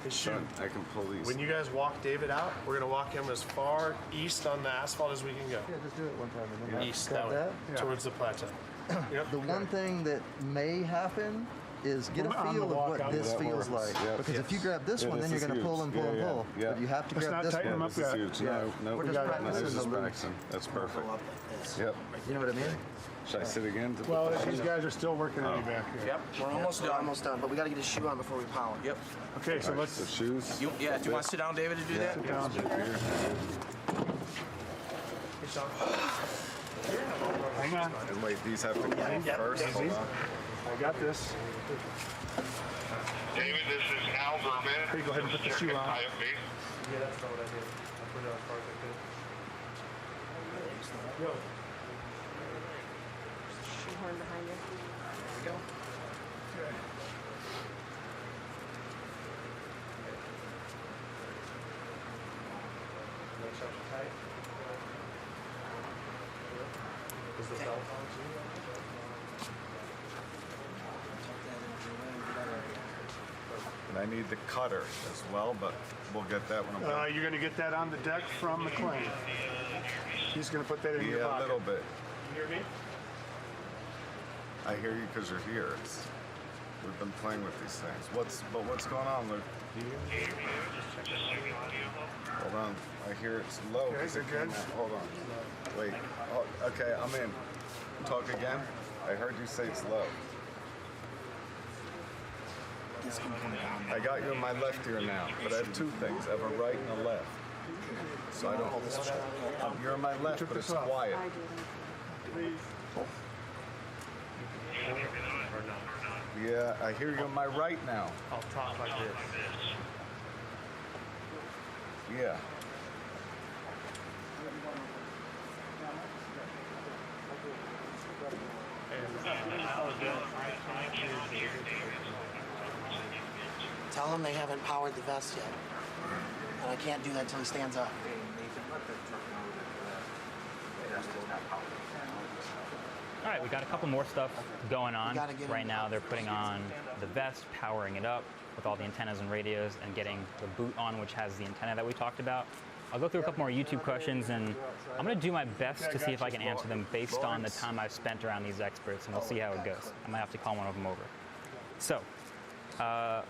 Hey, shoot. I can pull these. When you guys walk David out, we're gonna walk him as far east on the asphalt as we can go. Yeah, just do it one time. And then East grab that way, that. towards the plateau. Yep. The one thing that may happen is get a On the feel of walk what out. this That feels works. like. Yep. Because if you grab this Yeah, one, then this you're is going to pull huge. and pull and Yeah, pull. yeah. But you have to Let's grab not this tighten them one. up This is yet. huge. Yeah. No, We're no, just no, practicing this is the loop. practicing. That's perfect. Yep. You know what I mean? Should I sit again? well, these guys are still working on you back here. Yep. We're almost done, but we gotta get his shoe on before we power. Yep. Okay, so The let's. shoes. Do you want to sit down, David, to do that? Sit down. Hang on. And wait, these have to come first. Hold on. I got this. David, this is Al Berman. Hey, go ahead and put the shoe on. Yeah, that's not what I did. I put it as far as I could. Yo. Shoehorn behind you. Make sure it's tight. Is the belt on too? And I need the cutter as well, but we'll get that when I'm done. You're going to get that on the deck from McLean. He's going to put that in your pocket. Yeah, a little bit. You hear me? I hear you because you're here. We've been playing with these things. What's going on, Luke? Hold on. I hear it's low. Okay, is it good? Hold on. Wait. Oh, okay, I'm in. Talk again. I heard you say it's low. I got you in my left ear now, but I have two things. I have a right and a left. So I don't. You're in my left, but it's quiet. Yeah, I hear you in my right now. I'll talk like this. Yeah. Tell him they haven't powered the vest yet. And I can't do that until he stands up. All right, we got a couple more stuff going on. Right now they're putting on the vest, powering it up with all the antennas and radios, and getting the boot on, which has the antenna that we talked about. I'll go through a couple more YouTube questions, and I'm going to do my best to see if I can answer them based on the time I've spent around these experts, and we'll see how it goes. I might have to call one of them over. So,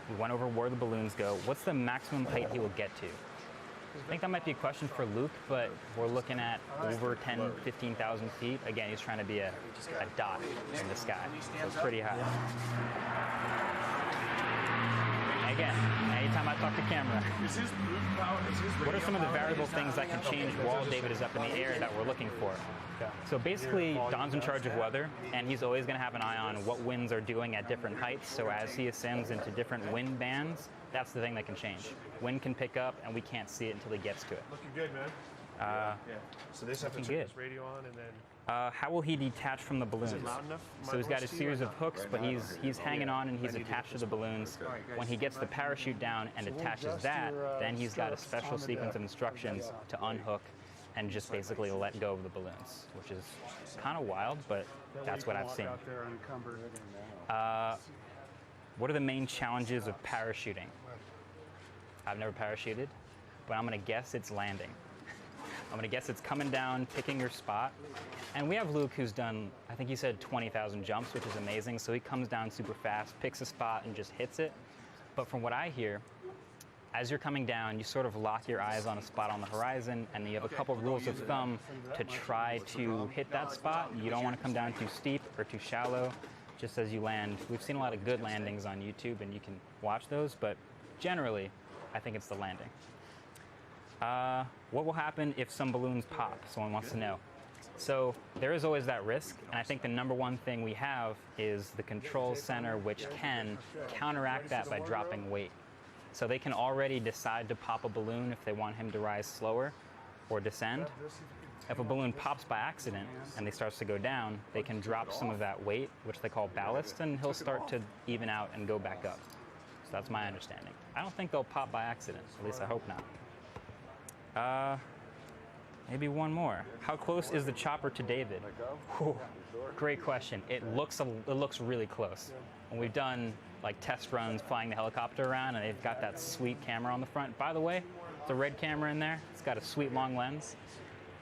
we went over where the balloons go. What's the maximum height he will get to? I think that might be a question for Luke, but we're looking at over 10,000, 15,000 feet. Again, he's trying to be a dot in the sky, so it's pretty high. Again, anytime I talk to camera, what are some of the variable things that can change while David is up in the air that we're looking for? So basically, Don's in charge of weather, and he's always going to have an eye on what winds are doing at different heights. So as he ascends into different wind bands, that's the thing that can change. Wind can pick up, and we can't see it until he gets to it. Looking good, man. So they just have to turn this radio on, and then. How will he detach from the balloons? loud enough? So he's got a series of hooks, but he's hanging on and he's attached to the balloons. When he gets the parachute down and attaches that, then he's got a special sequence of instructions to unhook and just basically let go of the balloons, which is kind of wild, but that's what I've seen. What are the main challenges of parachuting? I've never parachuted, but I'm going to guess it's landing. I'm going to guess it's coming down, picking your spot. And we have Luke, who's done, I think he said 20,000 jumps, which is amazing. So he comes down super fast, picks a spot, and just hits it. But from what I hear, as you're coming down, you sort of lock your eyes on a spot on the horizon, and you have a couple of rules of thumb to try to hit that spot. You don't want to come down too steep or too shallow just as you land. We've seen a lot of good landings on YouTube, and you can watch those, but generally, I think it's the landing. What will happen if some balloons pop? Someone wants to know. So there is always that risk, and I think the number one thing we have is the control center, which can counteract that by dropping weight. So they can already decide to pop a balloon if they want him to rise slower or descend. If a balloon pops by accident and he starts to go down, they can drop some of that weight, which they call ballast, and he'll start to even out and go back up. So that's my understanding. I don't think they'll pop by accident, at least I hope not. Maybe one more. How close is the chopper to David? Whew, great question. It looks really close. And we've done like test runs flying the helicopter around, and they've got that sweet camera on the front. By the way, the red camera in there, it's got a sweet long lens.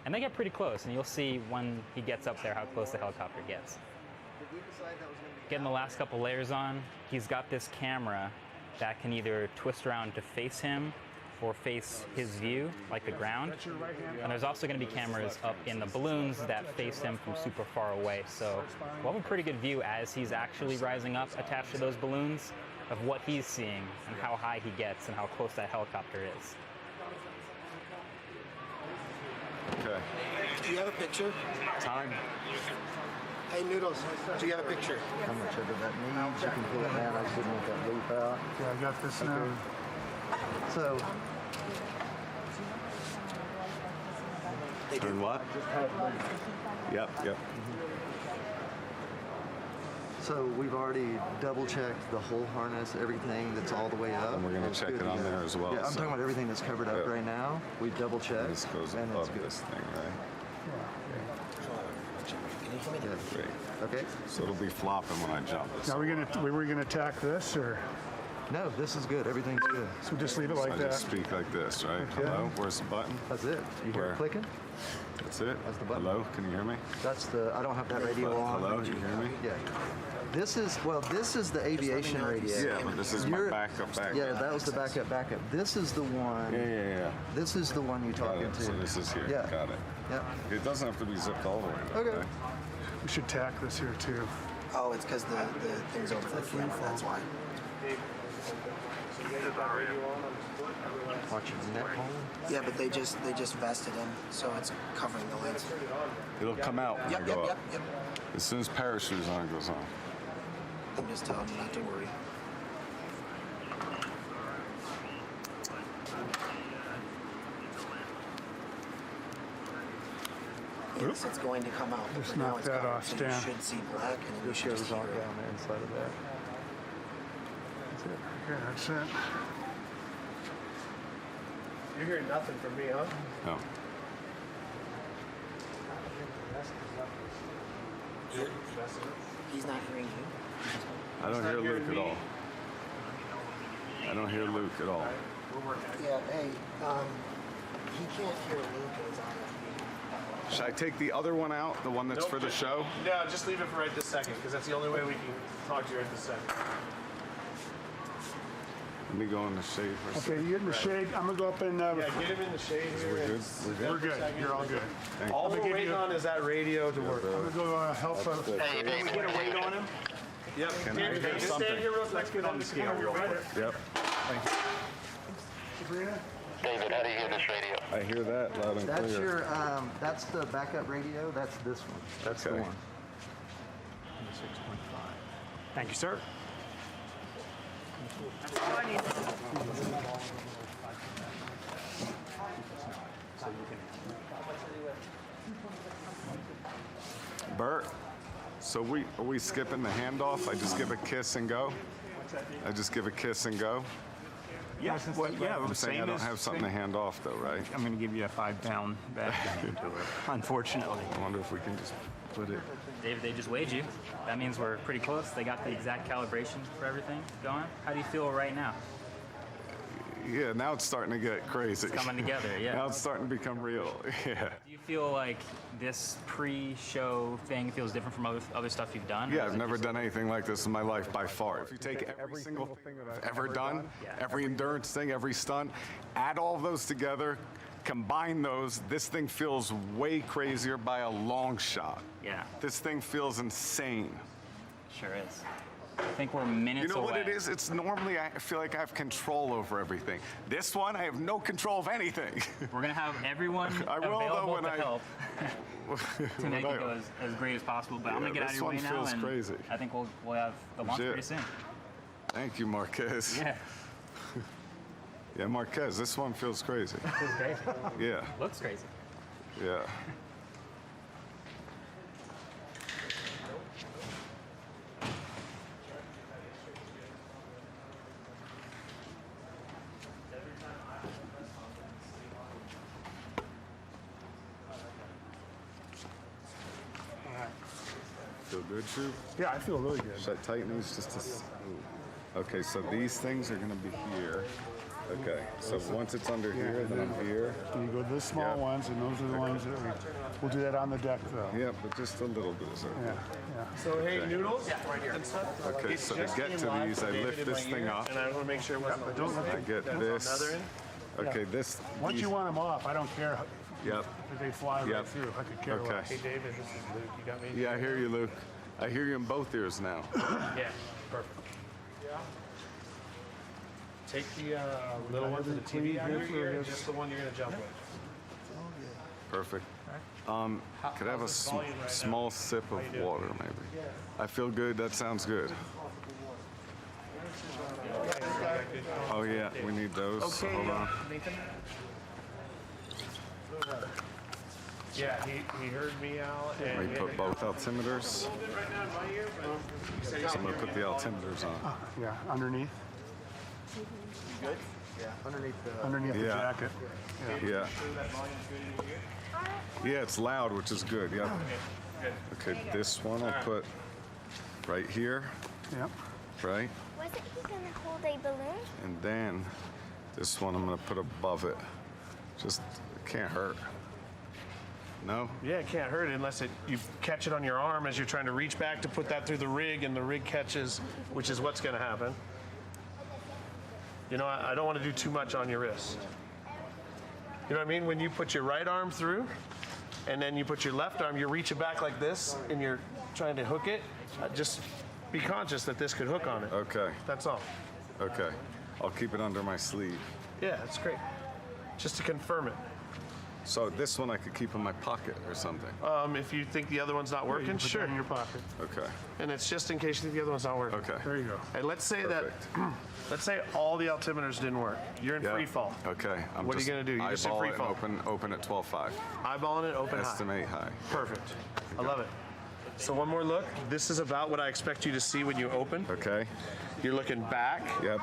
And they get pretty close, and you'll see when he gets up there how close the helicopter gets. Getting the last couple layers on, he's got this camera that can either twist around to face him or face his view, like the ground. And there's also going to be cameras up in the balloons that face him from super far away. So we'll have a pretty good view as he's actually rising up attached to those balloons of what he's seeing and how high he gets and how close that helicopter is. Okay. Do you have a picture? Time. Hey, Noodles, do you have a picture? How much of it that needs? You can pull it down. I just didn't want that loop out. Yeah, I got this now. So, Doing what? Yep. So we've already double checked the whole harness, everything that's all the way up. And we're going to check it on there as well. Yeah, I'm talking about everything that's covered up right now. We double checked. This goes above this thing, right? Yeah. Great. Okay. So it'll be flopping when I jump. Now we were gonna attack this, or No, this is good. Everything's good. So just leave it like I that. just speak like this, right? Okay. Hello? Where's the button? That's it. You hear Where? it clicking? That's it? That's the button. Hello? Can you hear me? That's the, I don't have that radio on. Hello? You hear me? Yeah. This is the aviation radio. Yeah, but this is my backup. Yeah, that was the backup. This is the one. Yeah. This is the one you're Got talking it. to. So this is here. Yeah. Got it. Yeah. It doesn't have to be zipped all the way. Okay. We should tack this here too. Oh, it's because the thing's over the camera, that's why. Watching the net hole. Yeah, but they just vested him, so it's covering the lens. It'll come out when Yep, I go yep, up. yep. As soon as parachute's on, it goes on. I'm just telling you not to worry. Yes, it's going to come out. Just but now knock it's that covered, off, so Stan. you should see black, and then you This should goes just on hear down it. there inside of that. That's it. Okay, that's it. You're hearing nothing from me, huh? No. He's not hearing you. I don't hear Luke at all. I don't hear Luke at all. Yeah, hey, he can't hear Luke in his eye. Should I take the other one out, the one that's Nope, for the just- show? No, just leave it for right this second, because that's the only way we can talk to you right this second. Let me go in the shade for a second. Okay, you get in the shade. I'm gonna go up and. Yeah, get him in the shade here. We're good? We're good? We're good. You're all good. Thank All I'm we're gonna give waiting you- on is that radio to work. I'm gonna go help. That's good. Can we get a weight on him? Yep. Can I Here, get just something? stand here real quick. Let's get on the scale real quick. Yep. Sabrina? David, how do you hear this radio? I hear that loud and That's clear. your, that's the backup radio. That's this one. That's the Okay. one. Thank you, sir. Bert, so are we skipping the handoff? I just give a kiss and go? I just give a kiss and go? Yeah, well, yeah, I'm the saying same I don't as- have something to hand off though, right? I'm going to give you a 5-pound bag into it, unfortunately. I wonder if we can just put it. David, they just weighed you. That means we're pretty close. They got the exact calibration for everything going. How do you feel right now? Yeah, now it's starting to get crazy. It's coming together, yeah. Now it's starting to become real. Yeah. Do you feel like this pre-show thing feels different from other stuff you've done? Yeah, I've never done anything like this in my life by far. If you take every single thing that I've ever done, every endurance thing, every stunt, add all of those together, combine those, this thing feels way crazier by a long shot. Yeah. This thing feels insane. Sure is. I think we're minutes You know away. what it is? It's normally I feel like I have control over everything. This one, I have no control of anything. We're gonna have everyone I will, though, available when to I- help to make it go as great as possible. But I'm gonna Yeah, get out of this your way one now, feels and crazy. I think we'll have the launch Legit. pretty soon. Thank you, Marquez. Yeah. Yeah, Marquez, this one feels crazy. Feels crazy. Yeah. Looks crazy. Yeah. Feel good, Troop? Yeah, I feel really good. Should I tighten these just to... Ooh. Okay, so these things are going to be here. Okay, so once it's under here, then I'm here. And you go to the small Yeah. ones, and those are the ones that we'll do that on the deck, though. Yeah, but just a little bit is okay. Yeah. So, hey, Okay. noodles? Right here. And stuff. Okay, It's so to just get in to live these, for I David lift in this my thing ear, up. And I want to make sure it wasn't don't loose. let I get That's on this. the other end? Okay, Yeah. this. Once these- you want them off, I don't care Yep. if they fly Yep. right through. I could care Okay. less. Hey, David, this is Luke. You got me? Yeah, I hear you, Luke. I hear you in both ears now. Yeah, perfect. Take the little one to the TV out of your ear, just the one you're going to jump with. Perfect. Could I have a small sip of water, maybe? I feel good. That sounds good. Oh, yeah, we need those. Okay, Hold on. Nathan. Yeah, he heard me out. Let And me put both altimeters. So I'm going to put the altimeters on. Yeah, underneath. Good? Yeah, underneath the Yeah. jacket. Yeah. Yeah, it's loud, which is good. Yeah. Okay, this one I'll put right here. Yep. Right? Wasn't he gonna hold whole-day balloon? And then this one I'm gonna put above it. Just, it can't hurt. No? Yeah, it can't hurt unless you catch it on your arm as you're trying to reach back to put that through the rig, and the rig catches, which is what's gonna happen. You know, I don't want to do too much on your wrist. You know what I mean? When you put your right arm through, and then you put your left arm, you're reaching back like this, and you're trying to hook it. Just be conscious that this could hook on it. Okay. That's all. Okay. I'll keep it under my sleeve. Yeah, that's great. Just to confirm it. So this one I could keep in my pocket or something. If you think the other one's not working, sure. In your pocket. Okay. And it's just in case you think the other one's not working. Okay. There you go. And let's say Perfect. let's say all the altimeters didn't work. You're in free fall. Okay. What are you gonna do? You're just in eyeball free it fall. and open at 12.5. Eyeballing it, open high. Estimate high. Perfect. I love it. So one more look. This is about what I expect you to see when you open. Okay. You're looking back. Yep.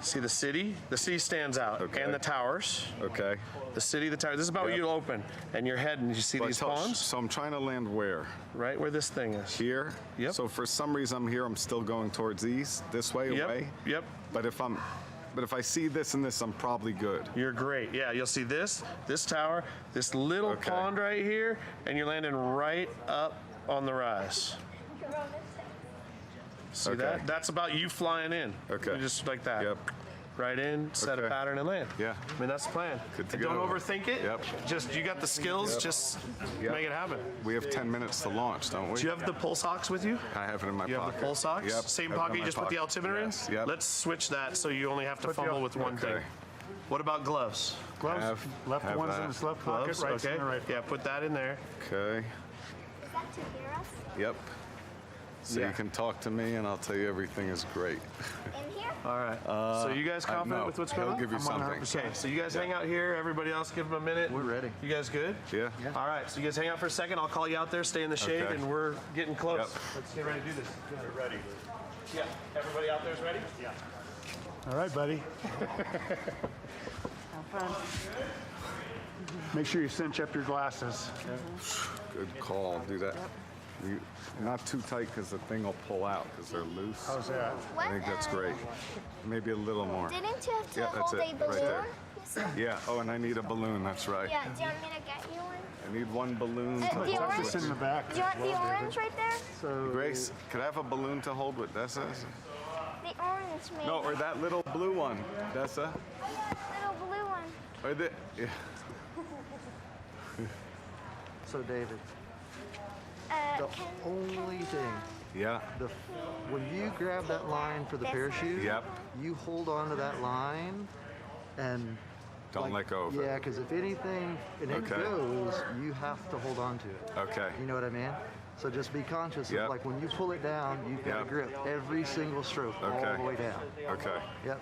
See the city? The city stands out. Okay. And the towers. Okay. The city, the tower. This is about what you open. And your head, and you see these pawns? So I'm trying to land where? Right where this thing is. Here? Yep. So for some reason I'm here, I'm still going towards east, this way, away? Yep. But if I see this and this, I'm probably good. You're great. Yeah, you'll see this tower, this little pond right here, and you're landing right up on the rise. See that? That's about you flying in. Okay. Just like that. Yep. Right in, set a pattern, and land. Yeah. I mean, that's the plan. Good to And go. don't overthink it. Yep. Just, you got the skills, just make it happen. We have 10 minutes to launch, don't we? Do you have the pulse ox with you? I have it in my You pocket. have the pulse ox? Yep. Same have it pocket in you my just put the pocket. altimeter Yes. in? Yep. Let's switch that so you only have to fumble with one thing. What about gloves? Gloves? Left one's in this left pocket, Gloves, right's in the right Yeah, put that in there. Okay. Is that to hear us? Yep. So you can talk to me and I'll tell you everything is great. In here? All right. So you guys confident no, with what's going on? He'll give you something. Okay, so you guys hang out here. Everybody else, give them a minute. We're ready. You guys good? Yeah. All right, so you guys hang out for a second. I'll call you out there, stay in the shade, Okay. and we're getting close. Yep. Let's get ready to do this. We're ready. Yeah, everybody out there is ready? Yeah. All right, buddy. Have fun. Make sure you cinch up your glasses. Good call. Do that. Not too tight because the thing will pull out because they're loose. How's that? I think that's great. Maybe a little more. Didn't you have to Yeah, that's hold it, a balloon? right there. You said? Yeah. Oh, and I need a balloon. That's right. Yeah, do you want me to get you one? I need one balloon to The hold orange? with. in the back. Do you want the orange right there? So Grace, could I have a balloon to hold with Dessa? The orange, maybe. No, or that little blue one, Dessa. Oh, yeah, little blue one. Or the. Yeah. So David, the Can only thing, Yeah. when you grab that line for the parachute, Yep. you hold on to that line and Don't let go of it. yeah, because if anything and it Okay. goes, you have to hold on to it. Okay. You know what I mean? So just be conscious Yep. of like when you pull it down, you've got to Yep. grip every single stroke all Okay. the way down. Okay. Yep.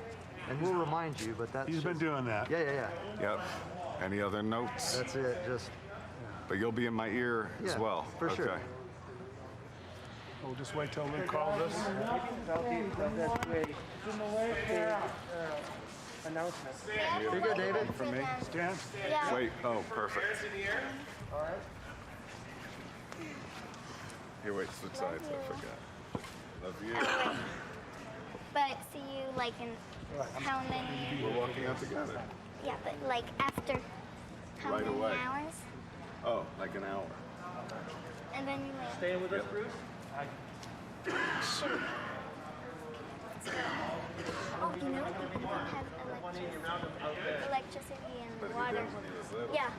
And we'll remind you, but that's he's been doing that. yeah. Yep. Any other notes? That's it. Just But you'll be in my ear as Yeah, well. for sure. Okay. We'll just wait till Luke calls us. Announcement. Here you go, David. From me? Stand. Yeah. Wait. Oh, perfect. All right. Here, wait. Switch sides. I forgot. Love you. Anyway, but see you like in how many? We're walking out together. Yeah, but like after how Right many away. hours? Oh, like an hour. And then you land. Staying with us, Bruce? Shoot. Oh, you know you can have electricity and But he water. did when he was little. Yeah,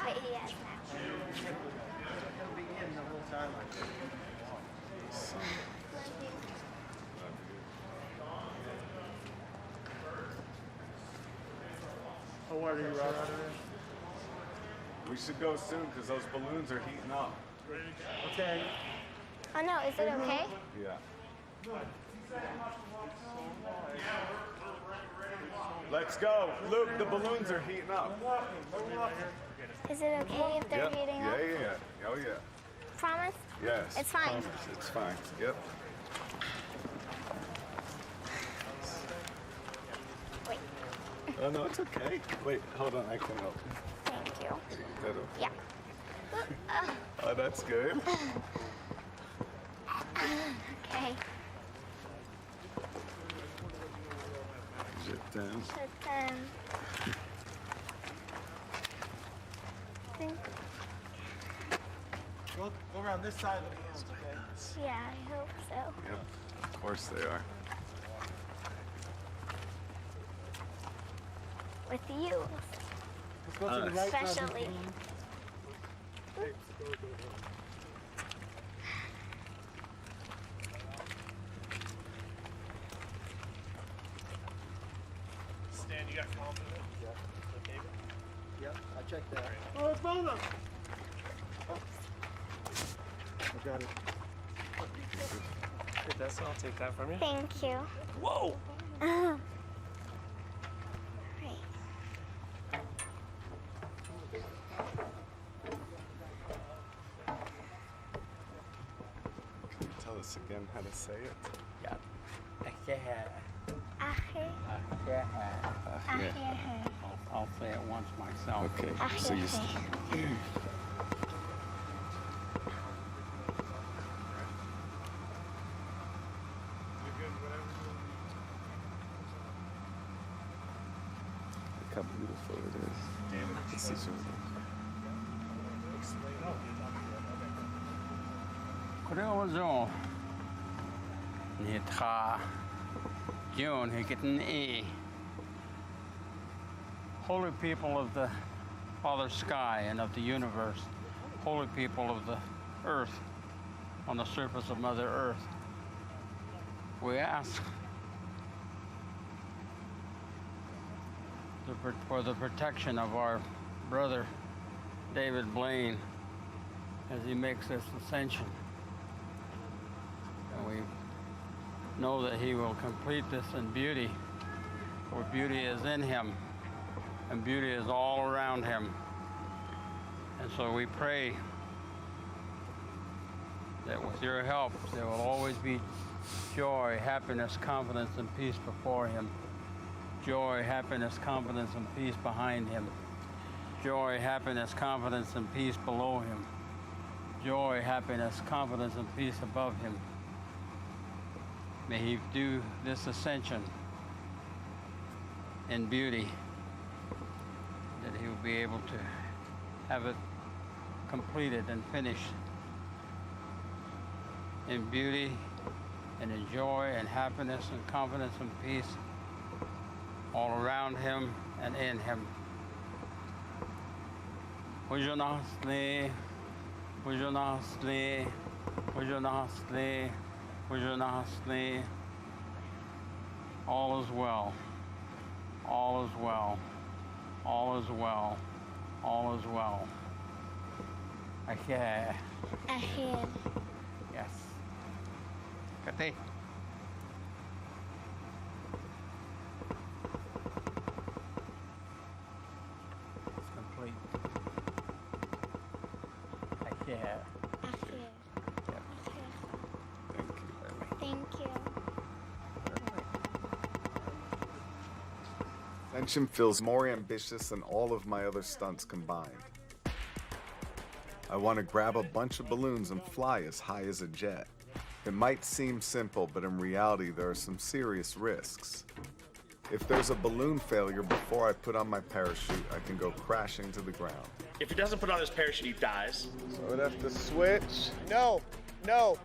but he has now. He'll be in the whole time. Love you. How are you, Rob? We should go soon because those balloons are heating up. Okay. Oh no, is it okay? Yeah. Let's go. Luke, the balloons are heating up. Is it okay if they're Yep. heating Yeah, up? yeah. Oh, yeah. Promise? Yes. It's fine. It's fine. Yep. Wait. Oh, no, it's okay. Wait, hold on. I can help. Thank you. That'll- Yeah. Oh, that's good. Okay. down. Go around this side of the hands, okay? Yeah, I hope so. Yep, of course they are. With you. Let's go to the right side. Especially. Stan, you got confidence? Yeah. Okay. Yep, I checked that. Oh, it's Mona! I got it. Hey, that's, I'll take that from you. Thank you. Whoa! Right. Can you tell us again how to say it? Yeah. I'll say it once myself. Okay, so you... Look how beautiful it is. This is 그래가지고 다 기원했겠니? Holy people of the Father Sky and of the universe, holy people of the earth, on the surface of Mother Earth, we ask for the protection of our brother David Blaine as he makes this ascension. And we know that he will complete this in beauty, for beauty is in him and beauty is all around him. And so we pray that with your help there will always be joy, happiness, confidence, and peace before him. Joy, happiness, confidence, and peace behind him. Joy, happiness, confidence, and peace below him. Joy, happiness, confidence, and peace above him. May he do this ascension in beauty, that he will be able to have it completed and finished in beauty and in joy and happiness and confidence and peace all around him and in him. Pujanasli, Pujanasli, Pujanasli, Pujanasli. All is well. All is well. All is well. All is well. Ahead. Ahead. Yes. Kati. It's complete. Ahead. Ahead. Yep. Thank you. Ascension feels more ambitious than all of my other stunts combined. I want to grab a bunch of balloons and fly as high as a jet. It might seem simple, but in reality there are some serious risks. If there's a balloon failure before I put on my parachute, I can go crashing to the ground. If he doesn't put on his parachute, he dies. So I'd have to switch. No, no.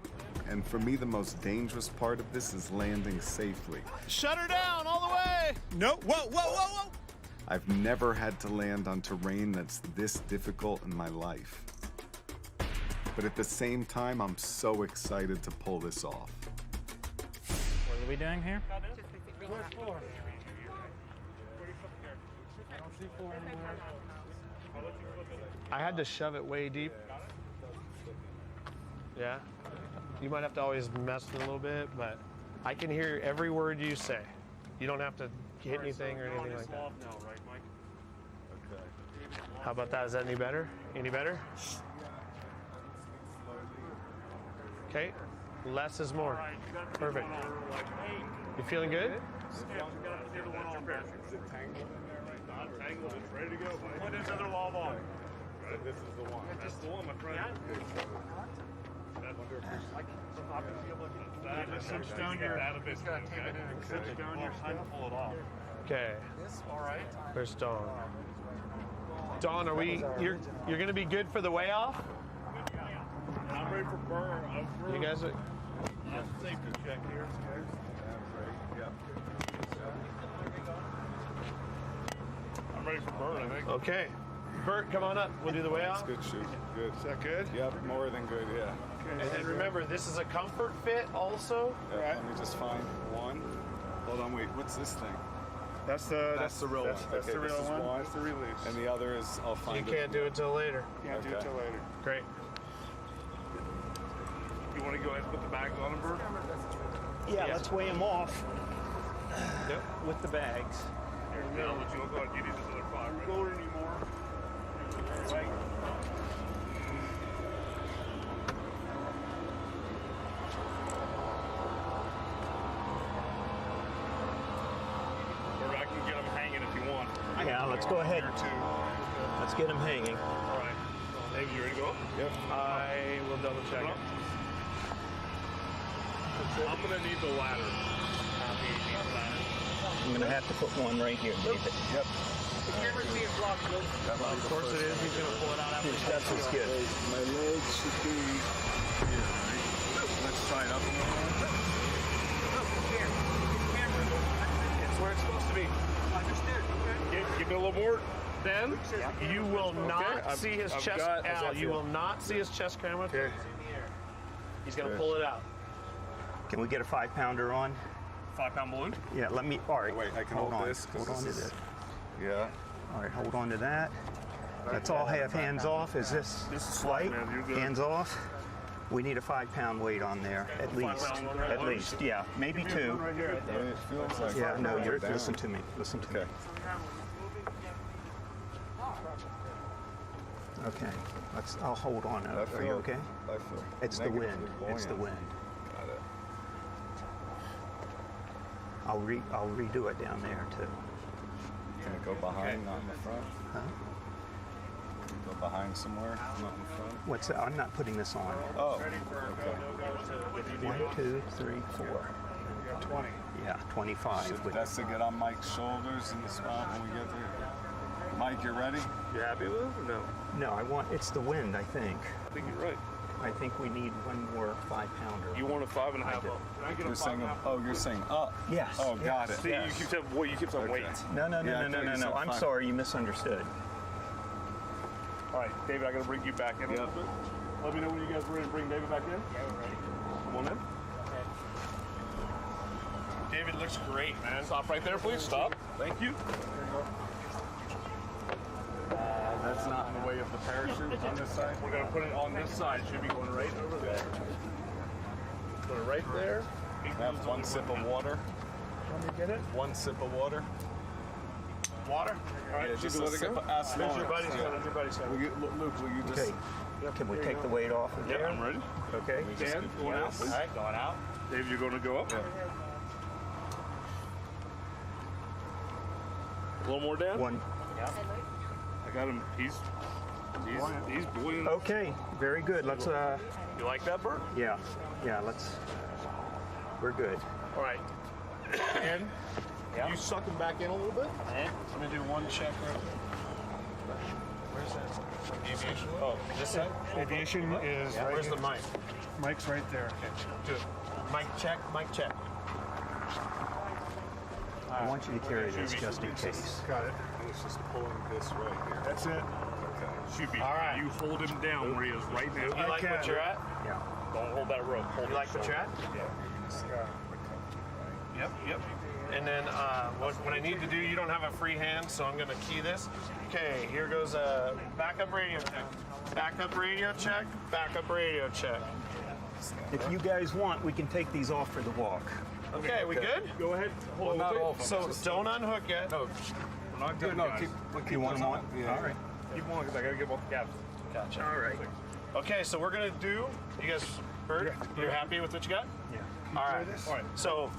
And for me, the most dangerous part of this is landing safely. Shut her down all the way. No, whoa, whoa, whoa, whoa. I've never had to land on terrain that's this difficult in my life. But at the same time, I'm so excited to pull this off. What are we doing here? Where's floor? I don't see floor anywhere. I had to shove it way deep. Yeah. You might have to always mess with it a little bit, but I can hear every word you say. You don't have to hit anything or anything like that. How about that? Is that any better? Any better? Okay. Less is more. Perfect. You feeling good? Tangled, it's ready to go. What is other law on? Right, this is the one. That's the one, my friend. Cinch down your, cinch down your side to pull it off. Okay. All right. Where's Dawn? Dawn, you're gonna be good for the way off? I'm ready for burn. You guys are. Safety check here. I'm ready for burn, I think. Okay. Bert, come on up. We'll do the way off. Good shoot. Good. Is that good? Yep, more than good, yeah. And then remember, this is a comfort fit also. Yep, let me just find one. Hold on, wait, what's this thing? That's the real one. That's Okay, the real this is one. That's the release. And the other is, I'll find You can't do it till later. Can't do it till later. Great. You want to go ahead and put the bags on them, Bert? Yeah, let's weigh them off Yep. with the bags. Here we go. Let you go ahead. You need this other 5. Right? Go anymore. Right. Or I can get them hanging if you want. Yeah, let's go ahead. Let's get them hanging. All right. Dave, you ready to go? Yep. I will double check it. I'm going to need the ladder. I'm going to have to put one right here, David. Yep. Of course it is. He's going to pull it out after That's what's good. My legs should be here, right? Let's try it up a little bit. It's where it's supposed to be. Give me a little more, Dan. You will not see his I've chest. got- Al, you will not see his chest camera. Okay. He's going to pull it out. Can we get a 5-pounder on? 5-pound balloon. Yeah, let me. All right. Wait, I can hold hold on. this, 'cause Hold on to this is- this. Yeah. All right, hold on to that. Let's all have hands off. Is this This is light? man, you're good. Hands off. We need a 5-pound weight on there, at least. 5 pound At least, yeah. Maybe 2. Right here. It feels like Yeah, no, you're. down. Listen to me. Listen to me. Okay. I'll hold on. Are you okay? I feel It's the negatively wind. It's the buoyant. wind. Got it. I'll redo it down there too. Can it go behind, not in the front? Huh? Can it go behind somewhere, not in the front? What's that? I'm not putting this on. Oh, okay. 1, 2, 3, 4. 20. Yeah, 25. With That's to get on Mike's shoulders in the spot when we get there. Mike, you ready? You happy with it or no? No, it's the wind, I think. I think you're right. I think we need one more 5-pounder. You want a 5.5 do. up? Can I get You're a saying, 5.5? oh, you're saying up. Yes. Oh, got it. See, you keep saying weight. You keep saying weight. No. Yeah, I thought you said I'm 5. sorry, you misunderstood. All right, David, I got to bring you back in a little bit. Let me know when you guys are ready to bring David back in. Yeah, we're ready. Come on in. David looks great, man. Stop right there, please. Stop. Thank you. That's not in the way of the parachute on this side? We're going to put it on this side. Should be going right over there. Put it right there. Have one sip of water. Let me get it. One sip of water. Water? All right, Yeah, just a sip of ask There's your Lawrence. buddy's Yeah. coming. Your buddy's coming. Will you, Luke, will you just... Okay. Can we take the weight off of Yeah, there? I'm ready. Okay. Dan, going out. All right, going out. Dave, you're going to go up. Yeah. A little more, Dan. One. Yeah. I got him. He's buoyant. Okay. Very good. Let's. You like that, Bert? Yeah. Let's. We're good. All right. And you suck him back in a little bit. Let me do one check right. Where's that? Aviation. Oh, this side. Aviation is Yeah. right Where's here. the mic? Mike's right there. Do it. Mic check. Mic check. I want you to carry this just in case. Got it. It's just pulling this right here. That's it. Okay. Shuby, All right. you hold him down where he is right now. You like what you're at? Yeah. Don't hold that rope. Hold You like what you're at? Yeah. Yep. And then what I need to do, you don't have a free hand, so I'm going to key this. Okay, here goes a backup radio check. Backup radio check. Backup radio check. If you guys want, we can take these off for the walk. Okay, we good? Go ahead. Well, Hold not it. all of them. So don't unhook yet. No, We're not done, no, guys. keep You want them on? Yeah. All right. Keep on, because I got to get both cabs. Gotcha. All right. Okay, so we're going to do, you guys, Bert, you're happy with what you got? Yeah. All right. All right. So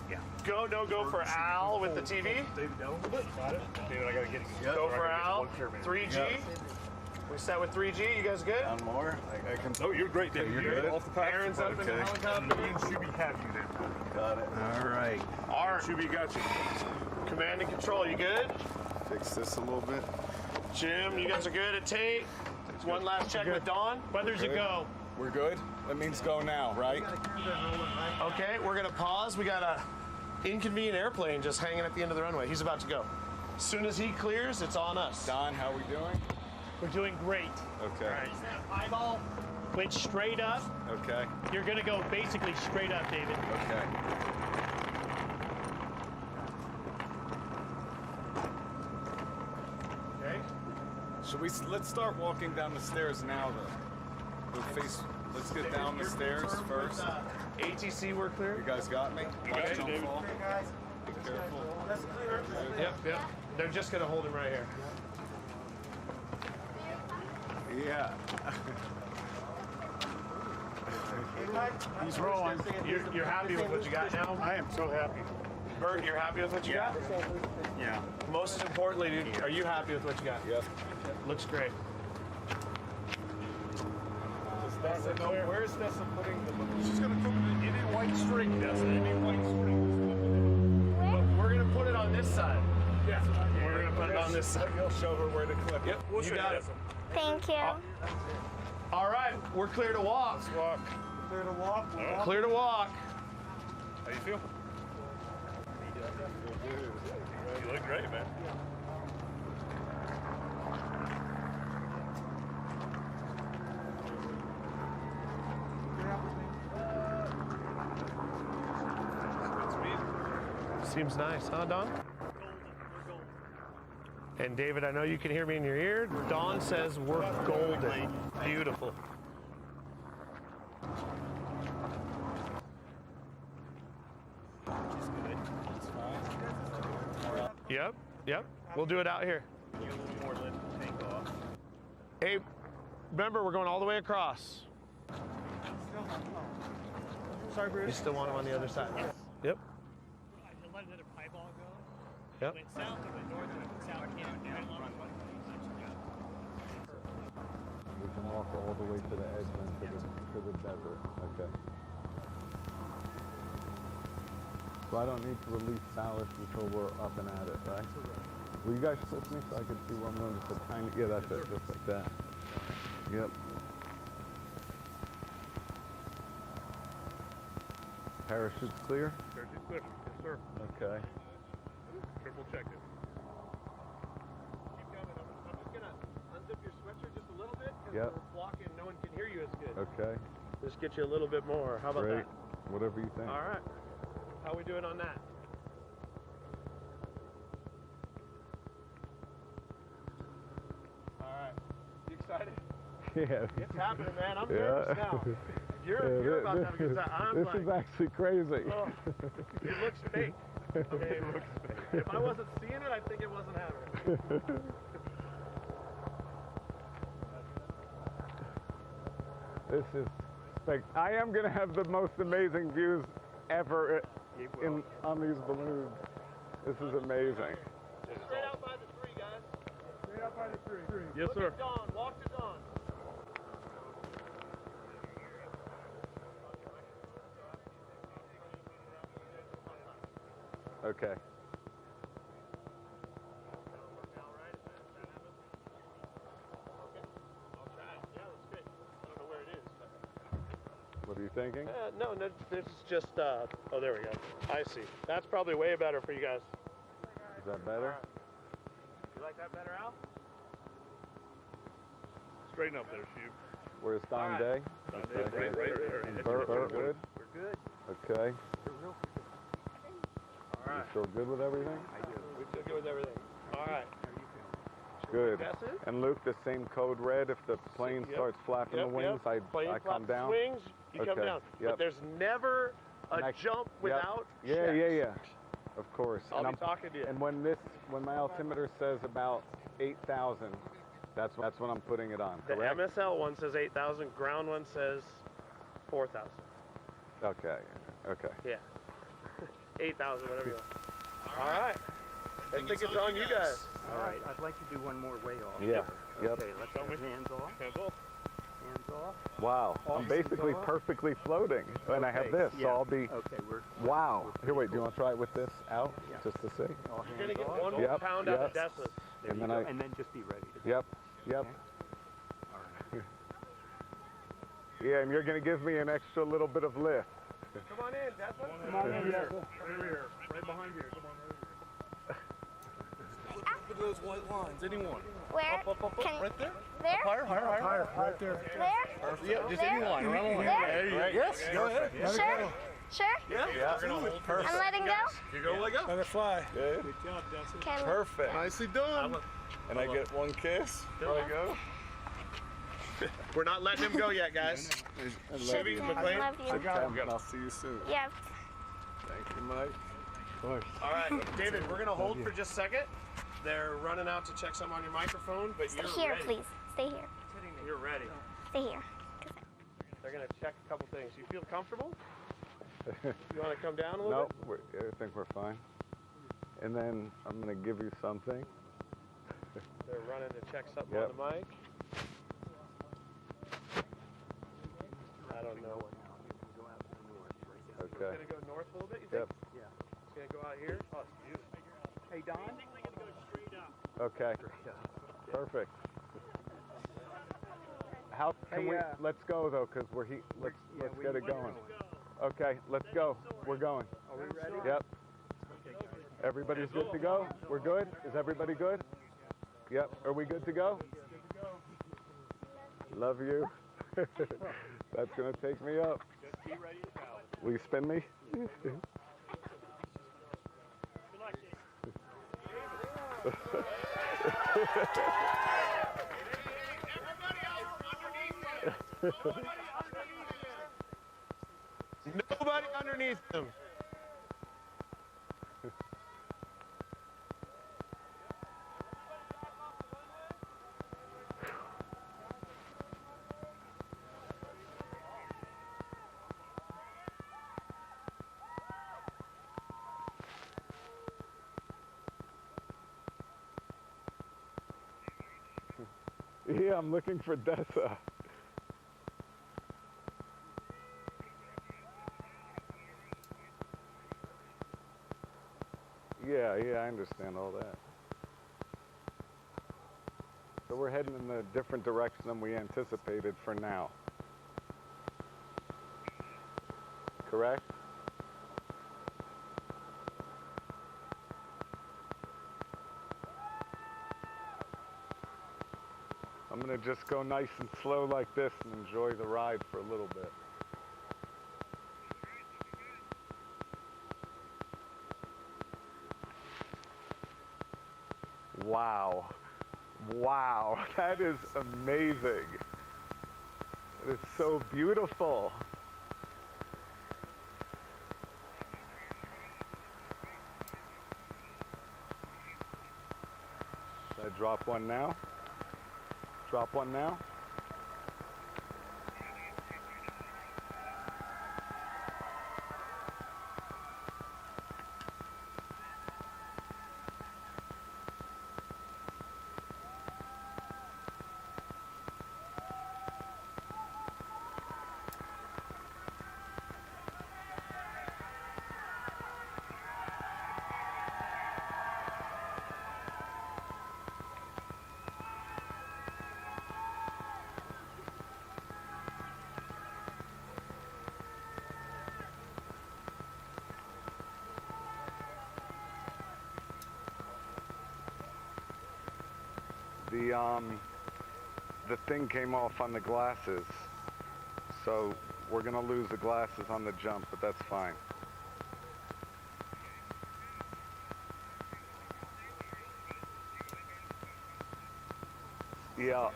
go, no go for Al with the TV. David, down a little bit. Got it. David, I got to get you. Go for Al. 3G. We set with 3G. You guys good? Down more. I can. No, you're great, David. you're You're good. off the path. Aaron's up in the Okay. helicopter. Me and Shuby have you then. Got it. All right. Art. Shuby got you. Command and control, you good? Fix this a little bit. Jim, you guys are good at take? One last check with Dawn. Weather's a go. We're good? That means go now, right? Okay, we're gonna pause. We got a inconvenient airplane just hanging at the end of the runway. He's about to go. As soon as he clears, it's on us. Don, how we doing? We're doing great. Okay. All right. Eyeball, went straight up. Okay. You're gonna go basically straight up, David. Okay. Okay. Let's start walking down the stairs now, though. Let's get down the stairs first. ATC, we're clear. You guys got me? Okay, Don't David. fall. guys. Be careful. That's clear. Yep. They're just gonna hold him right here. Yeah. He's rolling. You're happy with what you got now? I am so happy. Bert, you're happy with what you got? Yeah. Most importantly, dude, are you happy with what you got? Yep. Looks great. Where's Nessa putting the balloon? She's gonna put it in a white string, Nessa. In a white string. We're gonna put it on this side. Yeah. We're gonna put it on this side. You'll show her where to clip it. Yep. You got it. Thank you. All right, we're clear to walk. Let's walk. Clear to walk. Clear to walk. How you feel? You look great, man. Seems nice, huh, Don? And David, I know you can hear me in your ear. Dawn says we're golden. Beautiful. Yep. We'll do it out here. Hey, remember, we're going all the way across. Sorry, Bruce. You still want him on the other side? Yep. I let another pieball go. Yep. Went south and went north and went south. We can walk all the way to the edge then to the desert. Okay. So I don't need to release ballast until we're up and at it, right? Will you guys flip me so I can see where I'm going? Just a tiny, yeah, that's it, just like that. Yep. Parachute's clear? Parachute's clear. Yes, sir. Okay. Triple check it. Keep coming. I'm just gonna unzip your sweatshirt just a little bit because Yep. we're blocking. No one can hear you as good. Okay. Just get you a little bit more. How about Great. that? Whatever you think. All right. How we doing on that? All right. You excited? Yeah. It's happening, man. I'm nervous now. You're about to have a good time. I'm this like, is actually crazy. oh, it looks fake. Okay, it looks fake. If I wasn't seeing it, I'd think it wasn't happening. This is I am going to have the most amazing views ever on these balloons. This is amazing. Straight out by the tree, guys. Straight out by the tree. Yes, sir. Dawn, walk to Dawn. Okay. What are you thinking? No, this is just, oh, there we go. I see. That's probably way better for you guys. Is that better? You like that better, Al? Straighten up there, Steve. Where's Don Day? Don Day's right there. And Bert good? We're good. Okay. All You right. still good with everything? I do. We feel good with everything. All right. Good. That's it? And Luke, the same code red. If the plane Yep. starts flapping Yep, the wings, yep. Plane I come flaps down. Wings, you come Okay. down. Yep. But there's never a jump without checks. Yeah. Of course. I'll and be talking to you. And when my altimeter says about 8,000, that's when I'm putting it on. The Correct? MSL one says 8,000. Ground one says 4,000. Okay. Yeah. 8,000, whatever you want. All right. I think it's on you guys. All right, I'd like to do one more way off. Yeah. Yep. Okay, let's have hands off. Hands off. Wow, I'm basically perfectly floating, and I have this, so I'll be. Okay, Wow. Here, wait. Do you want to try it with this out, just to see? You're gonna get one more pound out of Desmond. And then and then just be ready. Yep. Yep. Yeah, and you're gonna give me an extra little bit of lift. Come on in, Desmond. Come on in, Desmond. Right here. Right behind you. Come on, right here. Look at those white lines. Anyone? Where? Right there. There? Higher. Right there. There? Yeah, just There? any line. Around the line. There? There you go. Yes, go ahead. Sure? Sure? Yeah. I'm letting go? You go, let go. Let it fly. Good. Good job, Dustin. Okay, Perfect. Nicely done. And I get one kiss before I go. We're not letting him go yet, guys. Shit, McLean. love you. I got him. I'll see you soon. Yeah. Thank you, Mike. Of course. All right, David, we're gonna hold for just a second. They're running out to check something on your microphone, but Stay you're here, ready. please. Stay here. You're ready. Stay here. They're gonna check a couple things. You feel comfortable? You want to come down a little No, bit? I think we're fine. And then I'm gonna give you something. They're running to check something Yep. on the mic. I don't know. Okay. It's gonna go north a little bit, you think? Yep. Yeah. It's gonna go out here. Oh, it's beautiful. Hey, Don. Okay. Perfect. How can Hey, we? Let's go though, cause let's get it going. Okay, let's go. We're going. Are we ready? Yep. Everybody's good to go? We're good? Is everybody good? Yep. Are we good to go? Love you. That's gonna take me up. Just be ready to go. Will you spin me? Nobody underneath him. Yeah, I'm looking for Dessa. Yeah, I understand all that. So we're heading in a different direction than we anticipated for now. Correct? I'm gonna just go nice and slow like this and enjoy the ride for a little bit. Wow. Wow, that is amazing. It is so beautiful. Should I drop one now? Drop one now? The thing came off on the glasses, so we're gonna lose the glasses on the jump, but that's fine. Yeah.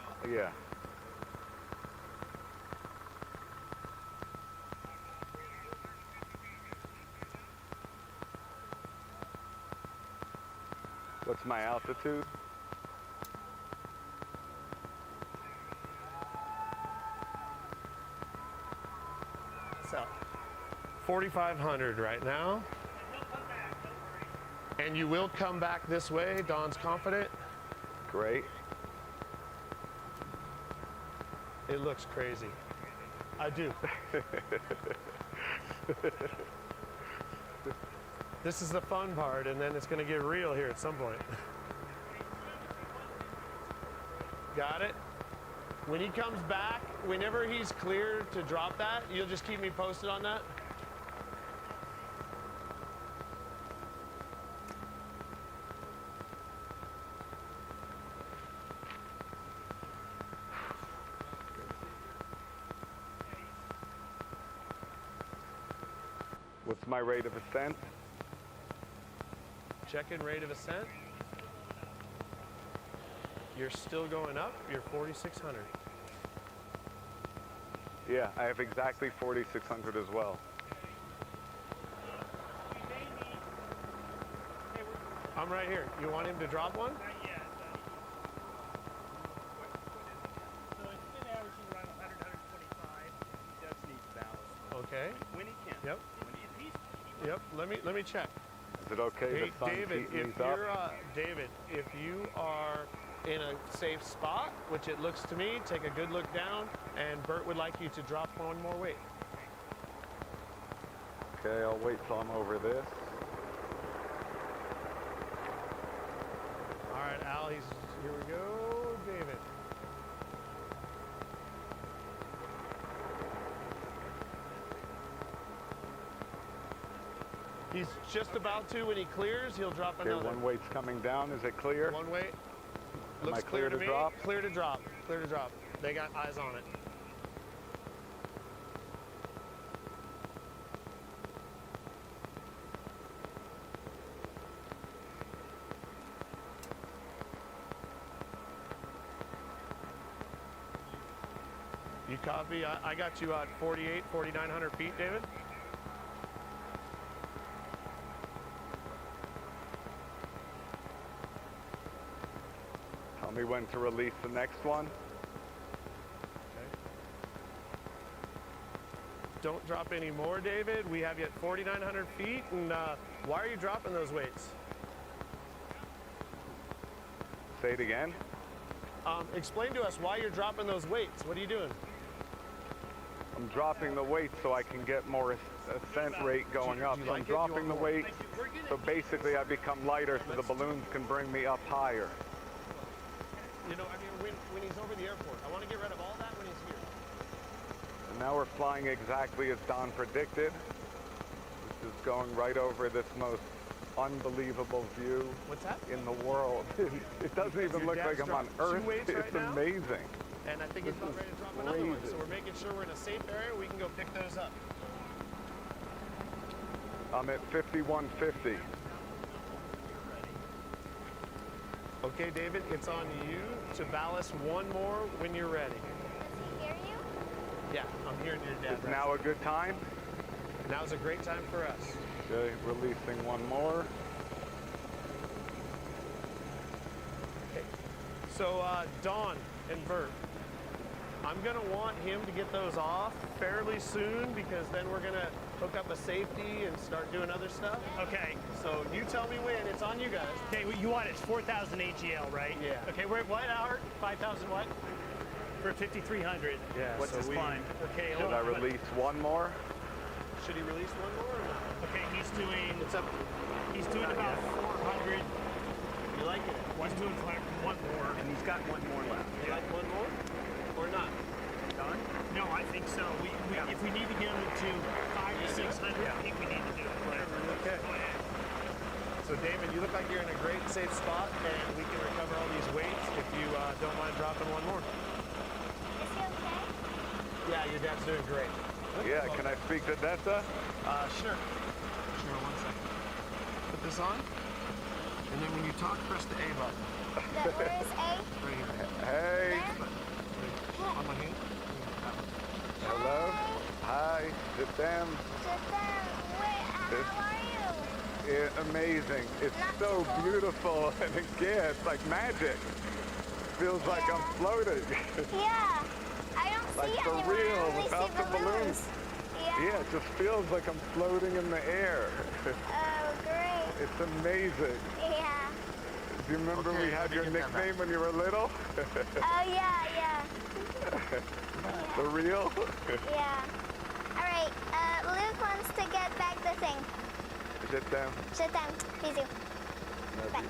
What's my altitude? So, 4,500 right now. And you will come back this way, Don's confident. Great. It looks crazy. I do. This is the fun part, and then it's going to get real here at some point. Got it? When he comes back, whenever he's clear to drop that, you'll just keep me posted on that? What's my rate of ascent? Check-in rate of ascent. You're still going up. You're 4,600. Yeah, I have exactly 4,600 as well. I'm right here. You want him to drop one? Not yet. So it's been averaging around 100, 125. He does need ballast. Okay. When he can. Yep. When he's Yep. Let me check. Is it okay Hey, the sun's David, heating if these up? you're David, if you are in a safe spot, which it looks to me, take a good look down, and Bert would like you to drop one more weight. Okay, I'll wait till I'm over this. All right, Al, here we go, David. He's just about to. When he clears, he'll drop Okay, another. one weight's coming down. Is it clear? One weight. Am Looks I clear to me. drop? Clear to drop. Clear to drop. They got eyes on it. You copy? I got you at 4,900 feet, David. Tell me when to release the next one. Don't drop any more, David. We have you at 4,900 feet. And why are you dropping those weights? Say it again. Explain to us why you're dropping those weights. What are you doing? I'm dropping the weight so I can get more ascent rate going up. Do you So like I'm it? Do you dropping want the more? weight so basically I become lighter so the balloons can bring me up higher. You know, I mean, when he's over the airport, I want to get rid of all that when he's here. And now we're flying exactly as Don predicted. This is going right over this most unbelievable view in the world. It doesn't even look like I'm on Earth. It's amazing. And I think he's about ready to drop another one. So we're making sure we're in a safe area. We can go pick those up. I'm at 5150. Okay, David, it's on you to ballast one more when you're ready. Does he hear you? Yeah, I'm hearing your dad. Is now a good time? Now's a great time for us. Okay, releasing one more. Okay. So, Dawn and Bert, I'm going to want him to get those off fairly soon because then we're going to hook up a safety and start doing other stuff. Okay. So you tell me when. It's on you guys. Okay, what you want is 4,000 AGL, right? Yeah. Okay, we're at what hour? 5,000 what? For 5,300. Yeah. What's so his climb? Okay, Should hold I on. release one more? Should he release one more or not? Okay, he's doing. It's up. He's doing about 400. You like it? He's doing one more. And he's got one more left. You like one more? Or not? Done? No, I think so. If we need to get him to 500 to 600, I think we need to do it. Okay. So David, you look like you're in a great safe spot, and we can recover all these weights if you don't mind dropping one more. Is he okay? Yeah, your dad's doing great. Yeah, can I speak to Dessa? Sure. Sure, one second. Put this on, and then when you talk, press the A button. Where is A? Right here. Hey. On my hand. Hello. Hi. Sit down. How are you? Amazing. It's so beautiful. And again, it's like magic. Feels like I'm floating. Yeah. I don't Like see for anyone. I real, only without see the balloons. Yeah. Yeah, it just feels like I'm floating in the air. Oh, great. It's amazing. Yeah. Do you remember we had your nickname when you were little? Oh, yeah. For real? Yeah. All right, Luke wants to get back the thing. Sit down. Sit down. Easy. Bye.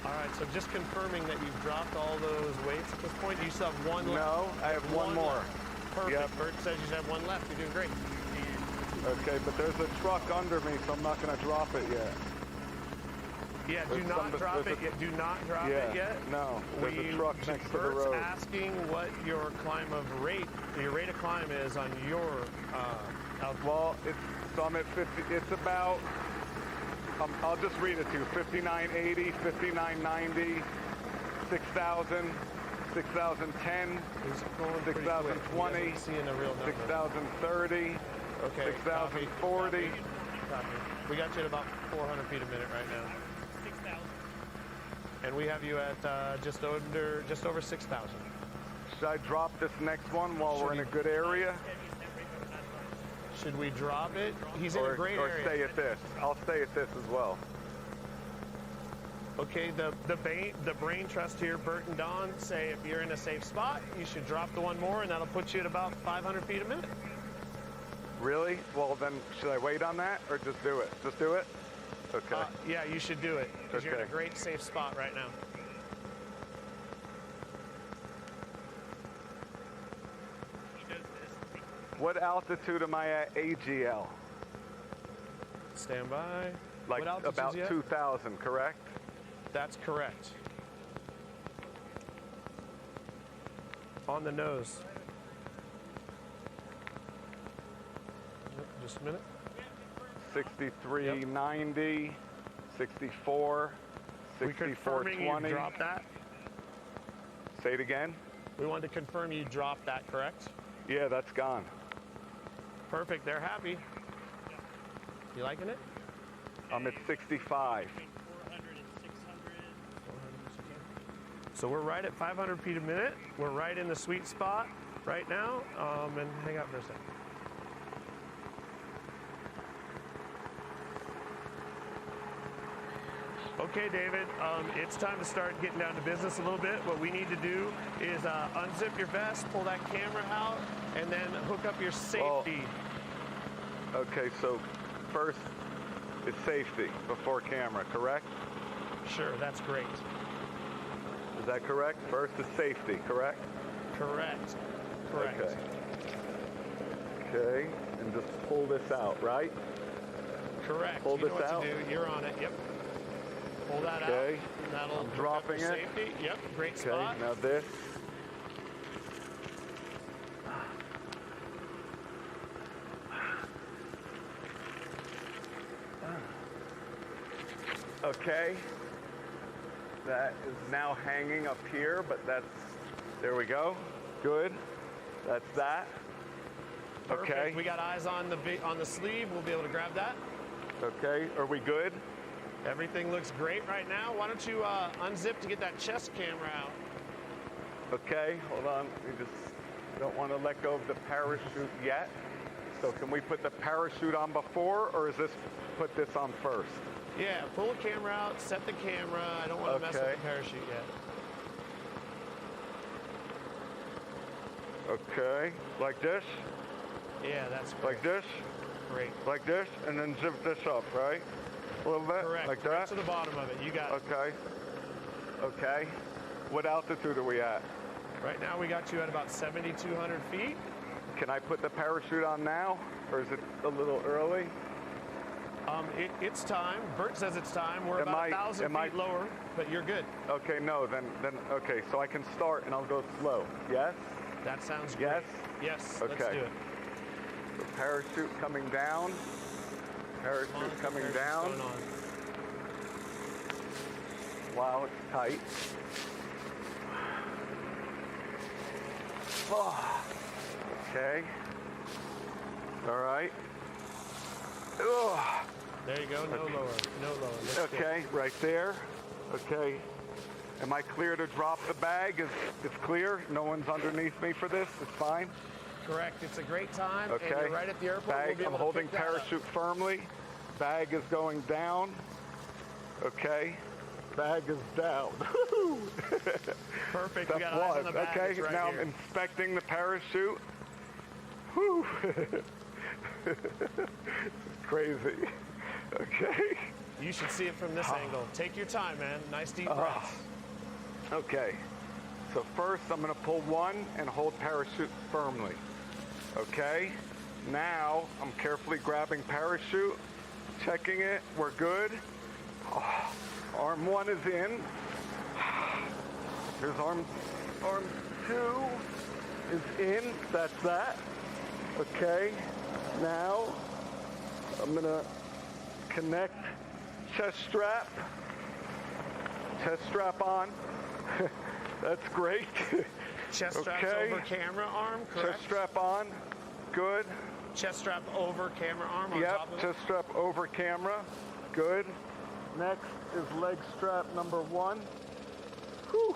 All right, so just confirming that you've dropped all those weights at this point. You still have one left. No, I have one more. Left. Perfect. Yep. Bert says you have one left. You're doing great. Okay, but there's a truck under me, so I'm not going to drop it yet. Yeah, do not drop it yet. Do not drop it yet. No, there's a truck next to the Bert's road. asking what your climb of rate, your rate of climb is on your altitude. Well, so I'm at 50. It's about. I'll just read it to you. 5980, 5990, 6000, 6010, 6020, 6030. Okay. 6040. Copy. We got you at about 400 feet a minute right now. 6,000. And we have you at just over 6,000. Should I drop this next one while we're in a good area? Should we drop it? He's in a great area. Or stay at this. I'll stay at this as well. Okay, the brain trust here, Bert and Don, say if you're in a safe spot, you should drop the one more, and that'll put you at about 500 feet a minute. Really? Well, then should I wait on that or just do it? Just do it? Okay. Yeah, you should do it because you're in a great safe spot right now. What altitude am I at AGL? Stand by. Like about 2,000, correct? That's correct. On the nose. Just a minute. 6390, 64, 6420. You dropped that? Say it again. We wanted to confirm you dropped that, correct? Yeah, that's gone. Perfect. They're happy. You liking it? I'm at 65. So we're right at 500 feet a minute. We're right in the sweet spot right now. And hang out for a second. Okay, David, it's time to start getting down to business a little bit. What we need to do is unzip your vest, pull that camera out, and then hook up your safety. Well, okay, so first it's safety before camera, correct? Sure, that's great. Is that correct? First is safety, correct? Correct. Correct. Okay. Okay, and just pull this out, right? Correct. Pull you this know what out. To do. You're on it. Yep. Pull that out. Okay. That'll I'm dropping it. Safety. Yep. Great Okay. spot. Now this. Okay. That is now hanging up here, but there we go. Good. That's that. Perfect. Okay. We got eyes on the sleeve. We'll be able to grab that. Okay. Are we good? Everything looks great right now. Why don't you unzip to get that chest camera out? Okay. Hold on. We just don't want to let go of the parachute yet. So can we put the parachute on before, or is this put this on first? Yeah, pull the camera out, set the camera. I don't want to mess with the parachute yet. Okay, like this? Yeah, that's great. Like this? Great. Like this, and then zip this up, right? A little bit? Correct. Like Right that? to the bottom of it. You got it. Okay. Okay. What altitude are we at? Right now we got you at about 7,200 feet. Can I put the parachute on now, or is it a little early? It's time. Bert says it's time. We're about 1,000 feet lower, but you're good. Okay, no, then okay, so I can start and I'll go slow. Yes? That sounds great. Yes? Yes, okay. Let's do it. The parachute coming down. Parachute coming down. Wow, it's tight. Oh. Okay. All right. Oh. There you go. No lower. No lower. Let's okay, right there. Okay. Am I clear to drop the bag? It's clear? No one's underneath me for this? It's fine? Correct. It's a great time. Okay. And you're right at the airport. Bag, We'll be able I'm holding to pick that up. parachute firmly. Bag is going down. Okay. Bag is down. Perfect. Step We got eyes on the bag. Okay, It's right now here. I'm inspecting the parachute. Whew. Crazy. Okay. You should see it from this angle. Take your time, man. Nice deep breaths. Okay. So first I'm going to pull one and hold parachute firmly. Okay. Now I'm carefully grabbing parachute, checking it. We're good. Arm one is in. Here's arm two is in. That's that. Okay. Now I'm gonna connect chest strap. Chest strap on. That's great. Chest straps over camera arm, correct? Chest strap on. Good. Chest strap over camera arm on Yep, top of it? chest strap over camera. Good. Next is leg strap number one. Whew.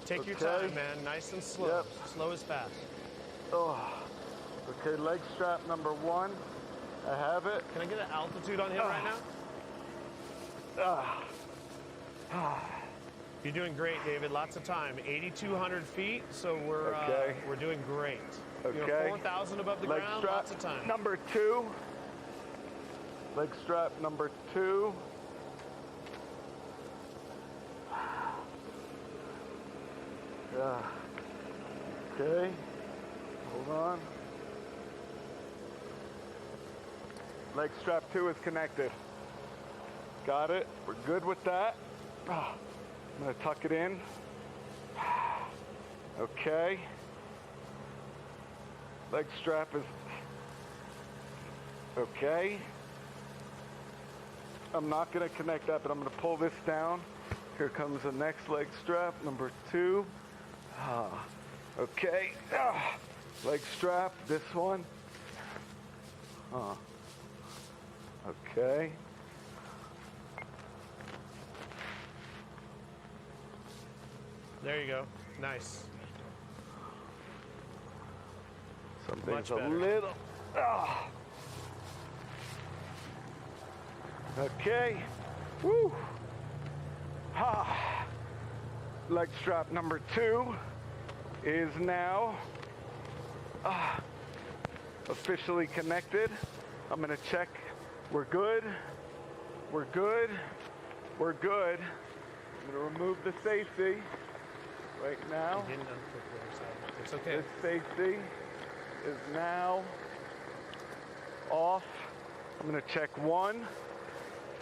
Take your time, man. Nice and slow. Yep. Slow is fast. Oh. Okay, leg strap number one. I have it. Can I get an altitude on him right now? You're doing great, David. Lots of time. 8,200 feet, so we're doing great. Okay. You know, 4,000 above the leg ground, strap lots of time. number two. Leg strap number two. Yeah. Okay. Hold on. Leg strap 2 is connected. Got it. We're good with that. I'm going to tuck it in. Okay. Leg strap is okay. I'm not going to connect that, but I'm going to pull this down. Here comes the next leg strap, number 2. Okay. Leg strap, this one. Okay. There you go. Nice. Something's Much a better. little. Okay. Woo. Leg strap number 2 is now officially connected. I'm gonna check. We're good. We're good. We're good. I'm gonna remove the safety right now. It's okay. This safety is now off. I'm gonna check 1,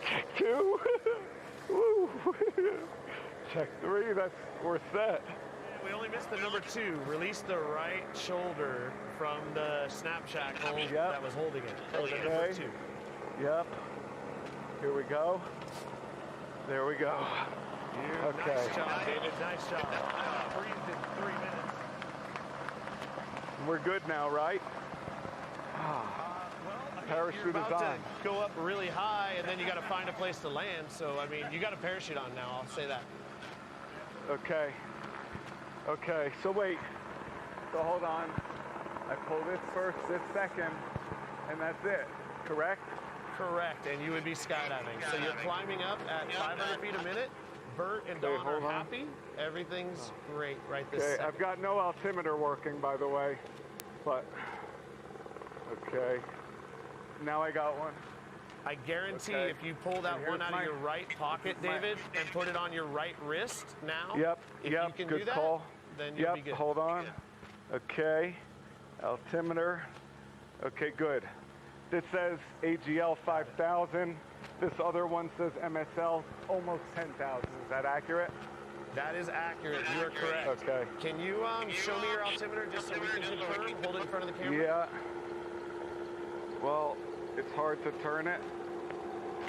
check 2, woo. Check 3. We're set. We only missed the number 2. Release the right shoulder from the snap shackle that was holding it. That was the number 2. Yep. Here we go. There we go. Okay. Nice job, David. Nice job. Breathed in 3 minutes. We're good now, right? Parachute You're about is to on. go up really high, and then you got to find a place to land. So, I mean, you got a parachute on now. I'll say that. Okay. Okay, so wait. So hold on. I pull this first, this second, and that's it, correct? Correct, and you would be skydiving. So you're climbing up at 500 feet a minute. Bert and Don are happy. Everything's great right this Okay, second. I've got no altimeter working, by the way, but, okay. Now I got one. I guarantee Okay. if you pull that And here's one out of my- your right pocket, David, and put it on your right wrist now, if you can good do that, call. then you'll be good. Hold on. Okay, altimeter. Okay, good. This says AGL 5,000. This other one says MSL almost 10,000. Is that accurate? That is accurate. You are correct. Okay. Can you show me your altimeter just so we can confirm? Hold it in front of the camera. Yeah. Well, it's hard to turn it.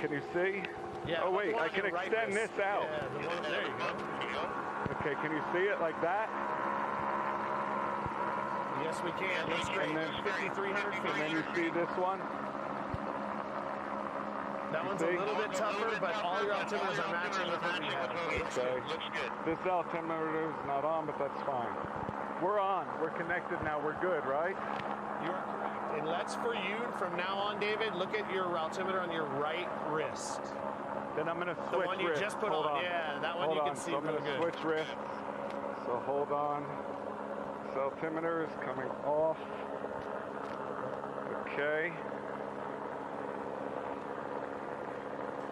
Can you see? Yeah. Oh the wait, one I on can your right extend wrist. this out. Yeah, the one, there you go. Okay, can you see it like that? Yes, we can. Looks great. And then 5,300 feet. And then you see this one? That one's a little bit tougher, but all your altimeters are matching with what we have. Okay. This altimeter is not on, but that's fine. We're on. We're connected now. We're good, right? You are correct. And let's, for you, from now on, David, look at your altimeter on your right wrist. Then I'm going to switch The one you wrist. just put Hold on. Yeah, that one Hold you on. can see so I'm real going to good. switch wrist. So hold on. This altimeter is coming off. Okay.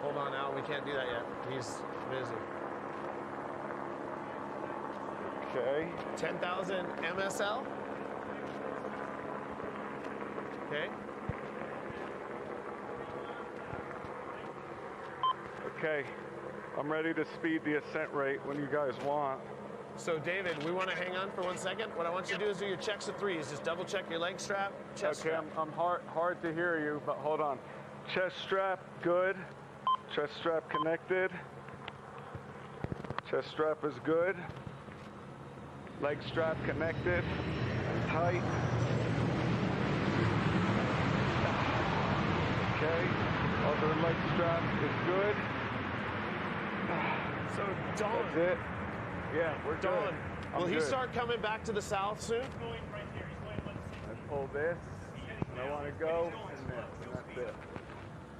Hold on, Al. We can't do that yet. He's busy. Okay. 10,000 MSL. Okay. Okay. I'm ready to speed the ascent rate when you guys want. So, David, we want to hang on for 1 second. What I want you to do is do your checks of threes. Just double check your leg strap, chest strap. I'm hard to hear you, but hold on. Chest strap, good. Chest strap connected. Chest strap is good. Leg strap connected. Tight. Okay. Other leg strap is good. So, Don. That's it. Yeah, we're Don, good. will he good. start coming back to the south soon? I pull this, and I want to go, and this, and that's it.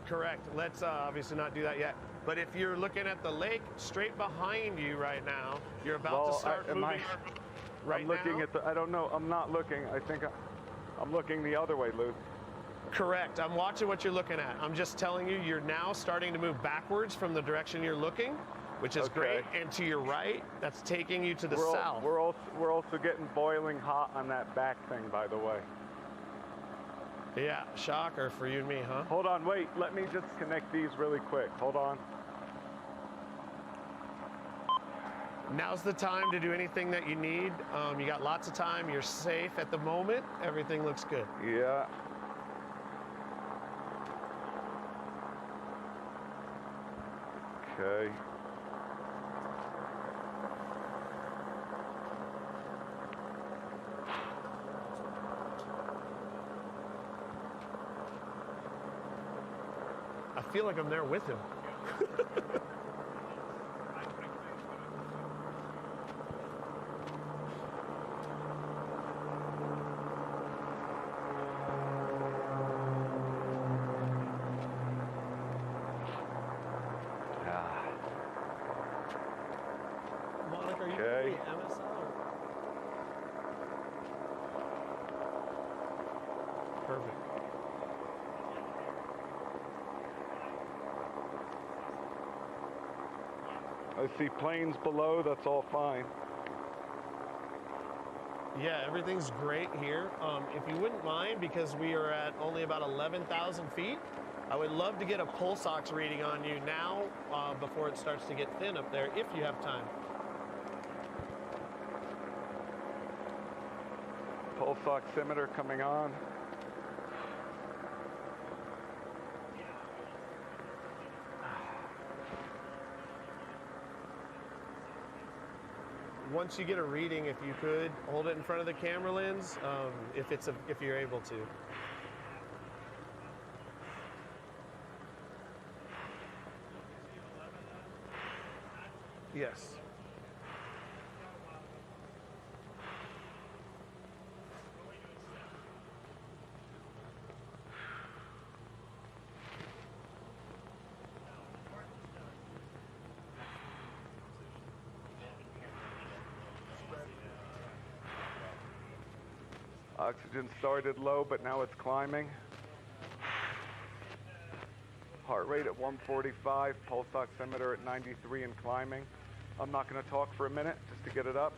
Correct. Let's obviously not do that yet. But if you're looking at the lake straight behind you right now, you're about to start moving. I'm looking now? at the. I don't know. I'm not looking. I think I'm looking the other way, Luke. Correct. I'm watching what you're looking at. I'm just telling you, you're now starting to move backwards from the direction you're looking, which is great. And to your right, that's taking you to the south. We're also getting boiling hot on that back thing, by the way. Yeah, shocker for you and me, huh? Hold on, wait. Let me just connect these really quick. Hold on. Now's the time to do anything that you need. You got lots of time. You're safe at the moment. Everything looks good. Yeah. Okay. I feel like I'm there with him. Monica, are you Okay. MSL? Perfect. I see planes below. That's all fine. Yeah, everything's great here. If you wouldn't mind, because we are at only about 11,000 feet, I would love to get a pulse ox reading on you now before it starts to get thin up there, if you have time. Pulse oximeter coming on. Once you get a reading, if you could, hold it in front of the camera lens, if you're able to. Yes. Oxygen started low, but now it's climbing. Heart rate at 145, pulse oximeter at 93 and climbing. I'm not going to talk for a minute just to get it up.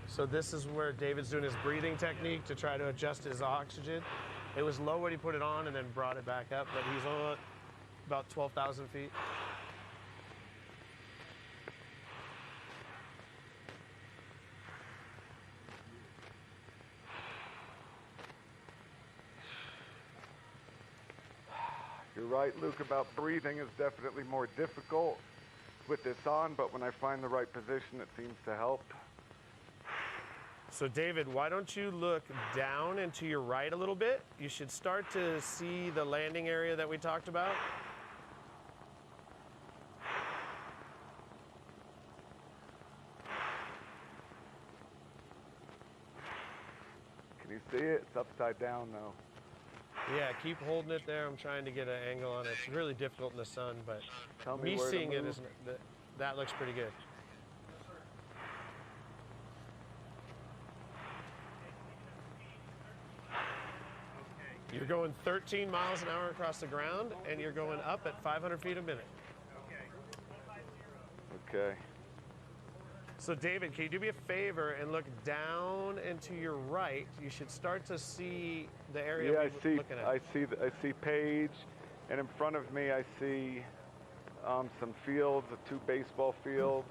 So this is where David's doing his breathing technique to try to adjust his oxygen. It was low when he put it on and then brought it back up, but he's on about 12,000 feet. You're right, Luke, about breathing is definitely more difficult with this on, but when I find the right position, it seems to help. So David, why don't you look down and to your right a little bit? You should start to see the landing area that we talked about. see it? It's upside down though. Yeah, keep holding it there. I'm trying to get an angle on it. It's really difficult in the sun, but Tell me me where to seeing it move. that looks pretty good. You're going 13 miles an hour across the ground, and you're going up at 500 feet a minute. Okay. So David, can you do me a favor and look down and to your right? You should start to see the area Yeah, we're looking at. I see Page, and in front of me I see some fields, 2 baseball fields.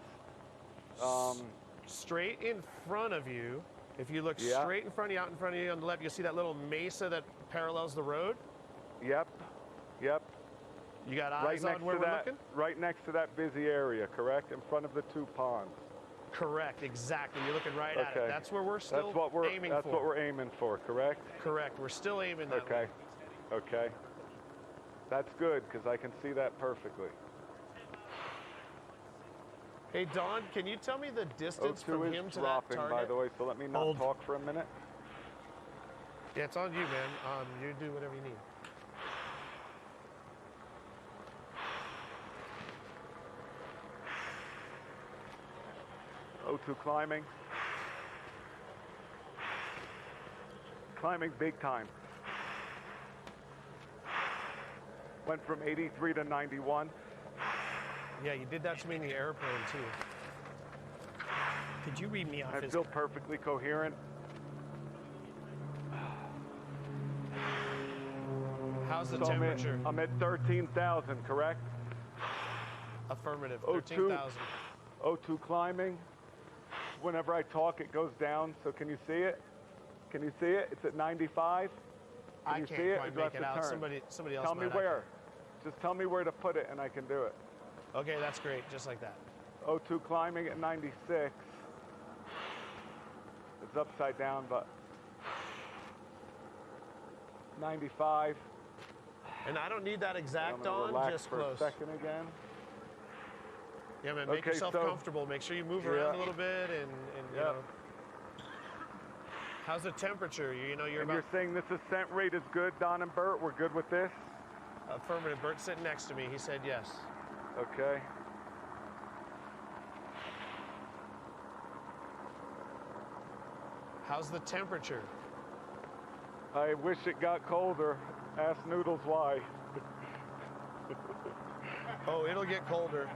Straight in front of you, if you look Yeah. straight in front of you, out in front of you on the left, you'll see that little mesa that parallels the road. Yep. You got eyes on where we're looking? Right next to that busy area, correct? In front of the 2 ponds. Correct, exactly. You're looking right at it. Okay. That's where we're still That's what we're aiming for. That's what we're aiming for, correct? Correct. We're still aiming that way. Okay. That's good because I can see that perfectly. Hey, Don, can you tell me the distance O2 from is him to dropping, that by target? the way, so let me not talk for a minute. Yeah, it's on you, man. You do whatever you need. O2 climbing. Climbing big time. Went from 83 to 91. Yeah, you did that to me in the airplane, too. Could you read me off I his... feel perfectly coherent. How's the So temperature? I'm at 13,000, correct? Affirmative, O2, 13,000. O2 climbing. Whenever I talk, it goes down. So can you see it? Can you see it? It's at 95. I you can't see it? quite Or do I make have it to out. turn? Somebody else Tell me might. where. Just tell me where to put it, and I can do it. Okay, that's great. Just like that. O2 climbing at 96. It's upside down, but 95. And I don't need that exact I'm gonna on, relax just for close. a second again. Yeah, man, make Okay, yourself so- comfortable. Make sure you move around a little bit, and you Yep. know. How's the temperature? You know, you're And about you're saying this ascent rate is good, Don and Bert? We're good with this? affirmative. Bert's sitting next to me. He said yes. Okay. How's the temperature? I wish it got colder. Ask Noodles why. Oh, it'll get colder.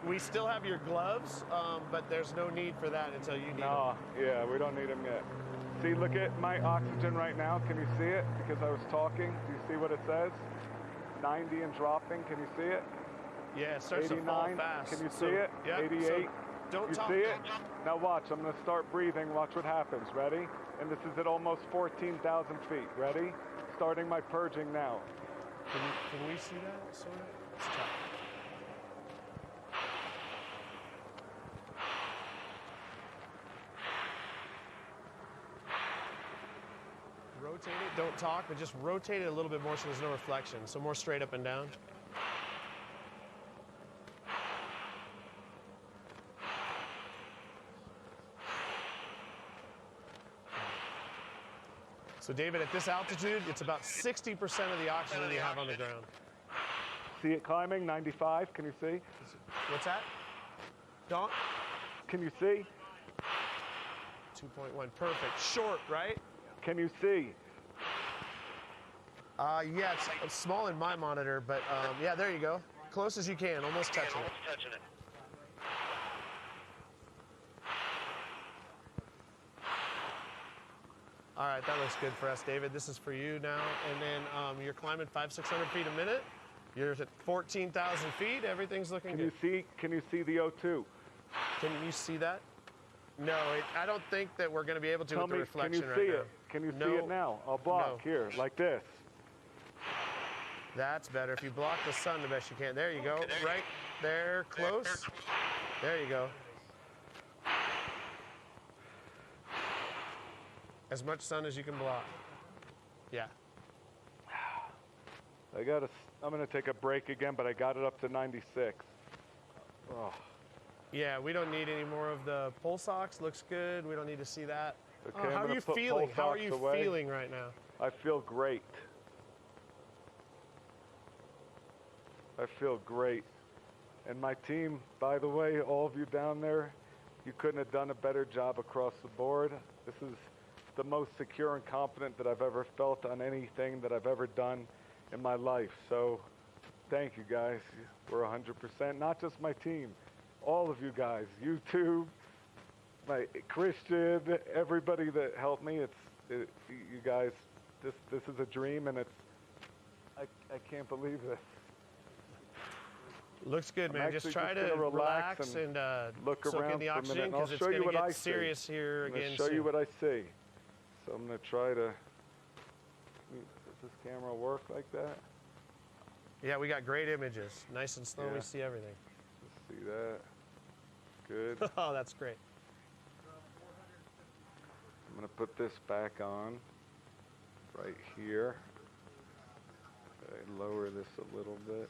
We still have your gloves, but there's no need for that until you need them. Yeah, we don't need them yet. See, look at my oxygen right now. Can you see it? Because I was talking. Do you see what it says? 90 and dropping. Can you see it? Yeah, it starts to fall 89. fast. Can you So, see it? yeah, 88. so don't you talk. see it? Now watch. I'm going to start breathing. Watch what happens. Ready? And this is at almost 14,000 feet. Ready? Starting my purging now. Can we see that, sort of? It's tough. Rotate it, don't talk, but just rotate it a little bit more so there's no reflection. So more straight up and down. So David, at this altitude, it's about 60% of the oxygen you have on the ground. See it climbing? 95. Can you see? What's that? Don? Can you see? 2.1, perfect. Short, right? Can you see? Yeah, it's small in my monitor, but yeah, there you go. Close as you can, almost touching it. All right, that looks good for us, David. This is for you now. And then you're climbing 500-600 feet a minute. You're at 14,000 feet. Everything's looking good. Can you see the O2? Can you see that? No, I don't think that we're going to be able to Tell with the me, reflection can you right see now. it? Can you see No. it now? I'll block here, like this. That's better. If you block the sun the best you can. There you go. Right there, close. There you go. As much sun as you can block. Yeah. I'm gonna take a break again, but I got it up to 96. Oh. Yeah, we don't need any more of the pulse ox. Looks good. We don't need to see that. Okay, how I'm are gonna you put feeling? both How are socks you away. feeling right now? I feel great. I feel great. And my team, by the way, all of you down there, you couldn't have done a better job across the board. This is the most secure and confident that I've ever felt on anything that I've ever done in my life. So thank you guys. We're 100%, not just my team, all of you guys, YouTube, my Christian, everybody that helped me. You guys, this is a dream, and I can't believe this. Looks good, man. Just actually try just to gonna relax and look soak around in the for a oxygen minute, and I'll because it's show going you to what I get see. serious here I'm gonna again show soon. you what I see. So I'm gonna try to. Does this camera work like that? Yeah, we got great images. Nice and slow. Yeah. We see everything. See that? Good. Oh, that's great. I'm gonna put this back on right here. Okay, lower this a little bit.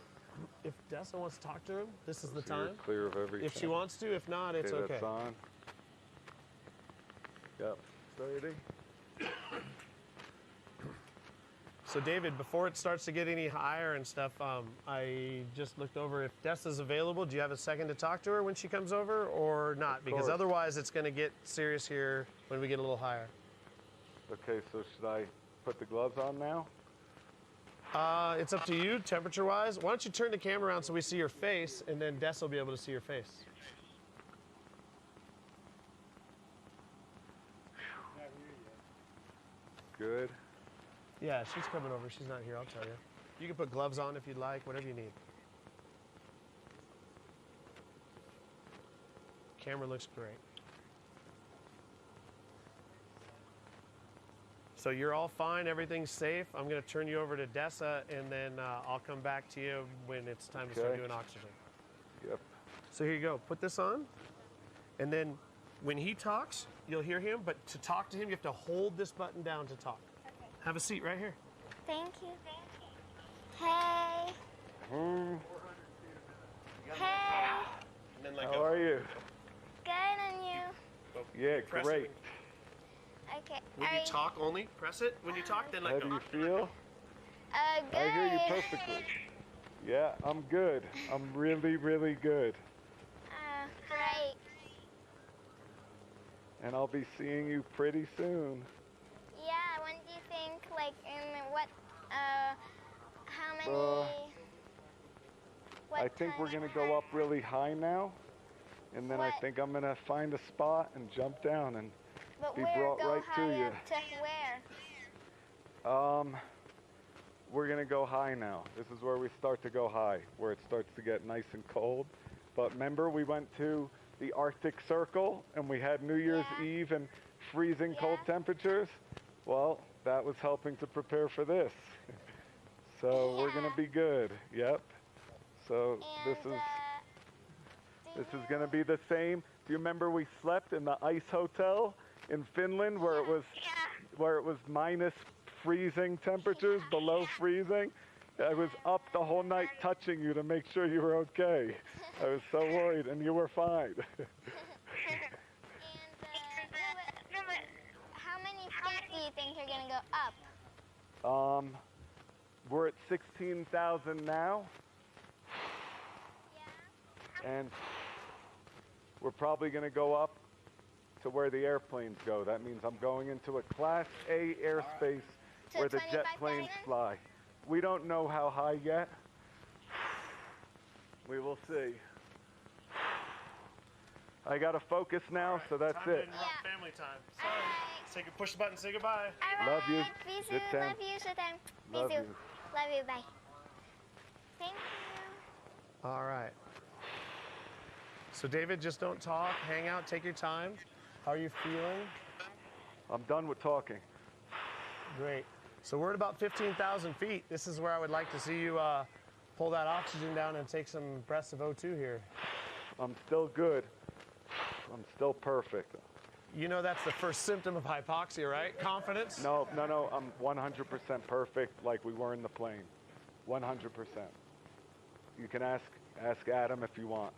If Dessa wants to talk to him, this is the So you're time. clear of everything. If she wants to, if not, it's okay. That's on. Yep. 30. So David, before it starts to get any higher and stuff, I just looked over if Dessa's available. Do you have a second to talk to her when she comes over or not? Because course. otherwise it's going to get serious here when we get a little higher. Okay, so should I put the gloves on now? It's up to you, temperature-wise. Why don't you turn the camera around so we see your face, and then Dessa will be able to see your face. Good. Yeah, she's coming over. She's not here, I'll tell you. You can put gloves on if you'd like, whatever you need. Camera looks great. So you're all fine, everything's safe. I'm gonna turn you over to Dessa, and then I'll come back to you when it's time to start Okay. doing oxygen. Yep. So here you go, put this on, and then when he talks, you'll hear him, but to talk to him, you have to hold this button down to talk. Okay. Have a seat right here. Thank you. Hey. Hey. And then let How go. are you? Good on you. Yeah, Press great. it. Okay. When you talk only, press it. When you talk, then How let do go. you feel? Good. I hear you perfectly. Yeah, I'm good. I'm really, really good. Great. And I'll be seeing you pretty soon. Yeah, when do you think, like, in what, how many, what I think we're time? gonna go up really high now, and then I What? think I'm gonna find a spot and jump down and But be where, brought go right high to you. up to where? We're gonna go high now. This is where we start to go high, where it starts to get nice and cold. But remember, we went to the Arctic Circle and we had New Year's Eve and freezing cold temperatures. Well, that was helping to prepare for this. So we're gonna be good. Yep. So this is gonna be the same. Do you remember we slept in the ice hotel in Finland where it was minus freezing temperatures, below freezing? I was up the whole night touching you to make sure you were okay. I was so worried, and you were fine. How many feet do you think you're gonna go up? We're at 16,000 now. And we're probably going to go up to where the airplanes go. That means I'm going into a Class A airspace where the jet planes fly. We don't know how high yet. We will see. I got to focus now, so that's Time to it. interrupt family time. Sorry. Push the button, say goodbye. Love you. Be Good soon. time. Love you, Sudan. Be Love soon. you. Love you. Bye. Thank you. All right. So David, just don't talk. Hang out. Take your time. How are you feeling? I'm done with talking. Great. So we're at about 15,000 feet. This is where I would like to see you pull that oxygen down and take some breaths of O2 here. I'm still good. I'm still perfect. You know that's the first symptom of hypoxia, right? Confidence? No, I'm 100% perfect like we were in the plane. 100%. You can ask Adam if you want.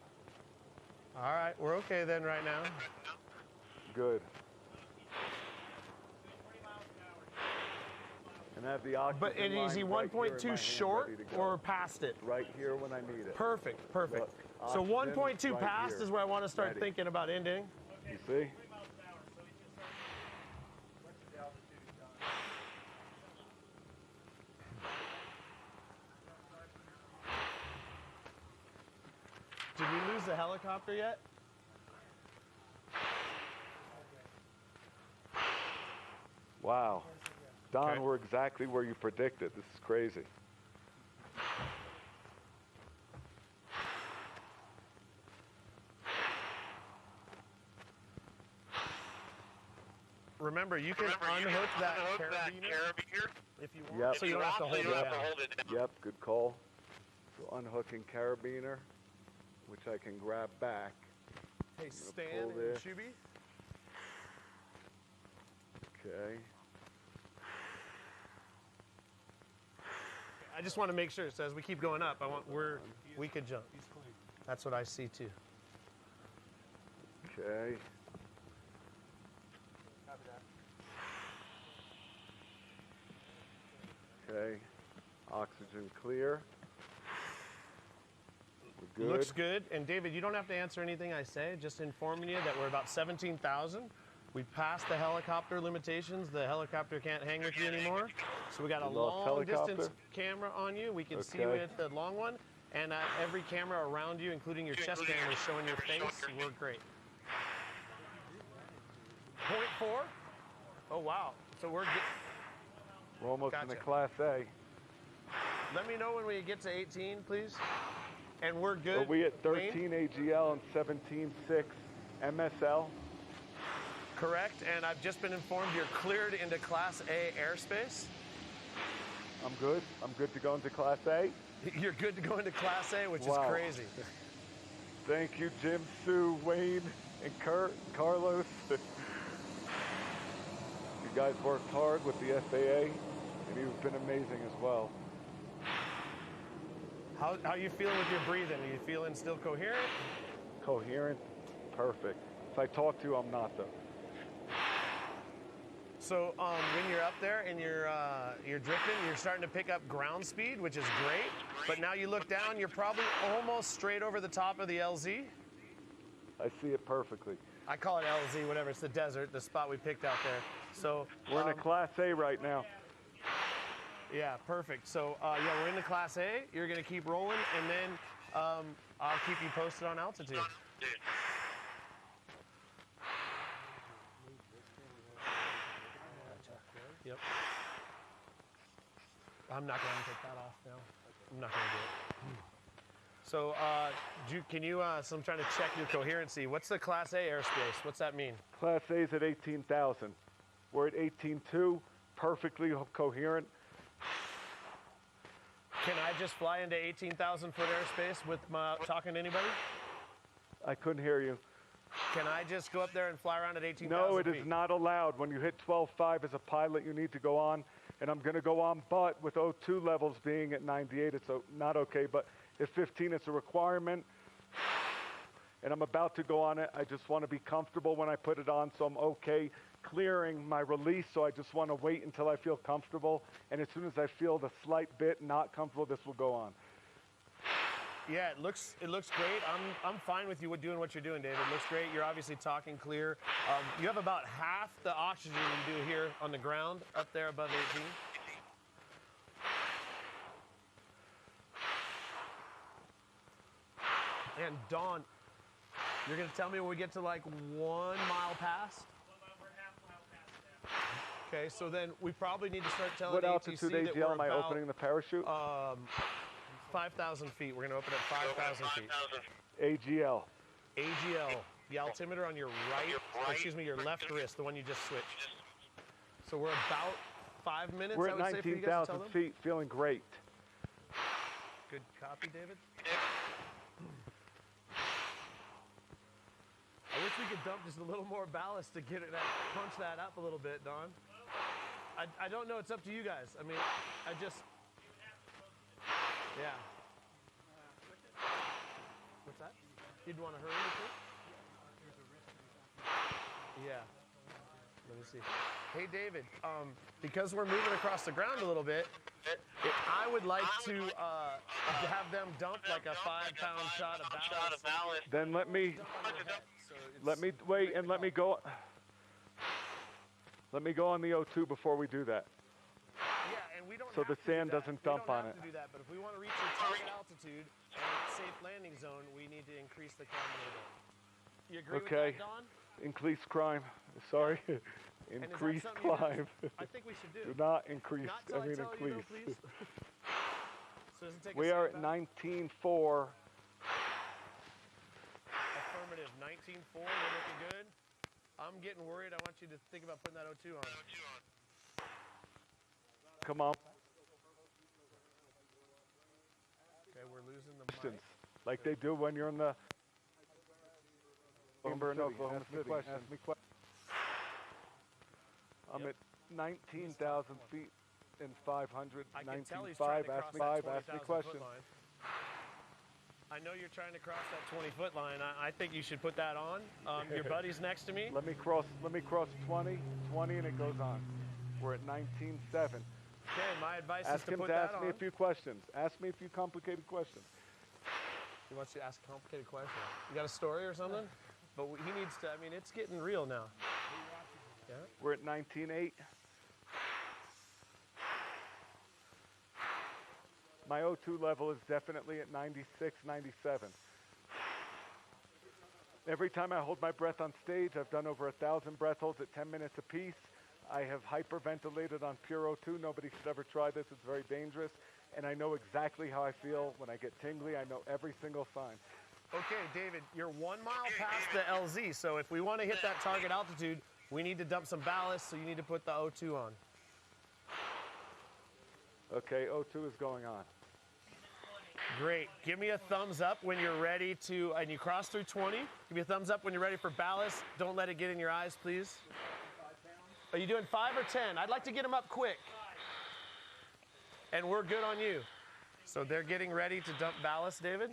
All right, we're okay then right now. Good. And have the oxygen But is line he right here in 1.2 my hand short ready to go. or past it? Right here when I need it. Perfect, perfect. Look, So oxygen 1.2 right past here. is where I want to start Ready. thinking about ending. You see? Did we lose the helicopter yet? Wow. Don, Okay. we're exactly where you predicted. This is crazy. Remember, you can unhook that carabiner if you want, Yep. so you don't have to hold it down. Yep, good call. So unhooking carabiner, which I can grab back. Hey, I'm Stan gonna and pull this. Shuby. Okay. I just want to make sure. So as we keep going up, we could jump. That's what I see too. Okay. Okay. Oxygen clear. We're good. Looks good. And David, you don't have to answer anything I say. Just informing you that we're about 17,000. We passed the helicopter limitations. The helicopter can't hang with you anymore. So we got a You lost long distance helicopter? camera on you. We can see you Okay. at the long one. And every camera around you, including your chest camera, is showing your face. We're great. 0.4? Oh, wow. So we're good. We're almost in the Gotcha. Class A. Let me know when we get to 18, please. And we're good. Are we at Wayne? 13 AGL and 17.6 MSL? Correct. And I've just been informed you're cleared into Class A airspace. I'm good. I'm good to go into Class A. You're good to go into Class A, which Wow. is crazy. Thank you, Jim, Sue, Wayne, and Kurt, Carlos. You guys worked hard with the FAA, and you've been amazing as well. How you feeling with your breathing? Are you feeling still coherent? Coherent, perfect. If I talk to you, I'm not though. So when you're up there and you're drifting, you're starting to pick up ground speed, which is great. But now you look down, you're probably almost straight over the top of the LZ. I see it perfectly. I call it LZ, whatever. It's the desert, the spot we picked out there. So We're in a Class A right now. yeah, perfect. So yeah, we're in the Class A. You're gonna keep rolling, and then I'll keep you posted on altitude. Yep. I'm not going to take that off now. I'm not going to do it. So, can you, so I'm trying to check your coherency. What's the Class A airspace? What's that mean? Class A is at 18,000. We're at 18.2, perfectly coherent. Can I just fly into 18,000 foot airspace without talking to anybody? I couldn't hear you. Can I just go up there and fly around at 18,000 No, it feet? is not allowed. When you hit 12.5 as a pilot, you need to go on, and I'm going to go on, but with O2 levels being at 98, it's not okay, but at 15, it's a requirement, and I'm about to go on it. I just want to be comfortable when I put it on, so I'm okay clearing my release, so I just want to wait until I feel comfortable, and as soon as I feel the slight bit not comfortable, this will go on. Yeah, it looks great. I'm fine with you doing what you're doing, David. It looks great. You're obviously talking clear. You have about half the oxygen you do here on the ground up there above 18. And Dawn, you're gonna tell me when we get to like 1 mile past? Okay, so then we probably need to start telling What ATC altitude that we're AGL am I about, opening the parachute? 5,000 feet. We're going to open at 5,000 feet. AGL. AGL. The altimeter on your your left wrist, the one you just switched. So we're about 5 minutes, We're I at would say, for you guys to tell 19,000 them. feet, feeling great. Good copy, David. I wish we could dump just a little more ballast to get it punch that up a little bit, Don. I don't know. It's up to you guys. I mean, yeah. What's that? You'd want to hurry with it? Yeah. Let me see. Hey, David, because we're moving across the ground a little bit, I would like to have them dump like a 5-pound shot of ballast. Then let me wait and let me go. Let me go on the O2 before we do that. Yeah, and we don't so have the to sand do that. doesn't dump on it. We don't have to do that, but if we want to reach your target altitude and a safe landing zone, we need to increase the climb a little bit. You agree Okay. with that, Don? Increase crime. Sorry. And is that Increase something you guys- climb. I think we should do. Do not increase. Not till I tell you to, increase. please. So does it take a We are at second? 19.4. Affirmative. 19.4. We're looking good. I'm getting worried. I want you to think about putting that O2 on. Come on. Okay, we're losing the mic. Like they do when you're in the chamber in Oklahoma City. Ask me questions. I'm at 19,000 feet and 500, I can tell he's trying 19.5. to Ask me cross that 20,000 ask me questions. foot line. I know you're trying to cross that 20-foot line. I think you should put that on. Your buddy's next to me. Let me cross 20, and it goes on. We're at 19.7. Okay, my advice is Ask to him put to that ask on. me a few questions. Ask me a few complicated questions. He wants you to ask a complicated question. You got a story or something? But he needs to, I mean, it's getting real now. Yeah? We're at 19.8. My O2 level is definitely at 96, 97. Every time I hold my breath on stage, I've done over 1,000 breath holds at 10 minutes apiece. I have hyperventilated on pure O2. Nobody should ever try this. It's very dangerous. And I know exactly how I feel when I get tingly. I know every single sign. Okay, David, you're 1 mile past the LZ, so if we want to hit that target altitude, we need to dump some ballast, so you need to put the O2 on. Okay, O2 is going on. Great. Give me a thumbs up when you're ready to, and you cross through 20. Give me a thumbs up when you're ready for ballast. Don't let it get in your eyes, please. Are you doing 5 or 10? I'd like to get them up quick. And we're good on you. So they're getting ready to dump ballast, David.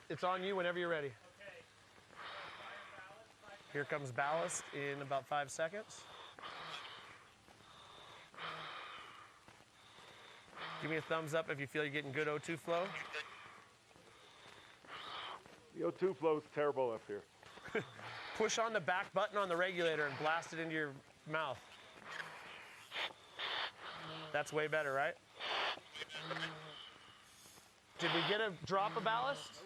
It's on you whenever you're ready. Here comes ballast in about 5 seconds. Give me a thumbs up if you feel you're getting good O2 flow. The O2 flow is terrible up here. Push on the back button on the regulator and blast it into your mouth. That's way better, right? Did we get a drop of ballast?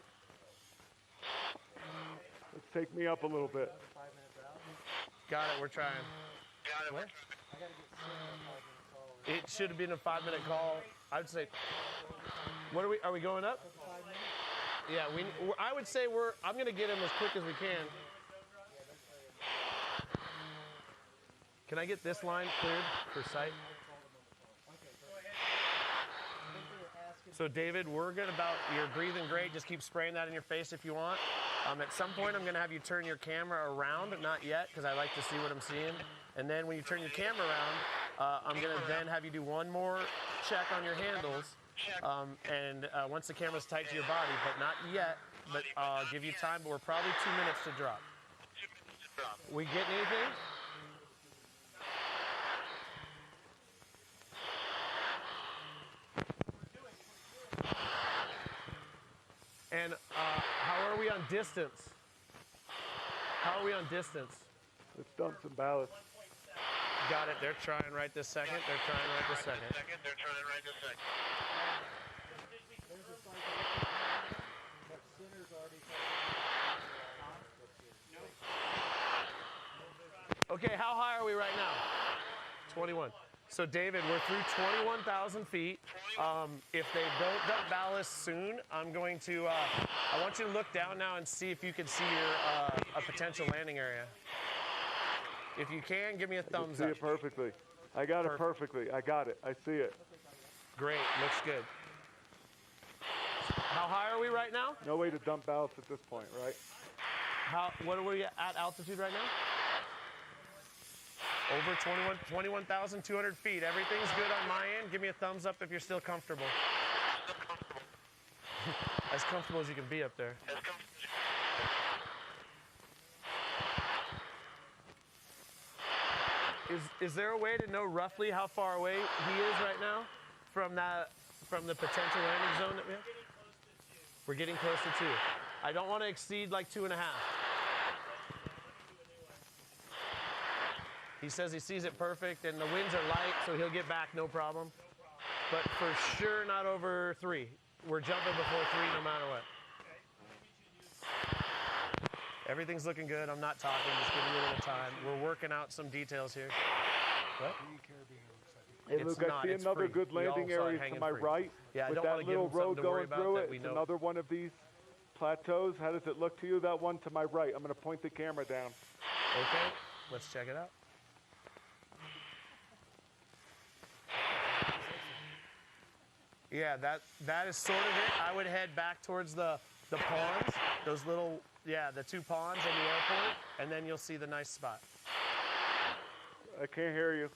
Let's take me up a little bit. Got it, we're trying. What? It should have been a 5-minute call. I'd say, what are we going up? Yeah, I would say I'm gonna get him as quick as we can. Can I get this line cleared for sight? So David, we're good about, you're breathing great. Just keep spraying that in your face if you want. At some point, I'm gonna have you turn your camera around, not yet, because I like to see what I'm seeing. And then when you turn your camera around, I'm gonna then have you do one more check on your handles. Once the camera's tight to your body, but not yet, but I'll give you time, but we're probably 2 minutes to drop. We getting anything? And how are we on distance? How are we on distance? Let's dump some ballast. Got it. They're trying right this second. They're trying right this second. Okay, how high are we right now? 21. So David, we're through 21,000 feet. If they don't dump ballast soon, I'm going to, I want you to look down now and see if you can see your, a potential landing area. If you can, give me a thumbs I up. see it perfectly. I got it perfectly. I got it. I see it. Great, looks good. How high are we right now? No way to dump ballast at this point, right? What are we at altitude right now? Over 21,200 feet. Everything's good on my end. Give me a thumbs up if you're still comfortable. As comfortable as you can be up there. Is there a way to know roughly how far away he is right now from the potential landing zone that we have? We're getting close to 2. I don't want to exceed like 2.5. He says he sees it perfect, and the winds are light, so he'll get back no problem. But for sure not over 3. We're jumping before 3 no matter what. Everything's looking good. I'm not talking, just giving you a little time. We're working out some details here. What? Hey, Luke, I see another good landing area to my right. Yeah, I with don't that want to give little him something road to worry going about through that it. we It's know. another one of these plateaus. How does it look to you? That one to my right. I'm going to point the camera down. Okay, let's check it out. Yeah, that is sort of it. I would head back towards the ponds, those little, the 2 ponds and the airport, and then you'll see the nice spot. I can't hear you.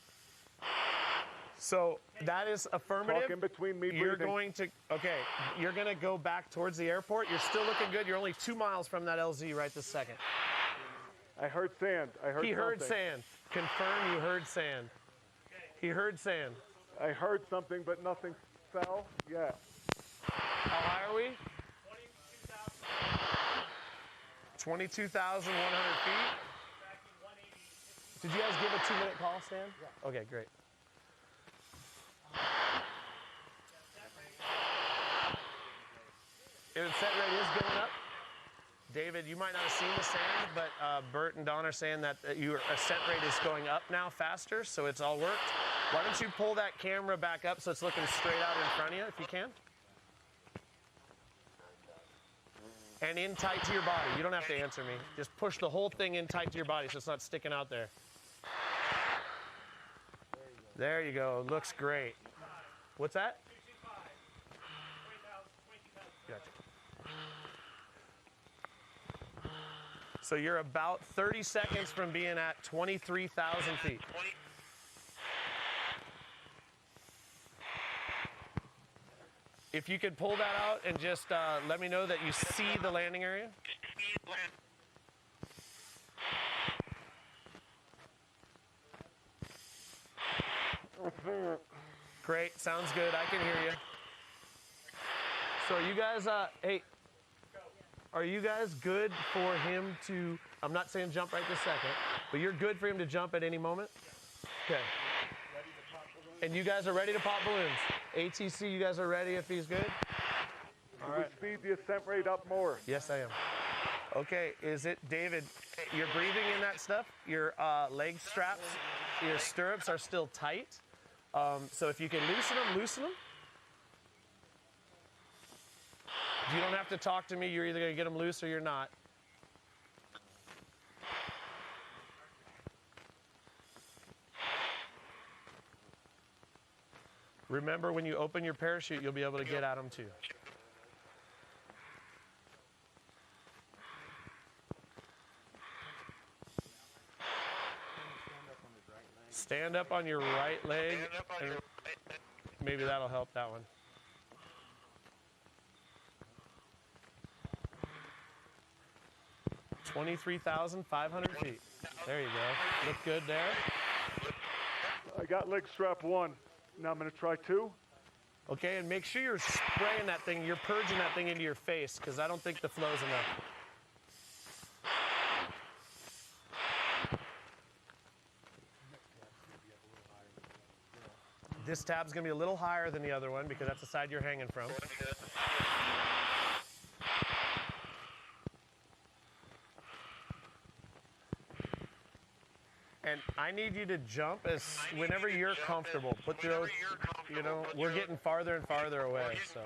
So that is affirmative. Talk in between me You're breathing. you're going to go back towards the airport. You're still looking good. You're only 2 miles from that LZ right this second. I heard sand. He heard sand. Confirm you heard sand. He heard sand. I heard something, but nothing fell yet. How high are we? 22,100 feet. Did you guys give a 2-minute call, Stan? Yeah. Okay, great. Set rate is going up. David, you might not have seen the sand, but Bert and Don are saying that your ascent rate is going up now faster, so it's all worked. Why don't you pull that camera back up so it's looking straight out in front of you, if you can? And in tight to your body. You don't have to answer me. Just push the whole thing in tight to your body so it's not sticking out there. There you go. Looks great. What's that? Gotcha. So you're about 30 seconds from being at 23,000 feet. If you could pull that out and just let me know that you see the landing area. Great, sounds good. I can hear you. So you guys, hey, are you guys good for him to, I'm not saying jump right this second, but you're good for him to jump at any moment? Okay. And you guys are ready to pop balloons? ATC, you guys are ready if he's good? All right. Speed the ascent rate up more. Yes, I am. Okay, is it, David, you're breathing in that stuff? Your leg straps, your stirrups are still tight. So if you can loosen them. You don't have to talk to me. You're either going to get them loose or you're not. Remember, when you open your parachute, you'll be able to get at them too. Stand up on your right leg. Maybe that'll help that one. $23,500 feet. There you go. Look good there. I got leg strap 1. Now I'm going to try 2. Okay, and make sure you're spraying that thing, you're purging that thing into your face, because I don't think the flow's enough. This tab's going to be a little higher than the other one because that's the side you're hanging from. And I need you to jump whenever you're comfortable. Put your, we're getting farther and farther away. So.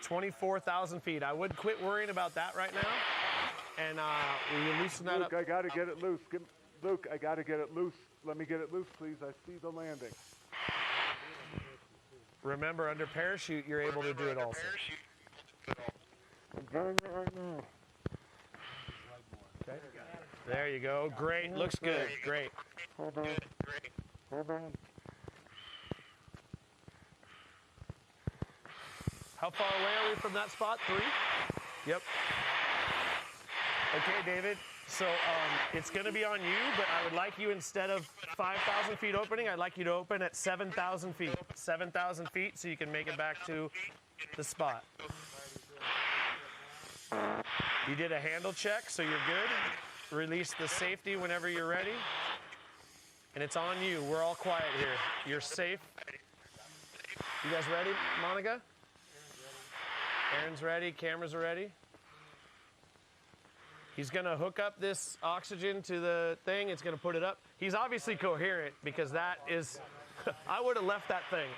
24,000 feet. I would quit worrying about that right now. And will you loosen that up? Luke, I got to get it loose. Luke, I got to get it loose. Let me get it loose, please. I see the landing. Remember, under parachute, you're able to do it also. I'm doing it right now. Okay. There you go. Great. Looks good. Great. Hold on. Hold on. How far away are we from that spot? 3? Yep. Okay, David. So it's going to be on you, but I would like you, instead of 5,000 feet opening, I'd like you to open at 7,000 feet. 7,000 feet so you can make it back to the spot. You did a handle check, so you're good. Release the safety whenever you're ready. And it's on you. We're all quiet here. You're safe. You guys ready, Monica? Aaron's ready. Cameras are ready. He's going to hook up this oxygen to the thing. It's going to put it up. He's obviously coherent, because that is... I would have left that thing.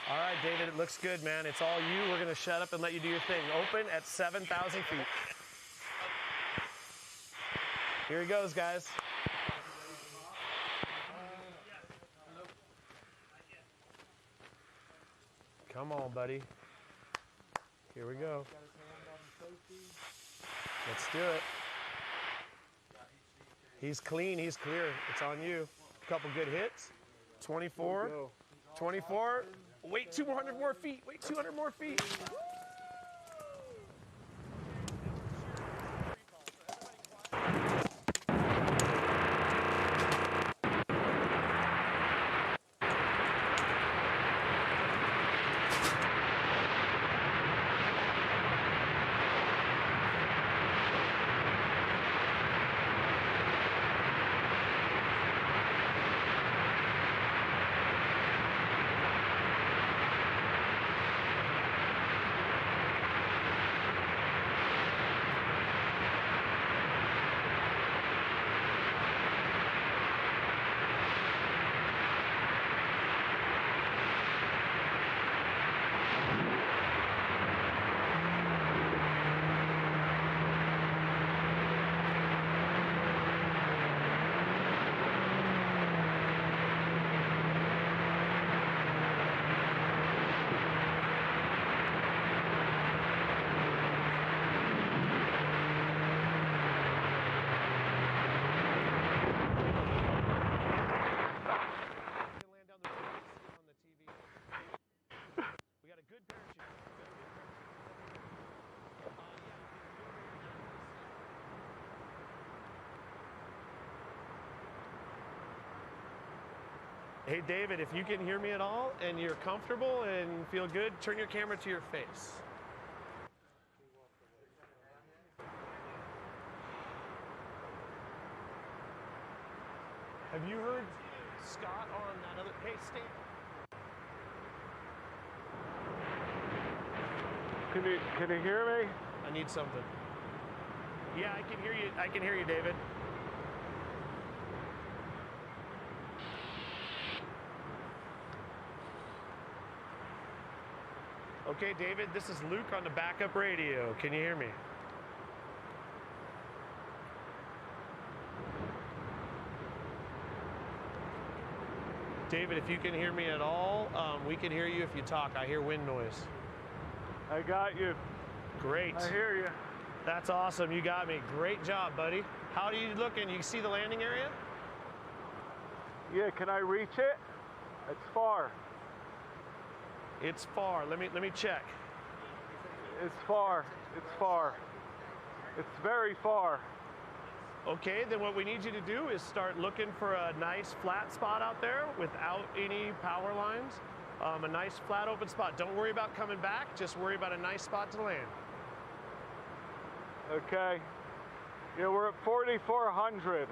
All right, David, it looks good, man. It's all you. We're going to shut up and let you do your thing. Open at 7,000 feet. Here he goes, guys. Come on, buddy. Here we go. Let's do it. He's clean. He's clear. It's on you. A couple good hits. 24. 24. Wait 200 more feet. Wait 200 more feet. Hey, David, if you can hear me at all and you're comfortable and feel good, turn your camera to your face. Have you heard Scott on that other... Hey, Stan. Can you hear me? I need something. Yeah, I can hear you. I can hear you, David. Okay, David, this is Luke on the backup radio. Can you hear me? David, if you can hear me at all, we can hear you if you talk. I hear wind noise. I got you. Great. I hear you. That's awesome. You got me. Great job, buddy. How are you looking? You see the landing area? Yeah, can I reach it? It's far. It's far. Let me check. It's far. It's far. It's very far. Okay, then what we need you to do is start looking for a nice flat spot out there without any power lines. A nice flat open spot. Don't worry about coming back. Just worry about a nice spot to land. Okay. Yeah, we're at 4,400.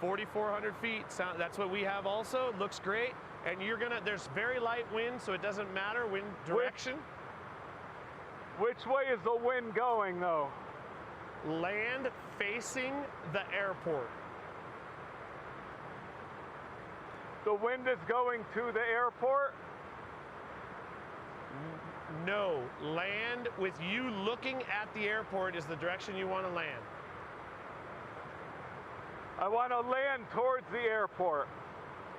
4,400 feet. That's what we have also. Looks great. And there's very light wind, so it doesn't matter wind direction. Which way is the wind going, though? Land facing the airport. The wind is going to the airport? No. Land with you looking at the airport is the direction you want to land. I want to land towards the airport.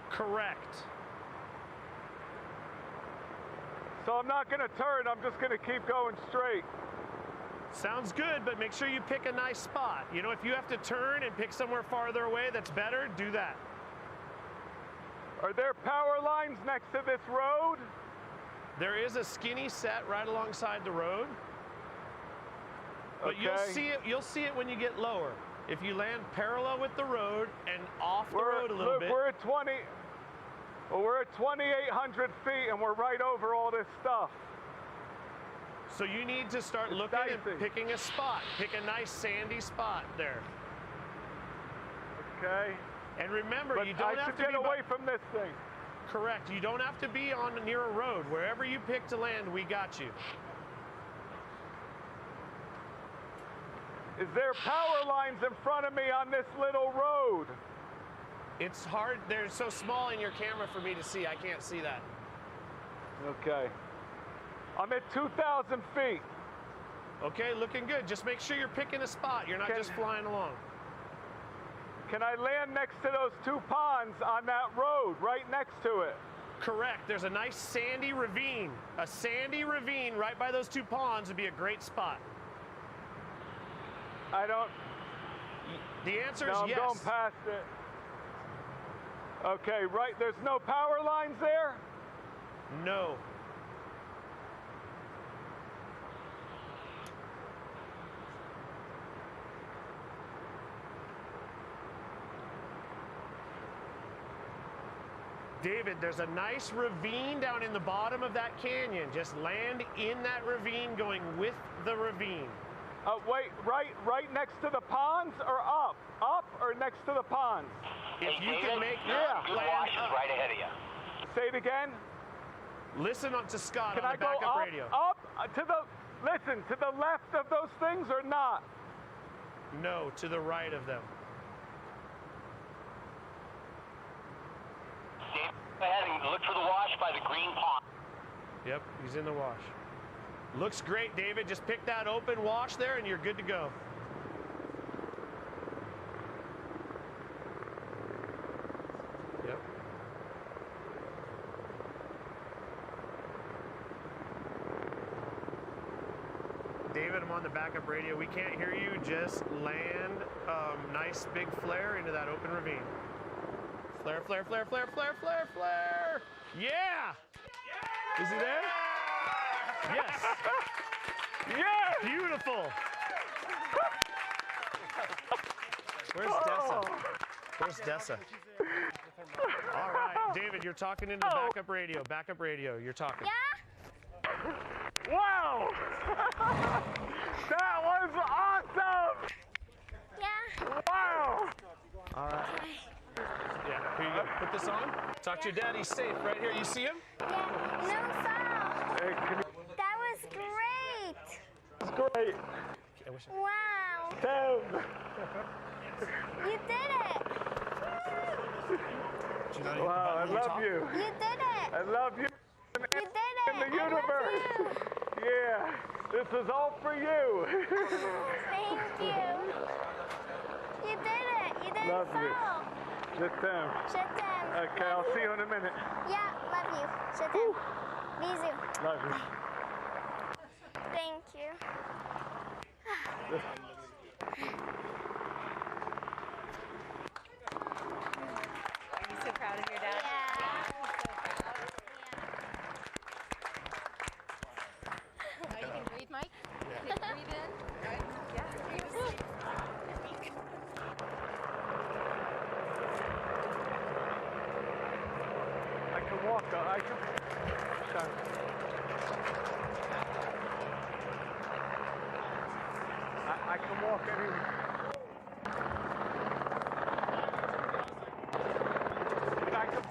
Correct. So I'm not going to turn, I'm just going to keep going straight. Sounds good, but make sure you pick a nice spot. You know, if you have to turn and pick somewhere farther away that's better, do that. Are there power lines next to this road? There is a skinny set right alongside the road. But Okay. you'll see it when you get lower. If you land parallel with the road and off the road a little bit. We're at 2,800 feet and we're right over all this stuff. So you need to start looking and picking a spot. Pick a nice sandy spot there. Okay. And remember, But you don't I have should to get be away from this thing. Correct. You don't have to be on near a road. Wherever you pick to land, we got you. Is there power lines in front of me on this little road? It's hard. They're so small in your camera for me to see. I can't see that. Okay. I'm at 2,000 feet. Okay, looking good. Just make sure you're picking a spot. You're not just flying along. Can I land next to those two ponds on that road, right next to it? Correct. There's a nice sandy ravine. A sandy ravine right by those two ponds would be a great spot. I don't... The answer No, is I'm yes. going past it. Okay, right. There's no power lines there? No. David, there's a nice ravine down in the bottom of that canyon. Just land in that ravine going with the ravine. Wait, right next to the ponds or up? Up or next to the ponds? If you can make yeah. Good wash is right ahead of you. Say it again. Listen up to Scott Can on I the go backup up, radio. up to the, listen, to the left of those things or not? No, to the right of them. Dave, go ahead and look for the wash by the green pond. Yep, he's in the wash. Looks great, David. Just pick that open wash there and you're good to go. Yep. David, I'm on the backup radio. We can't hear you. Just land nice big flare into that open ravine. Flare, flare, flare, flare, flare, flare, flare. Yeah! Is he there? Yes. Yeah! Beautiful. Where's Dessa? Where's Dessa? All right, David, you're talking into the backup radio. Backup radio, you're talking. Yeah? Wow! That was awesome! Yeah. Wow! All right. Yeah, here you go. Put this on. Talk to your dad. He's safe right here. You see him? Yeah. No sound. Hey, That was great. It's great. Wow. Damn. You did it. Wow, I love you. You did it. I love you. You did it. In the universe. Yeah, this is all for you. Thank you. You did it. You didn't Love you. fall. Sit down. Sit down. Okay, I'll see you in a minute. Yeah, love you. Sit down. Bisous. Love you. Thank you. Are you so proud of your dad? Yeah. You can breathe, Mike? Can you breathe in? Right? Yeah. I can walk. I can. I can walk anywhere. I can.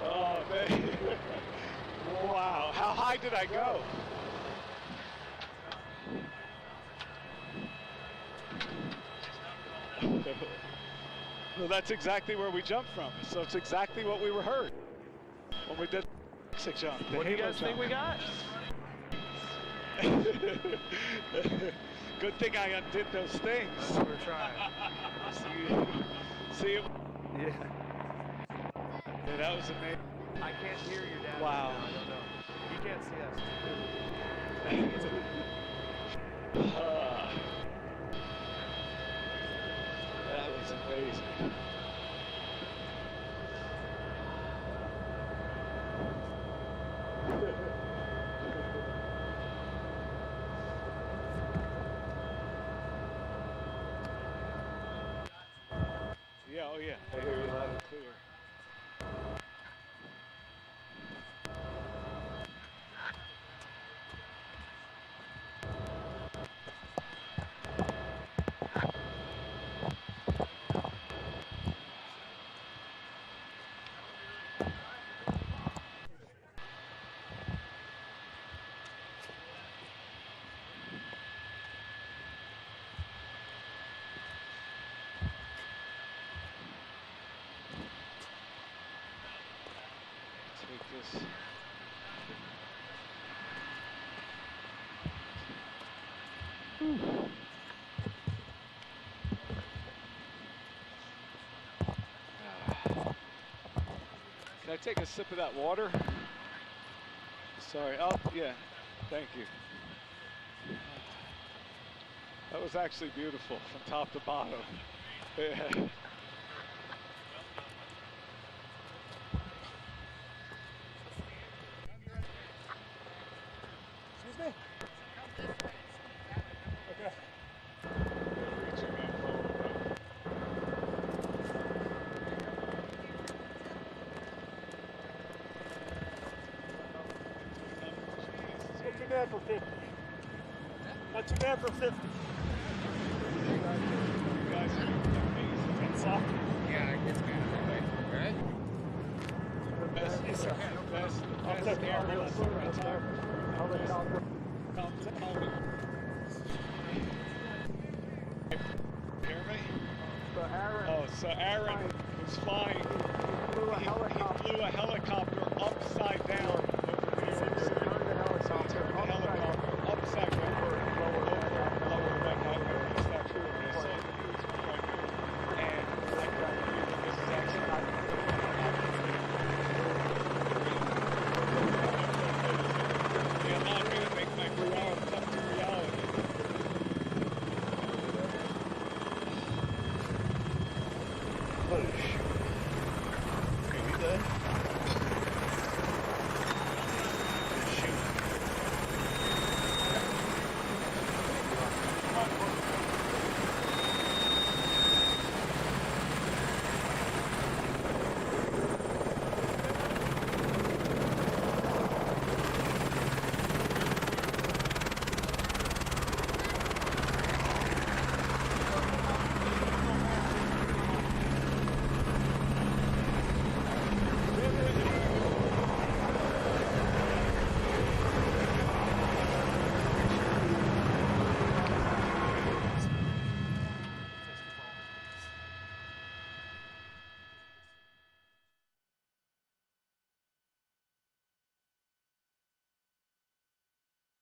Oh, man. Wow. How high did I go? Well, that's exactly where we jumped from. So it's exactly what we rehearsed when we did the jump. What do you guys think we got? Good thing I undid those things. That's what we're trying. See it? Yeah. Yeah, that was amazing. I can't hear your dad. Wow. Right now. I don't know. He can't see us. That was amazing. Yeah, oh yeah. I hear you loud and clear. Take this. Can I take a sip of that water? Sorry. Oh, yeah. Thank you. That was actually beautiful from top to bottom. Yeah. Excuse me? Okay. Not too bad for 50. Not too bad for 50. You guys are amazing. It's soft. Yeah, it's kind of that way. All right? Best, yes, sir. Best airless photographer. Come tell me. Hear me? So Aaron was flying. He flew a helicopter upside down.